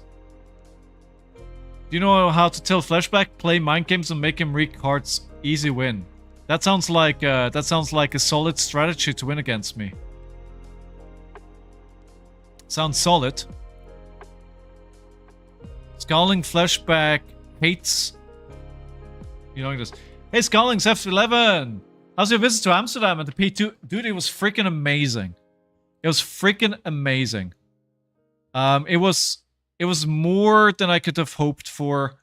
Speaker 1: Do you know how to tell Flashback? Play mind games and make him read cards. Easy win. That sounds like a solid strategy to win against me. Sounds solid. Scowling Flashback hates... You know this. Hey, Scowling's F11! How's your visit to Amsterdam and the P2? Dude, it was freaking amazing. It was freaking amazing. It was more than I could have hoped for.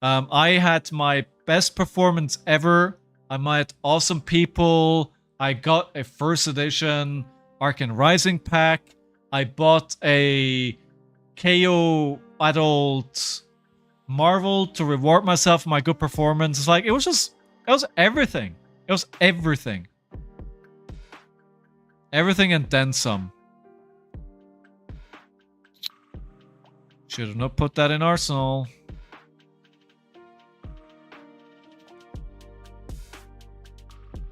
Speaker 1: I had my best performance ever. I met awesome people. I got a first edition Arcane Rising pack. I bought a KO Adult Marvel to reward myself for my good performance. It's like, it was everything. It was everything. Everything and then some. Should have not put that in Arsenal.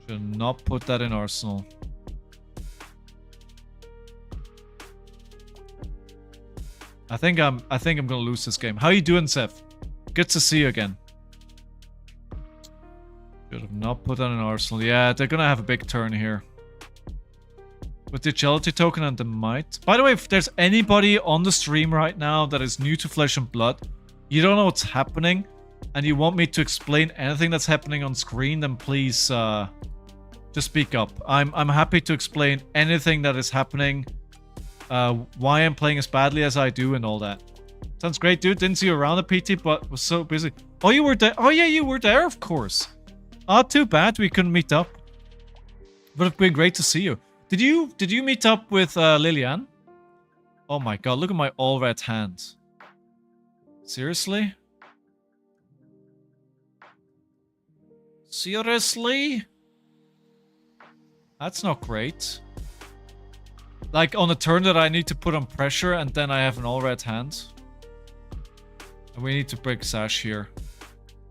Speaker 1: Should not put that in Arsenal. I think I'm gonna lose this game. How you doing, Seth? Good to see you again. Should have not put that in Arsenal. Yeah, they're gonna have a big turn here. With the agility token and the might. By the way, if there's anybody on the stream right now that is new to Flesh and Blood, you don't know what's happening, and you want me to explain anything that's happening on screen, then please just speak up. I'm happy to explain anything that is happening, why I'm playing as badly as I do and all that. Sounds great, dude. Didn't see you around the PT, but was so busy. Oh, you were there? Oh yeah, you were there, of course. Oh, too bad we couldn't meet up. Would have been great to see you. Did you meet up with Liliane? Oh my god, look at my all red hand. Seriously? Seriously? That's not great. Like on a turn that I need to put on pressure and then I have an all red hand. And we need to break Sash here.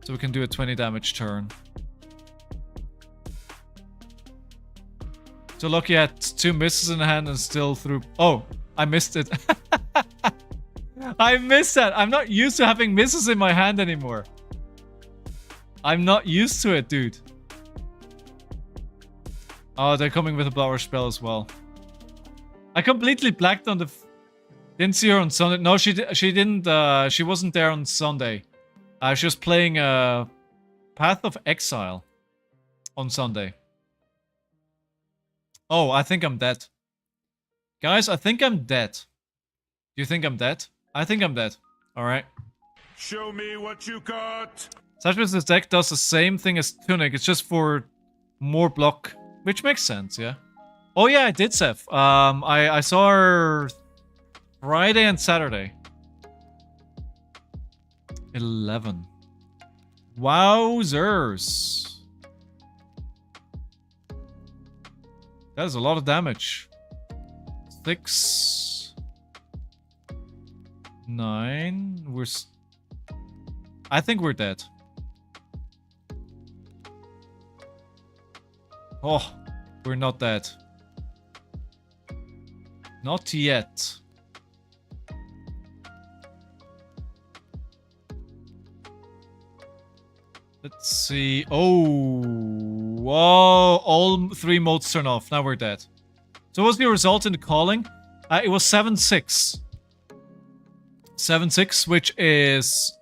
Speaker 1: So we can do a 20 damage turn. So lucky I had 2 misses in the hand and still threw... Oh, I missed it. I missed that. I'm not used to having misses in my hand anymore. I'm not used to it, dude. Oh, they're coming with a blower spell as well. I completely blacked on the... Didn't see her on Sunday. No, she didn't. She wasn't there on Sunday. She was playing Path of Exile on Sunday. Oh, I think I'm dead. Guys, I think I'm dead. Do you think I'm dead? I think I'm dead. Alright.
Speaker 3: Show me what you got!
Speaker 1: Sash's deck does the same thing as Tunic. It's just for more block. Which makes sense, yeah. Oh yeah, I did, Seth. I saw her Friday and Saturday. 11. Wowzers. That is a lot of damage. 6... 9... I think we're dead. Oh, we're not dead. Not yet. Let's see. Oh, whoa! All 3 modes turn off. Now we're dead. So what was the result in the calling? It was 7-6. 7-6, which is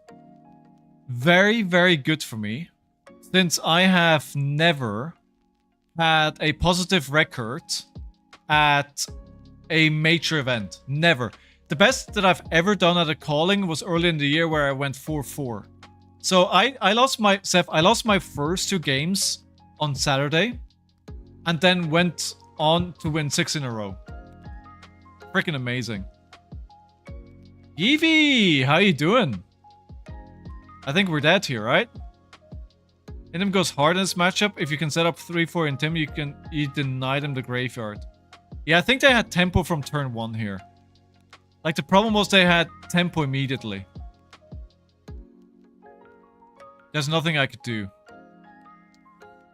Speaker 1: very, very good for me, since I have never had a positive record at a major event. Never. The best that I've ever done at a calling was early in the year where I went 4-4. So I lost my first 2 games on Saturday, and then went on to win 6 in a row. Freaking amazing. Yeevee, how you doing? I think we're dead here, right? Intim goes hard in this matchup. If you can set up 3-4 Intim, you deny them the graveyard. Yeah, I think they had tempo from turn 1 here. Like, the problem was they had tempo immediately. There's nothing I could do.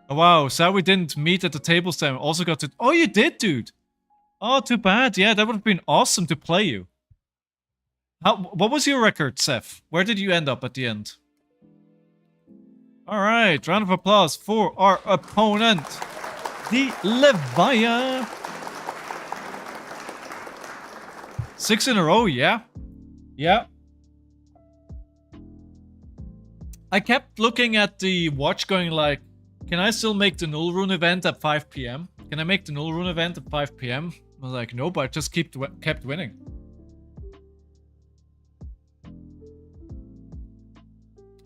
Speaker 1: Oh, wow, sad we didn't meet at the table stand. Also got to... Oh, you did, dude! Oh, too bad. Yeah, that would have been awesome to play you. What was your record, Seth? Where did you end up at the end? Alright, round of applause for our opponent, the Levia. 6 in a row, yeah. Yeah. I kept looking at the watch going like, can I still make the Null Rune event at 5 PM? Can I make the Null Rune event at 5 PM? I was like, nope, I just kept winning.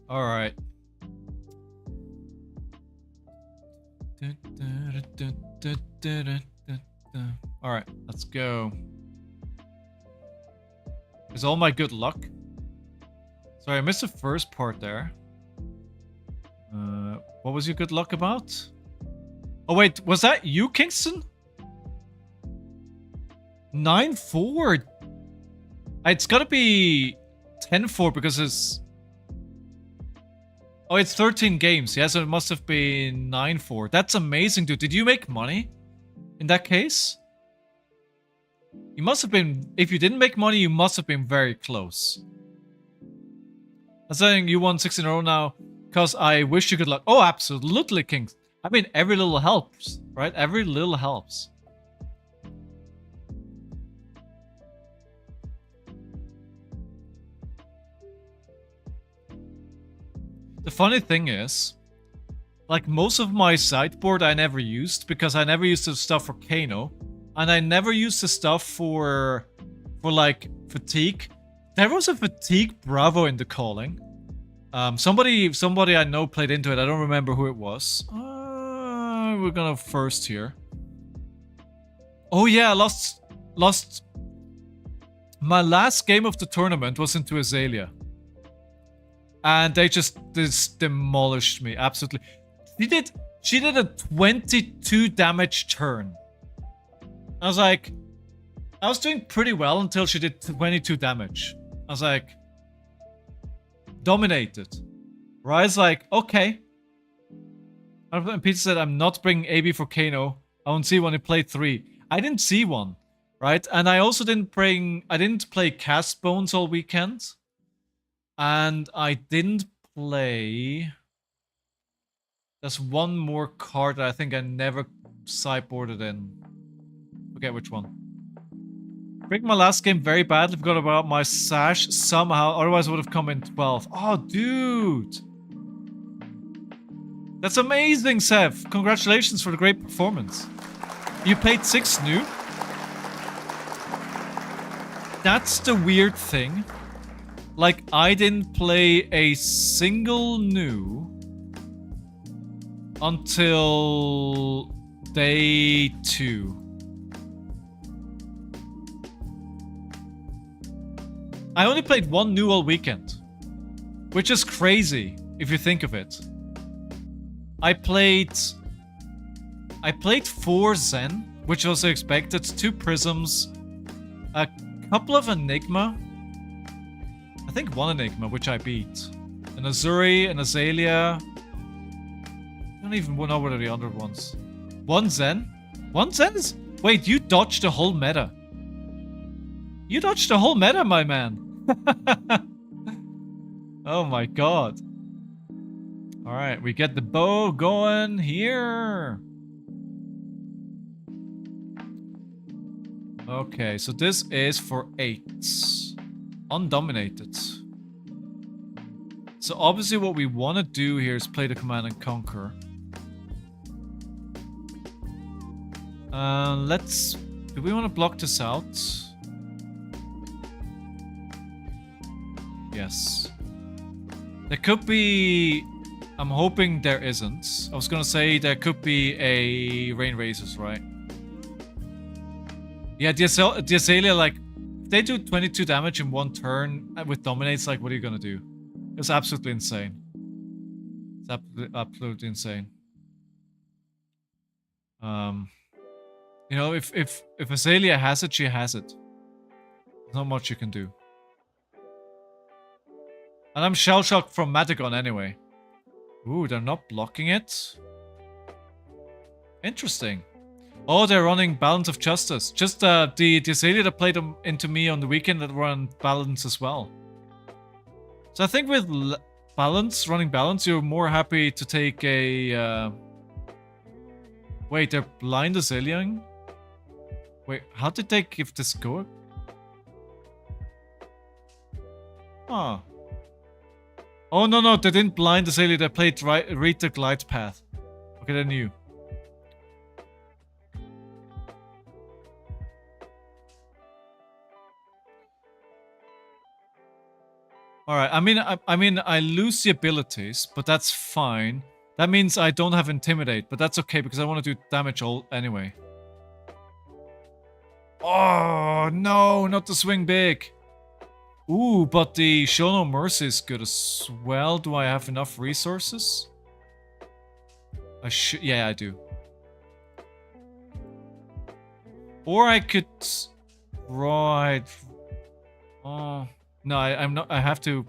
Speaker 1: Alright. Alright, let's go. Is all my good luck? Sorry, I missed the first part there. What was your good luck about? Oh wait, was that you, Kingston? 9-4? It's gotta be 10-4 because it's... Oh, it's 13 games. Yeah, so it must have been 9-4. That's amazing, dude. Did you make money in that case? You must have been... If you didn't make money, you must have been very close. I'm saying you won 6 in a row now because I wish you good luck. Oh, absolutely, King. I mean, every little helps, right? Every little helps. The funny thing is, like most of my sideboard I never used because I never used the stuff for Kano, and I never used the stuff for like fatigue. There was a fatigue Bravo in the calling. Somebody I know played into it. I don't remember who it was. We're gonna first here. Oh yeah, I lost. My last game of the tournament was into Azalea. And they just demolished me, absolutely. She did a 22 damage turn. I was like, I was doing pretty well until she did 22 damage. I was like, dominated. Rai's like, okay. And Peter said, I'm not bringing AB for Kano. I won't see one in play 3. I didn't see one, right? And I also didn't play Cast Bones all weekend. And I didn't play... There's one more card that I think I never sideboarded in. Forget which one. Break my last game very badly. Forgot about my sash somehow. Otherwise I would have come in 12. Oh, dude. That's amazing, Sev. Congratulations for the great performance. You played 6 new. That's the weird thing. Like, I didn't play a single new until day 2. I only played 1 new all weekend, which is crazy if you think of it. I played 4 Zen, which was expected, 2 Prisms, a couple of Enigma. I think 1 Enigma, which I beat. An Azuri, an Azalea. I don't even know what are the other ones. 1 Zen? 1 Zen is... Wait, you dodged the whole meta. You dodged the whole meta, my man. Oh my god. Alright, we get the bow going here. Okay, so this is for 8. Undominated. So obviously what we want to do here is play the Command and Conquer. Let's... Do we want to block this out? Yes. There could be... I'm hoping there isn't. I was gonna say there could be a Rain Razors, right? Yeah, the Azalea, like... If they do 22 damage in 1 turn with Dominates, like, what are you gonna do? It's absolutely insane. It's absolutely insane. You know, if Azalea has it, she has it. There's not much you can do. And I'm shell-shocked from Matagon anyway. Ooh, they're not blocking it? Interesting. Oh, they're running Balance of Justice. Just the Azalea that played them into me on the weekend that run Balance as well. So I think with running Balance, you're more happy to take a... Wait, they're blind Azaleaing? Wait, how did they give this go? Huh. Oh, no, they didn't blind Azalea, they played read the glide path. Okay, they knew. Alright, I mean, I lose the abilities, but that's fine. That means I don't have Intimidate, but that's okay because I want to do damage all anyway. Oh, no, not the swing big. Ooh, but the Show No Mercy is good as well. Do I have enough resources? I should... Yeah, I do. Or I could... Right... Oh... No, I'm not... I have to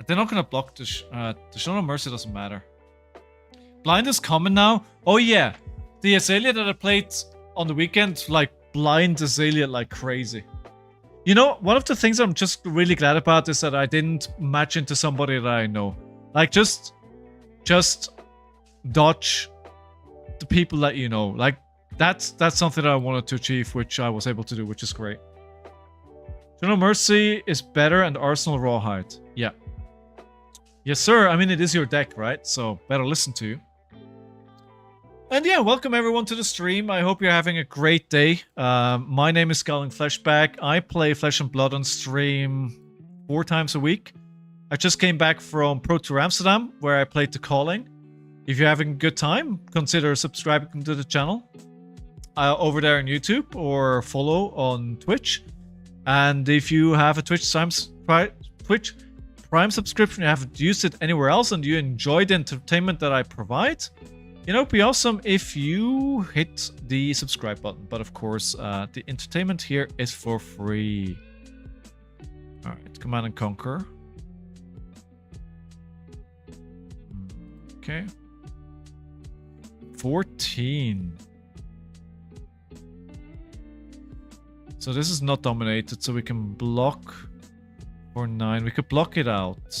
Speaker 1: They're not gonna block the Show No Mercy doesn't matter. Blind is common now. Oh yeah, the Azalea that I played on the weekend, like blind Azalea like crazy. You know, one of the things I'm just really glad about is that I didn't match into somebody that I know. Like just dodge the people that you know. Like that's something that I wanted to achieve, which I was able to do, which is great. Show No Mercy is better and Arsenal Rawhide. Yeah. Yes, sir. I mean, it is your deck, right? So better listen to you. And yeah, welcome everyone to the stream. I hope you're having a great day. My name is Scowling Fleshback. I play Flesh and Blood on stream 4 times a week. I just came back from Pro Tour Amsterdam, where I played the Calling. If you're having a good time, consider subscribing to the channel over there on YouTube or follow on Twitch. And if you have a Twitch Prime subscription, you haven't used it anywhere else, and you enjoy the entertainment that I provide, you know, it'd be awesome if you hit the subscribe button. But of course, the entertainment here is for free. Alright, Command and Conquer. Okay. 14. So this is not dominated, so we can block for 9. We could block it out.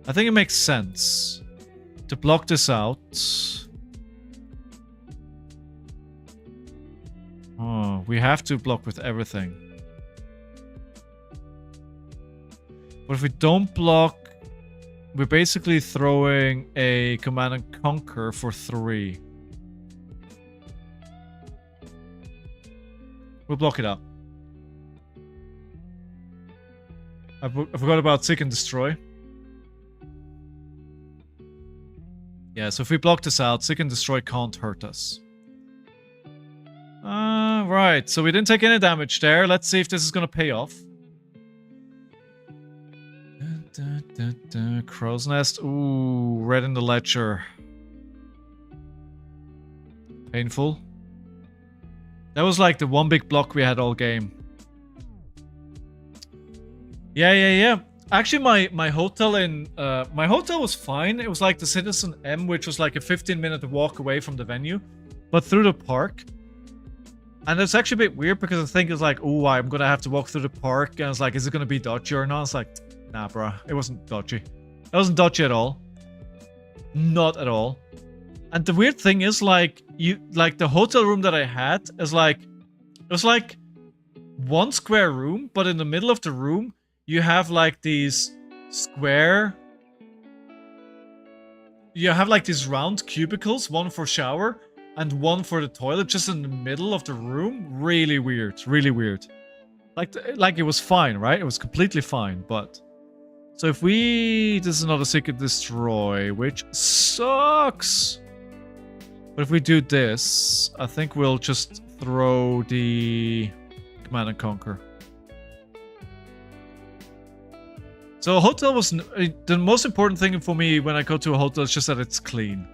Speaker 1: I think it makes sense to block this out. Oh, we have to block with everything. But if we don't block, we're basically throwing a Command and Conquer for 3. We'll block it out. I forgot about Seek and Destroy. Yeah, so if we block this out, Seek and Destroy can't hurt us. Right, so we didn't take any damage there. Let's see if this is gonna pay off. Crow's Nest. Ooh, Red in the Ledger. Painful. That was like the one big block we had all game. Yeah. Actually, my hotel in my hotel was fine. It was like the Citizen M, which was like a 15-minute walk away from the venue, but through the park. And it's actually a bit weird because I think it's like, oh, I'm gonna have to walk through the park, and it's like, is it gonna be dodgy or not? It's like, nah, bro, it wasn't dodgy. It wasn't dodgy at all. Not at all. And the weird thing is, like, the hotel room that I had is like, it was like one square room, but in the middle of the room, you have like these square... You have like these round cubicles, one for shower and one for the toilet, just in the middle of the room. Really weird, really weird. Like it was fine, right? It was completely fine, but... So if we... This is not a Secret Destroy, which sucks. But if we do this, I think we'll just throw the Command and Conquer. So a hotel was... The most important thing for me when I go to a hotel is just that it's clean.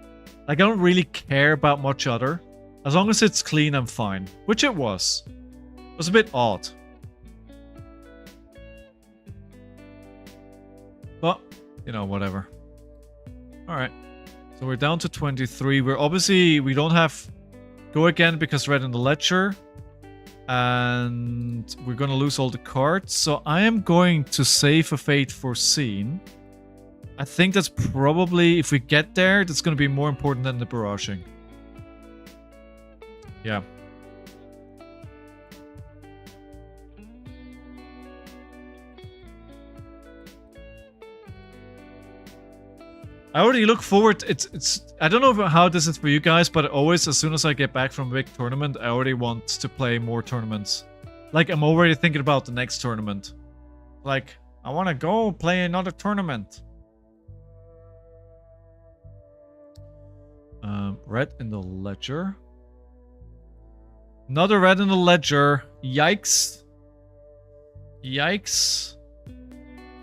Speaker 1: Like, I don't really care about much other. As long as it's clean, I'm fine. Which it was. It was a bit odd. But, you know, whatever. Alright. So we're down to 23. We're obviously... We don't have... Go again because Red in the Ledger. And we're gonna lose all the cards. So I am going to save a Fate Foreseen. I think that's probably... If we get there, that's gonna be more important than the barraging. Yeah. I already look forward. It's. I don't know how this is for you guys, but always, as soon as I get back from a big tournament, I already want to play more tournaments. Like, I'm already thinking about the next tournament. Like, I want to go play another tournament. Red in the Ledger. Another Red in the Ledger. Yikes. Yikes.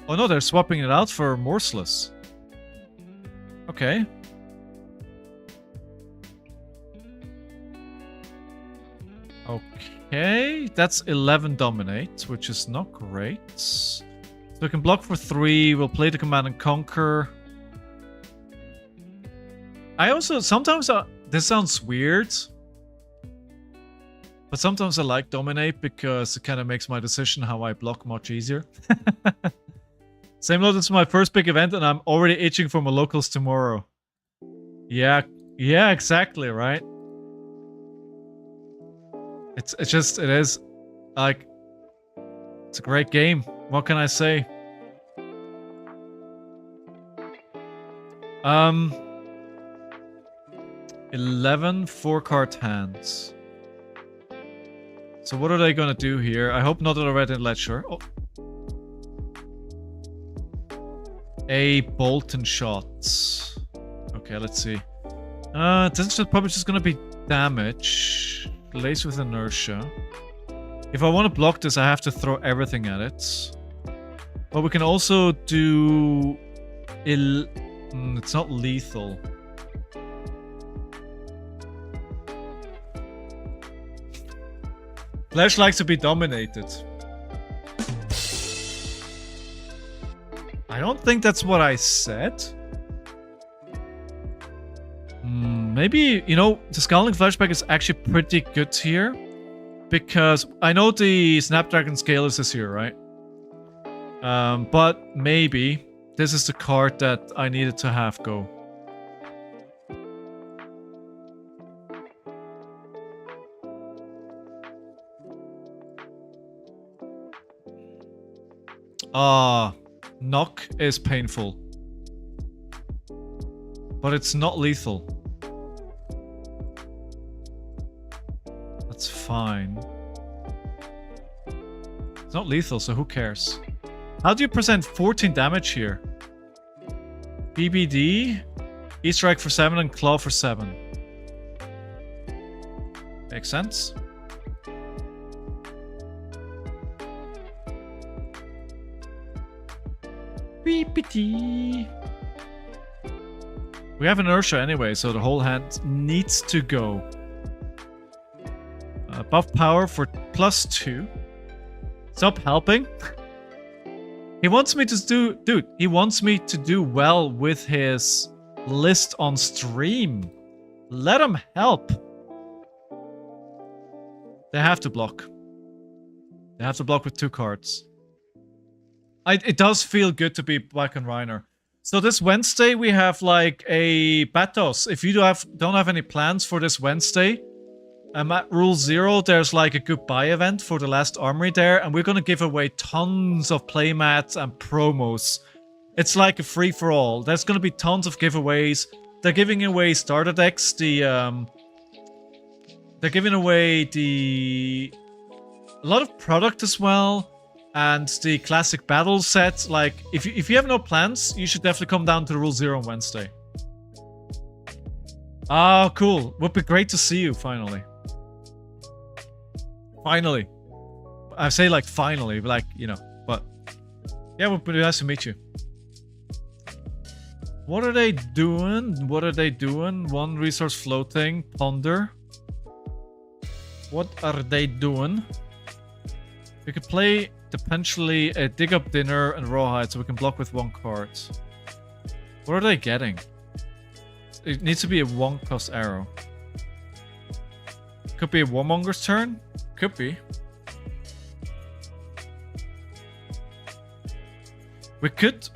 Speaker 1: Oh no, they're swapping it out for Morseless. Okay. Okay, that's 11 dominate, which is not great. Let's So we can block for 3. We'll play the Command and Conquer. I also sometimes this sounds weird, but sometimes I like Dominate because it kind of makes my decision how I block much easier. Same note, it's my first big event and I'm already itching for my locals tomorrow. Yeah, exactly, right? It is like, it's a great game. What can I say? 11 4-card hands. So what are they gonna do here? I hope not a red and ledger. Oh. A bolt and shots. Okay, let's see. This is probably just gonna be damage. Lace with inertia. If I want to block this, I have to throw everything at it. But we can also do... it's not lethal. Flash likes to be dominated. I don't think that's what I said. Maybe, you know, the Scowling Flashback is actually pretty good here. Because I know the Snapdragon Scale is here, right? But maybe this is the card that I needed to have go. Knock is painful. But it's not lethal. That's fine. It's not lethal, so who cares? How do you present 14 damage here? BBD, E-Strike for 7 and Claw for 7. Makes sense. BBD. We have inertia anyway, so the whole hand needs to go. Buff power for +2. Stop helping. He wants me to do... Dude, he wants me to do well with his list on stream. Let him help. They have to block. They have to block with 2 cards. It does feel good to be back on Reiner. So this Wednesday we have like a Batos. If you don't have any plans for this Wednesday, at Rule 0 there's like a goodbye event for the last armory there, and we're gonna give away tons of playmats and promos. It's like a free-for-all. There's gonna be tons of giveaways. They're giving away starter decks, they're giving away a lot of product as well. And the classic battle set. Like, if you have no plans, you should definitely come down to Rule 0 on Wednesday. Oh, cool. Would be great to see you, finally. Finally. I say, like, finally, like, you know, but... Yeah, it would be nice to meet you. What are they doing? What are they doing? 1 resource floating. Ponder. What are they doing? We could play... potentially a dig up dinner and rawhide so we can block with 1 card. What are they getting? It needs to be a 1-cost arrow. Could be a Warmonger's turn? Could be. We could...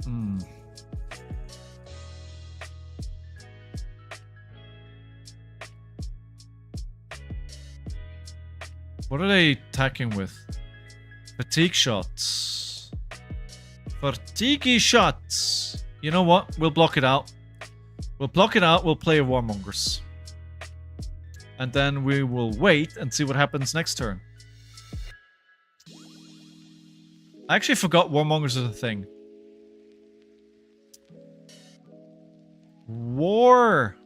Speaker 1: What are they attacking with? Fatigue shots. Fatigue shots. You know what? We'll block it out. We'll block it out. We'll play a Warmongers. And then we will wait and see what happens next turn. I actually forgot Warmongers is a thing. War.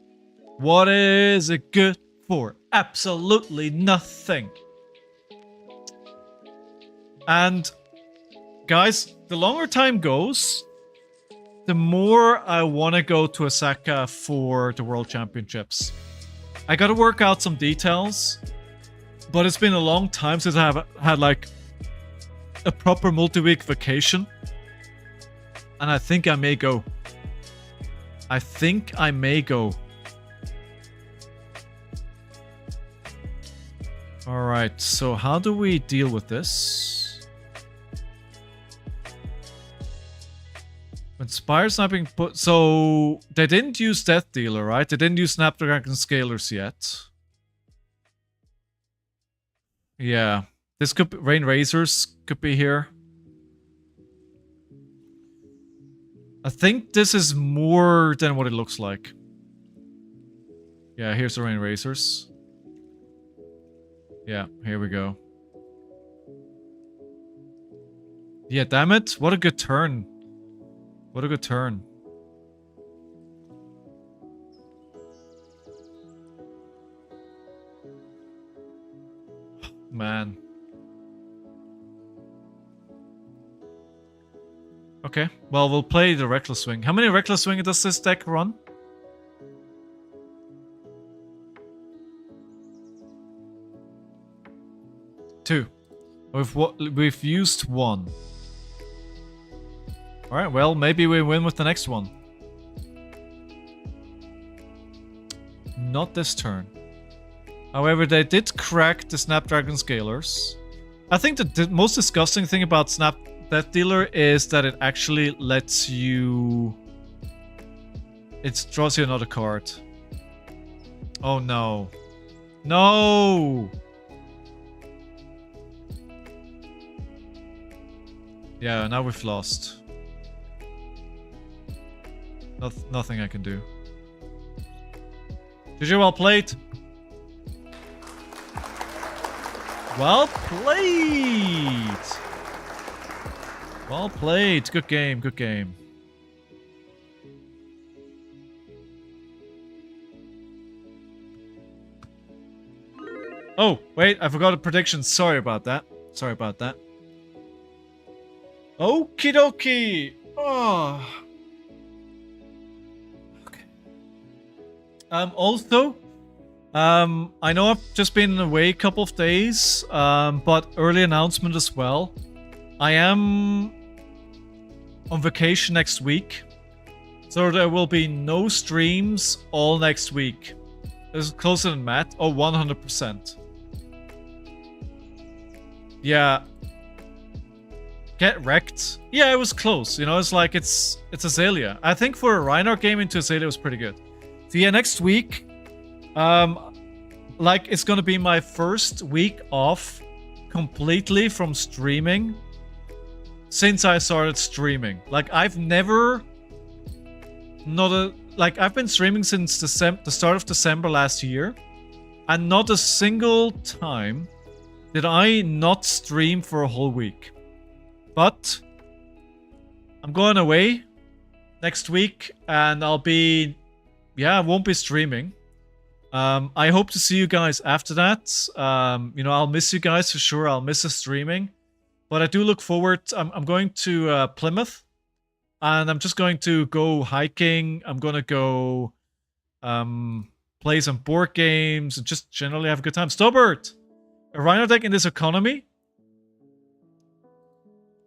Speaker 1: What is it good for? Absolutely nothing. And guys, the longer time goes, the more I want to go to Osaka for the World Championships. I gotta work out some details, but it's been a long time since I've had like a proper multi-week vacation. And I think I may go. I think I may go. Alright, so how do we deal with this? When Spire's not being put... So, they didn't use Death Dealer, right? They didn't use Snapdragon Scalers yet. Yeah. This could be... Rain Razors could be here. I think this is more than what it looks like. Yeah, here's the Rain Razors. Yeah, here we go. Yeah, damn it. What a good turn. What a good turn. Man. Okay, well, we'll play the Reckless Swing. How many Reckless Swing does this deck run? 2. We've used 1. Alright, well, maybe we win with the next one. Not this turn. However, they did crack the Snapdragon Scalers. I think the most disgusting thing about Death Dealer is that it actually lets you... It draws you another card. Oh no. No! Yeah, now we've lost. Nothing I can do. GG, well played! Well played! Well played. Good game, good game. Oh, wait, I forgot a prediction. Sorry about that. Sorry about that. Okie dokie. Oh. Okay. Also, I know I've just been away a couple of days, but early announcement as well. I am on vacation next week, so there will be no streams all next week. This is closer than Matt. Oh, 100%. Yeah. Get wrecked. Yeah, it was close. You know, it's like it's Azalea. I think for a Reinhardt game into Azalea was pretty good. So yeah, next week, like it's gonna be my first week off completely from streaming since I started streaming. Like I've never I've been streaming since the start of December last year, and not a single time did I not stream for a whole week. But I'm going away next week, and I'll be, I won't be streaming. I hope to see you guys after that. You know, I'll miss you guys for sure. I'll miss the streaming, but I do look forward. I'm going to Plymouth, and I'm just going to go hiking. I'm gonna go play some board games and just generally have a good time. Stobert, a Rhino deck in this economy.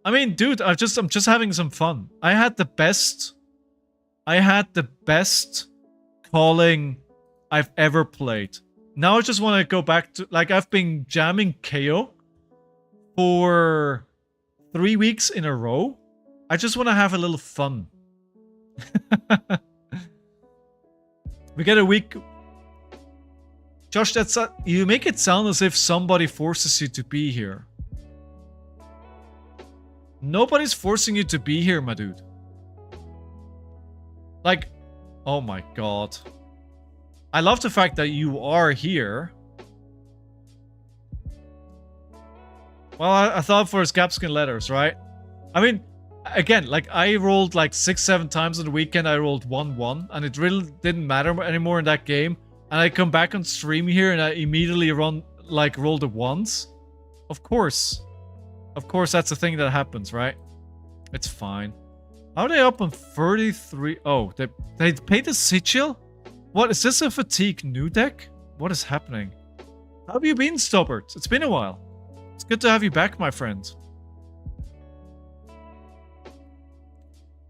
Speaker 1: I mean, dude, I'm just having some fun. I had the best calling I've ever played. Now I just want to go back to, like, I've been jamming KO for 3 weeks in a row. I just want to have a little fun. We get a week. Josh, you make it sound as if somebody forces you to be here. Nobody's forcing you to be here, my dude. Like, oh my god. I love the fact that you are here. Well, I thought for his capskin letters, right? I mean, again, like, I rolled like 6-7 times on the weekend. I rolled 1-1, and it really didn't matter anymore in that game. And I come back on stream here, and I immediately rolled the ones. Of course. Of course, that's the thing that happens, right? It's fine. How are they up on 33? Oh, they paid the sigil? What, is this a fatigue new deck? What is happening? How have you been, Stobbert? It's been a while. It's good to have you back, my friend.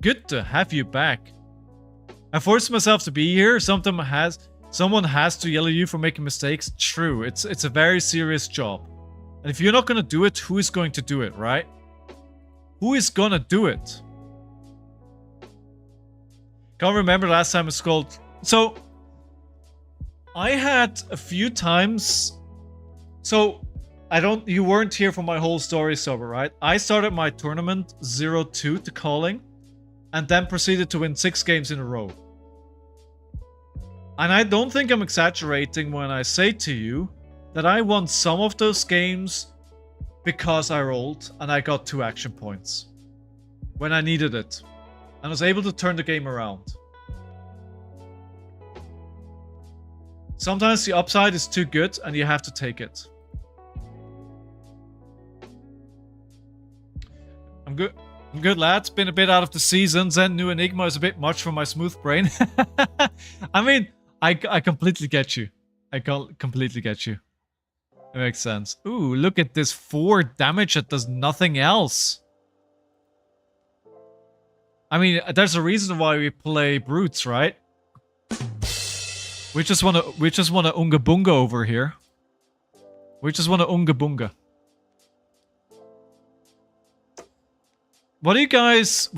Speaker 1: Good to have you back. I forced myself to be here. Someone has to yell at you for making mistakes. True, it's a very serious job. And if you're not gonna do it, who is going to do it, right? Who is gonna do it? Can't remember the last time it's called. So, I had a few times. So, you weren't here for my whole story, Sober, right? I started my tournament 0-2 to calling, and then proceeded to win 6 games in a row. And I don't think I'm exaggerating when I say to you that I won some of those games because I rolled and I got 2 action points when I needed it. And I was able to turn the game around. Sometimes the upside is too good and you have to take it. I'm good. I'm good, lads. Been a bit out of the season. Zen New Enigma is a bit much for my smooth brain. I mean, I completely get you. I completely get you. It makes sense. Ooh, look at this 4 damage that does nothing else. I mean, there's a reason why we play brutes, right? We just wanna unga bunga over here. We just wanna unga bunga. What do you guys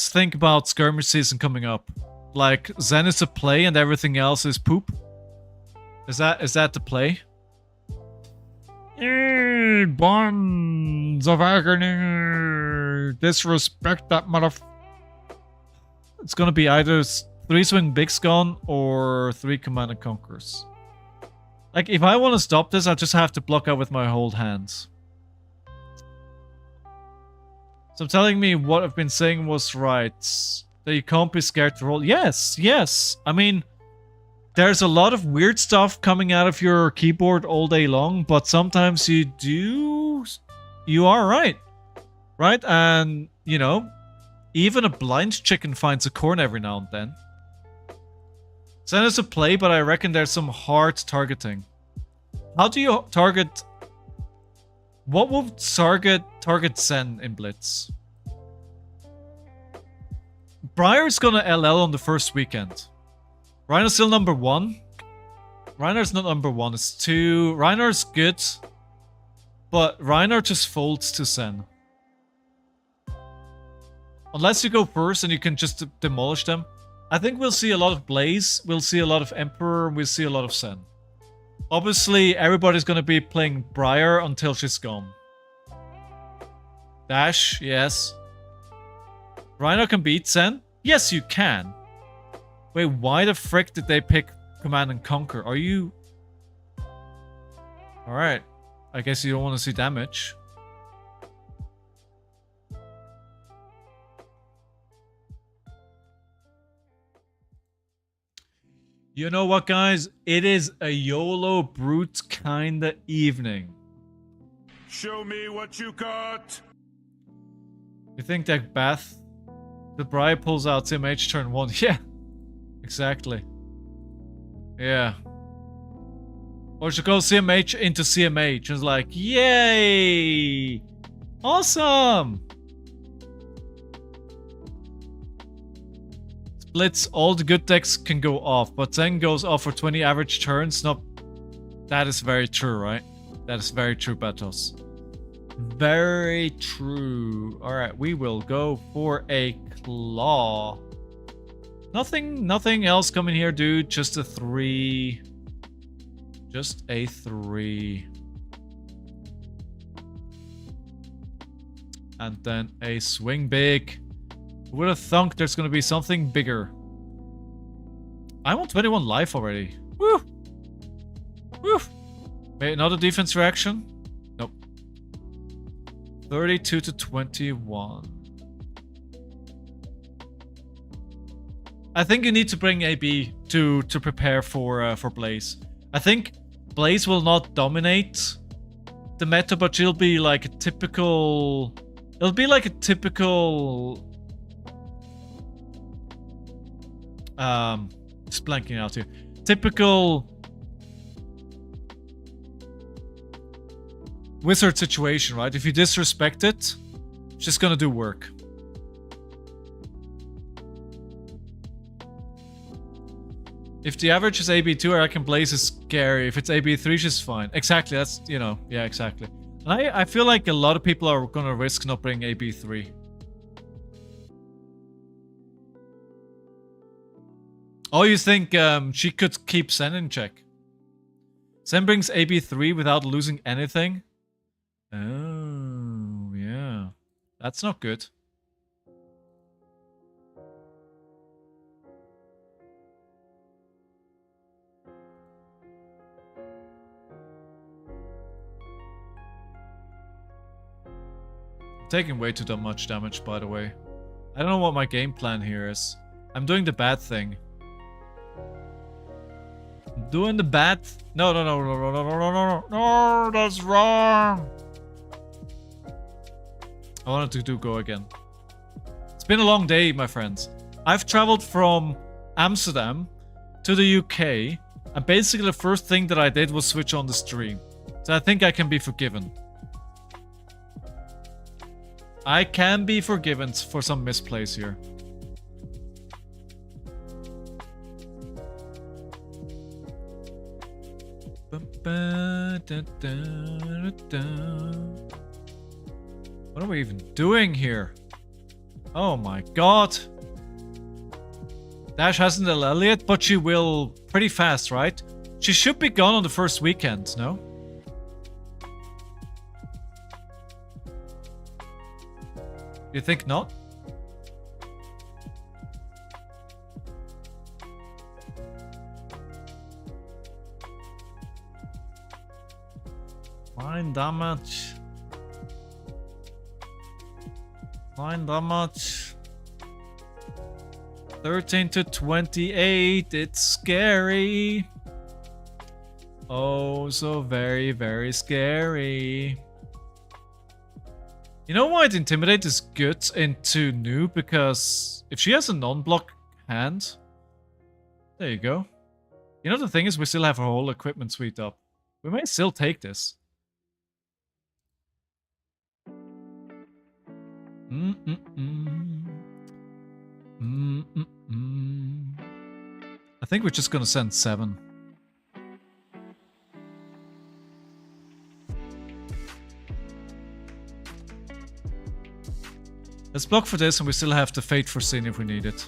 Speaker 1: think about skirmish season coming up? Like, Zen is a play and everything else is poop? Is that the play? Bonds of agony. Disrespect that motherf... It's gonna be either 3 swing bigs gone or 3 command and conquers. Like, if I want to stop this, I just have to block out with my whole hands. So telling me what I've been saying was right. That you can't be scared to roll. Yes, yes. I mean, there's a lot of weird stuff coming out of your keyboard all day long, but sometimes you are right. Right? And, you know, even a blind chicken finds a corn every now and then. Zen is a play, but I reckon there's some hard targeting. How do you target... What will target Zen in Blitz? Briar's gonna LL on the first weekend. Reiner's still number 1. Reiner's not number 1, it's 2. Reiner's good, but Reiner just folds to Zen. Unless you go first and you can just demolish them. I think we'll see a lot of Blaze, we'll see a lot of Emperor, and we'll see a lot of Zen. Obviously, everybody's gonna be playing Briar until she's gone. Dash, yes. Reiner can beat Zen? Yes, you can. Wait, why the frick did they pick Command and Conquer? Are you... Alright. I guess you don't want to see damage. You know what, guys? It is a YOLO brute kinda evening.
Speaker 3: Show me what you got.
Speaker 1: You think that Bath... The Briar pulls out CMH turn 1. Yeah. Exactly. Yeah. Or she goes CMH into CMH and is like, yay! Awesome! Splits, all the good decks can go off, but then goes off for 20 average turns. Not... That is very true, right? That is very true, Batos. Very true. Alright, we will go for a claw. Nothing else coming here, dude. Just a 3. Just a 3. And then a swing big. Who would have thunk there's gonna be something bigger? I'm on 21 life already. Woo! Woo! Wait, another defense reaction? Nope. 32 to 21. I think you need to bring AB to prepare for Blaze. I think Blaze will not dominate the meta, but she'll be like a typical... It'll be like a typical... Just blanking out here. Typical... Wizard situation, right? If you disrespect it, it's just gonna do work. If the average is AB2, I reckon Blaze is scary. If it's AB3, she's fine. Exactly, that's, you know, yeah, exactly. And I feel like a lot of people are gonna risk not bringing AB3. Oh, you think she could keep Zen in check? Zen brings AB3 without losing anything? Oh, yeah. That's not good. Taking way too much damage, by the way. I don't know what my game plan here is. I'm doing the bad thing. Doing the bad... No, that's wrong! I wanted to go again. It's been a long day, my friends. I've traveled from Amsterdam to the UK, and basically the first thing that I did was switch on the stream. So I think I can be forgiven. I can be forgiven for some misplays here. What are we even doing here? Oh my god. Dash hasn't LL yet, but she will pretty fast, right? She should be gone on the first weekend, no? You think not? Fine damage. Fine damage. 13 to 28. It's scary. Oh, so very, very scary. You know why the Intimidate is good into Noob? Because if she has a non-block hand... There you go. You know the thing is we still have our whole equipment suite up. We may still take this. I think we're just gonna send 7. Let's block for this and we still have the Fate for Sin if we need it.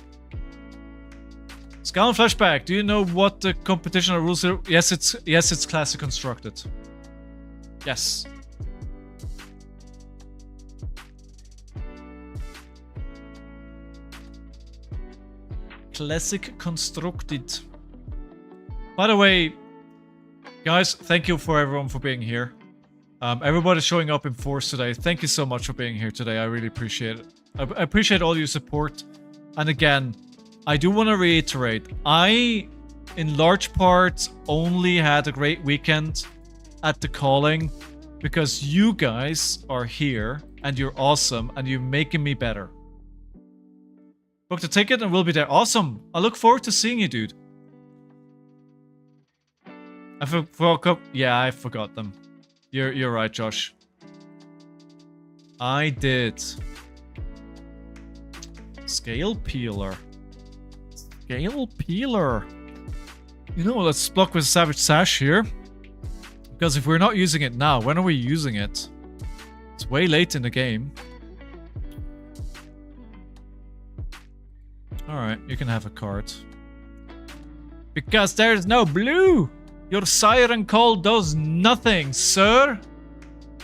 Speaker 1: Scout Flashback, do you know what the competition rules are? Yes, it's classic constructed. Yes. Classic constructed. By the way, guys, thank you for everyone for being here. Everybody's showing up in force today. Thank you so much for being here today. I really appreciate it. I appreciate all your support. And again, I do want to reiterate, I, in large part, only had a great weekend at the calling because you guys are here and you're awesome and you're making me better. Book the ticket and we'll be there. Awesome. I look forward to seeing you, dude. I forgot. Yeah, I forgot them. You're right, Josh. I did. Scale peeler. Scale peeler. You know, let's block with Savage Sash here. Because if we're not using it now, when are we using it? It's way late in the game. Alright, you can have a card. Because there's no blue! Your siren call does nothing, sir!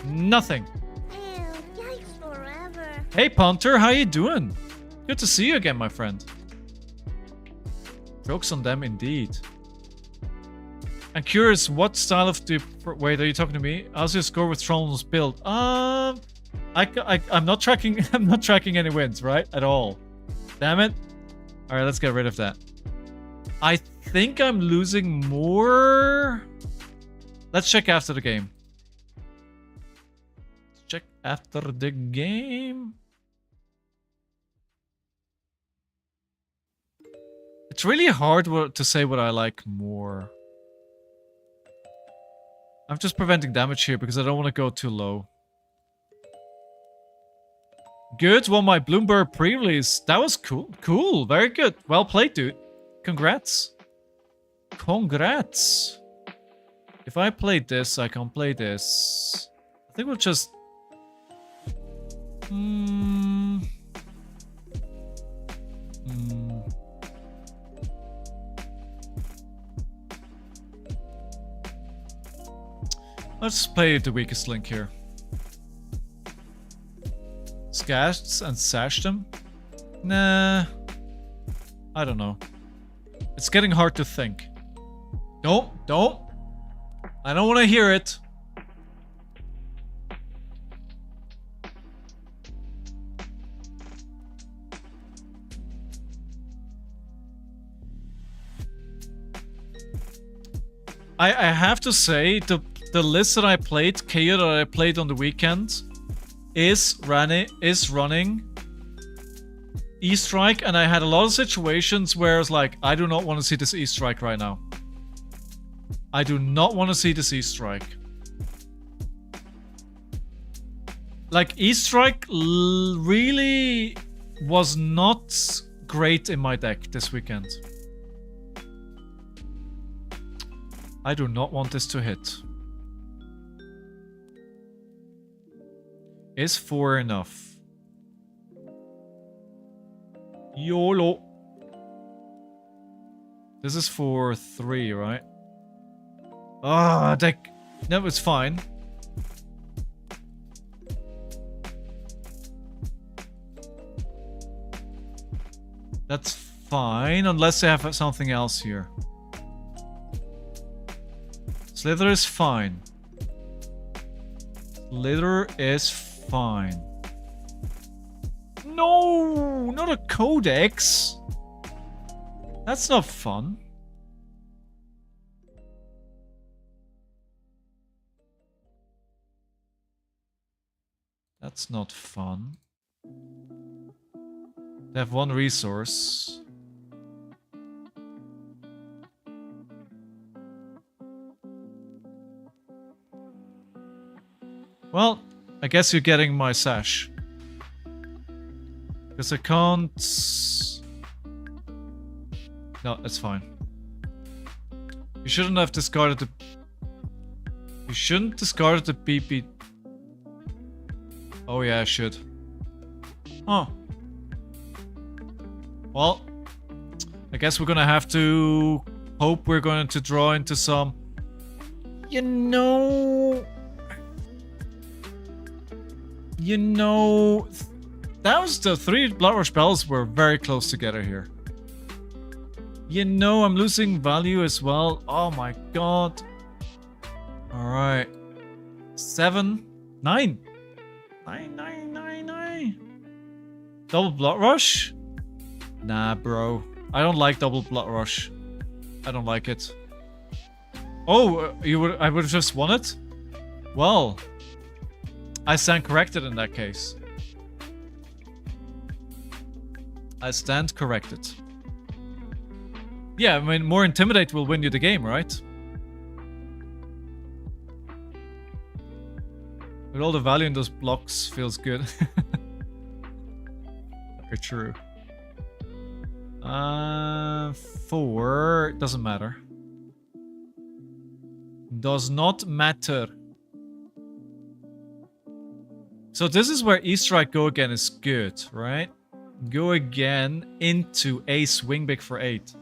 Speaker 1: Nothing.
Speaker 4: Ew, yikes forever.
Speaker 1: Hey, Punter, how you doing? Good to see you again, my friend. Jokes on them, indeed. I'm curious, what style of the... Wait, are you talking to me? How's your score with Tron's build? I'm not tracking... I'm not tracking any wins, right? At all. Damn it. Alright, let's get rid of that. I think I'm losing more... Let's check after the game. Check after the game. It's really hard to say what I like more. I'm just preventing damage here because I don't want to go too low. Good, won my Bloomberg pre-release. That was cool. Cool, very good. Well played, dude. Congrats. Congrats! If I played this, I can play this. I think we'll just... Let's play the weakest link here. Scats and sash them? Nah. I don't know. It's getting hard to think. Don't. I don't want to hear it. I have to say, the list that I played, KO that I played on the weekend, is running E-Strike, and I had a lot of situations where it's like, I do not want to see this E-Strike right now. I do not want to see this E-Strike. Like, E-Strike really was not great in my deck this weekend. I do not want this to hit. Is 4 enough? YOLO. This is for 3, right? Ah, deck. No, it's fine. That's fine, unless they have something else here. Slither is fine. Slither is fine. No, not a codex. That's not fun. That's not fun. They have 1 resource. Well, I guess you're getting my sash. Because I can't... No, it's fine. You shouldn't have discarded the... You shouldn't discard the BP... Oh yeah, I should. Huh. Well, I guess we're gonna have to hope we're going to draw into some... You know... That was the 3 Bloodrush spells were very close together here. You know, I'm losing value as well. Oh my god. Alright. 7. 9. 9. Double Bloodrush? Nah, bro. I don't like double Bloodrush. I don't like it. Oh, I would have just won it? Well... I stand corrected in that case. I stand corrected. Yeah, I mean, more Intimidate will win you the game, right? With all the value in those blocks, feels good. Very true. 4, doesn't matter. Does not matter. So this is where E-Strike Go Again is good, right? Go Again into a swing big for 8.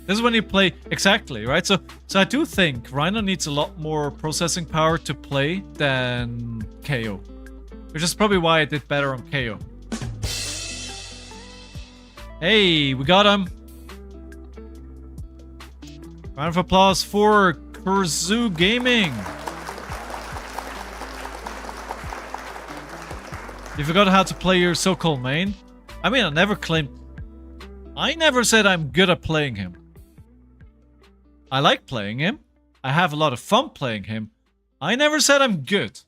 Speaker 1: This is when you play... Exactly, right? So I do think Rhino needs a lot more processing power to play than KO. Which is probably why I did better on KO. Hey, we got him! Round of applause for Kurzu Gaming! You forgot how to play your so-called main? I mean, I never said I'm good at playing him. I like playing him. I have a lot of fun playing him. I never said I'm good.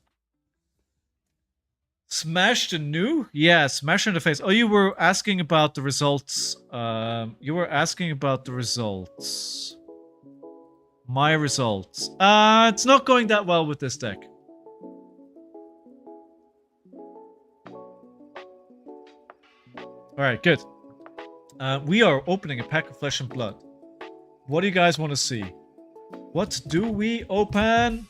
Speaker 1: Smash the new? Yeah, smash in the face. Oh, you were asking about the results. My results. It's not going that well with this deck. Alright, good. We are opening a pack of Flesh and Blood. What do you guys want to see? What do we open?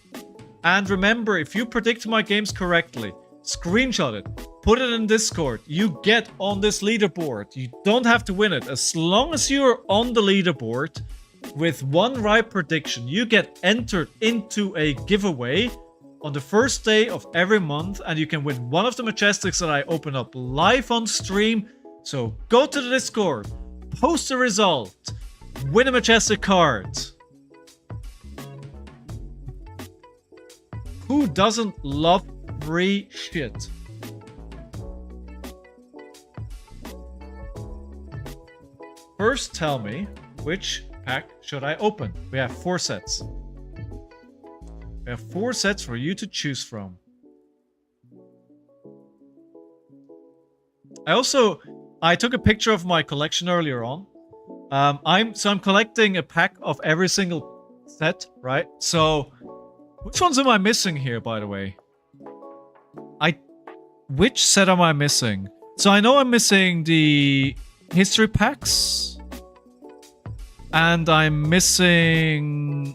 Speaker 1: And remember, if you predict my games correctly, screenshot it, put it in Discord. You get on this leaderboard. You don't have to win it. As long as you're on the leaderboard with one right prediction, you get entered into a giveaway on the first day of every month, and you can win one of the Majestics that I open up live on stream. So go to the Discord, post the result, win a Majestic card. Who doesn't love free shit? First, tell me, which pack should I open? We have 4 sets. We have 4 sets for you to choose from. I took a picture of my collection earlier on. I'm collecting a pack of every single set, right? So, which ones am I missing here, by the way? Which set am I missing? So I know I'm missing the history packs. And I'm missing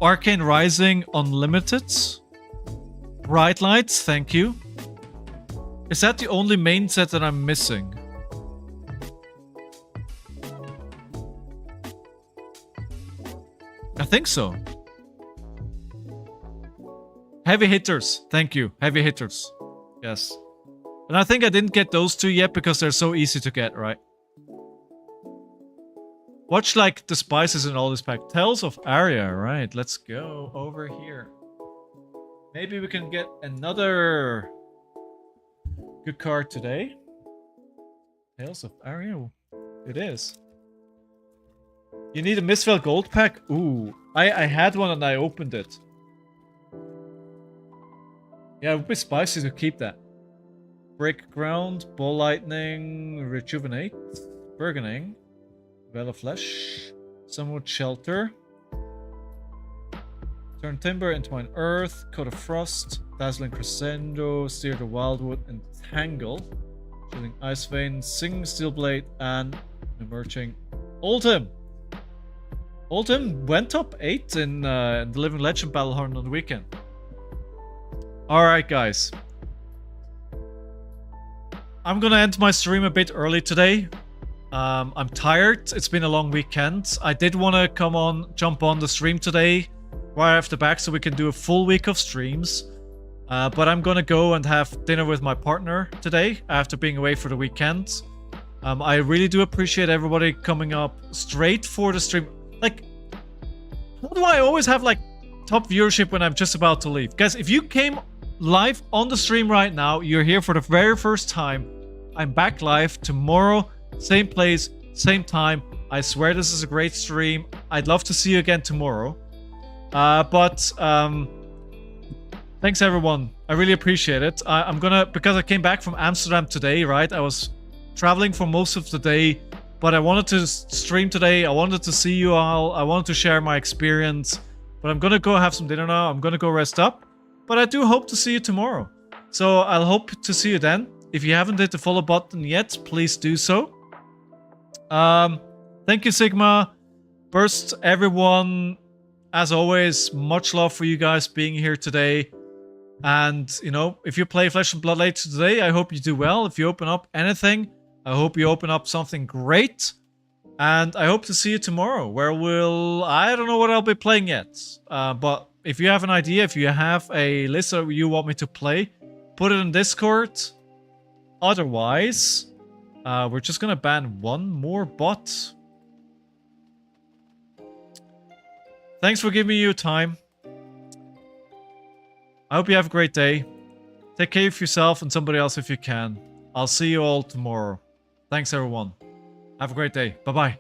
Speaker 1: Arcane Rising Unlimited. Bright Lights, thank you. Is that the only main set that I'm missing? I think so. Heavy hitters, thank you. Heavy hitters. Yes. And I think I didn't get those 2 yet because they're so easy to get, right? Watch like the spices in all this pack. Tales of Aria, right? Let's go over here. Maybe we can get another good card today. Tales of Aria. It is. You need a Misfell Gold pack? Ooh. I had one and I opened it. Yeah, it would be spicy to keep that. Break Ground, Ball Lightning, Rejuvenate, Burgeoning, Veil of Flesh, Somewhat Shelter, Turn Timber, Entwine Earth, Coat of Frost, Dazzling Crescendo, Steer the Wildwood, and Tangle, Shooting Ice Vein, Singing Steelblade, and Emerging Oldhim. Oldhim went top 8 in the Living Legend Battlehorn on the weekend. Alright guys. I'm gonna end my stream a bit early today. I'm tired. It's been a long weekend. I did want to jump on the stream today right after back so we can do a full week of streams. But I'm gonna go and have dinner with my partner today after being away for the weekend. I really do appreciate everybody coming up straight for the stream. Like, how do I always have like top viewership when I'm just about to leave? Guys, if you came live on the stream right now, you're here for the very first time. I'm back live tomorrow, same place, same time. I swear this is a great stream. I'd love to see you again tomorrow. Thanks everyone. I really appreciate it. I'm gonna, because I came back from Amsterdam today, right? I was traveling for most of the day, but I wanted to stream today. I wanted to see you all. I wanted to share my experience. But I'm gonna go have some dinner now. I'm gonna go rest up. But I do hope to see you tomorrow. So I'll hope to see you then. If you haven't hit the follow button yet, please do so. Thank you, Sigma. Burst, everyone. As always, much love for you guys being here today. And, you know, if you play Flesh and Blood later today, I hope you do well. If you open up anything, I hope you open up something great. And I hope to see you tomorrow, where I don't know what I'll be playing yet. But if you have an idea, if you have a list that you want me to play, put it in Discord. Otherwise, we're just gonna ban one more bot. Thanks for giving me your time. I hope you have a great day. Take care of yourself and somebody else if you can. I'll see you all tomorrow. Thanks everyone. Have a great day. Bye-bye.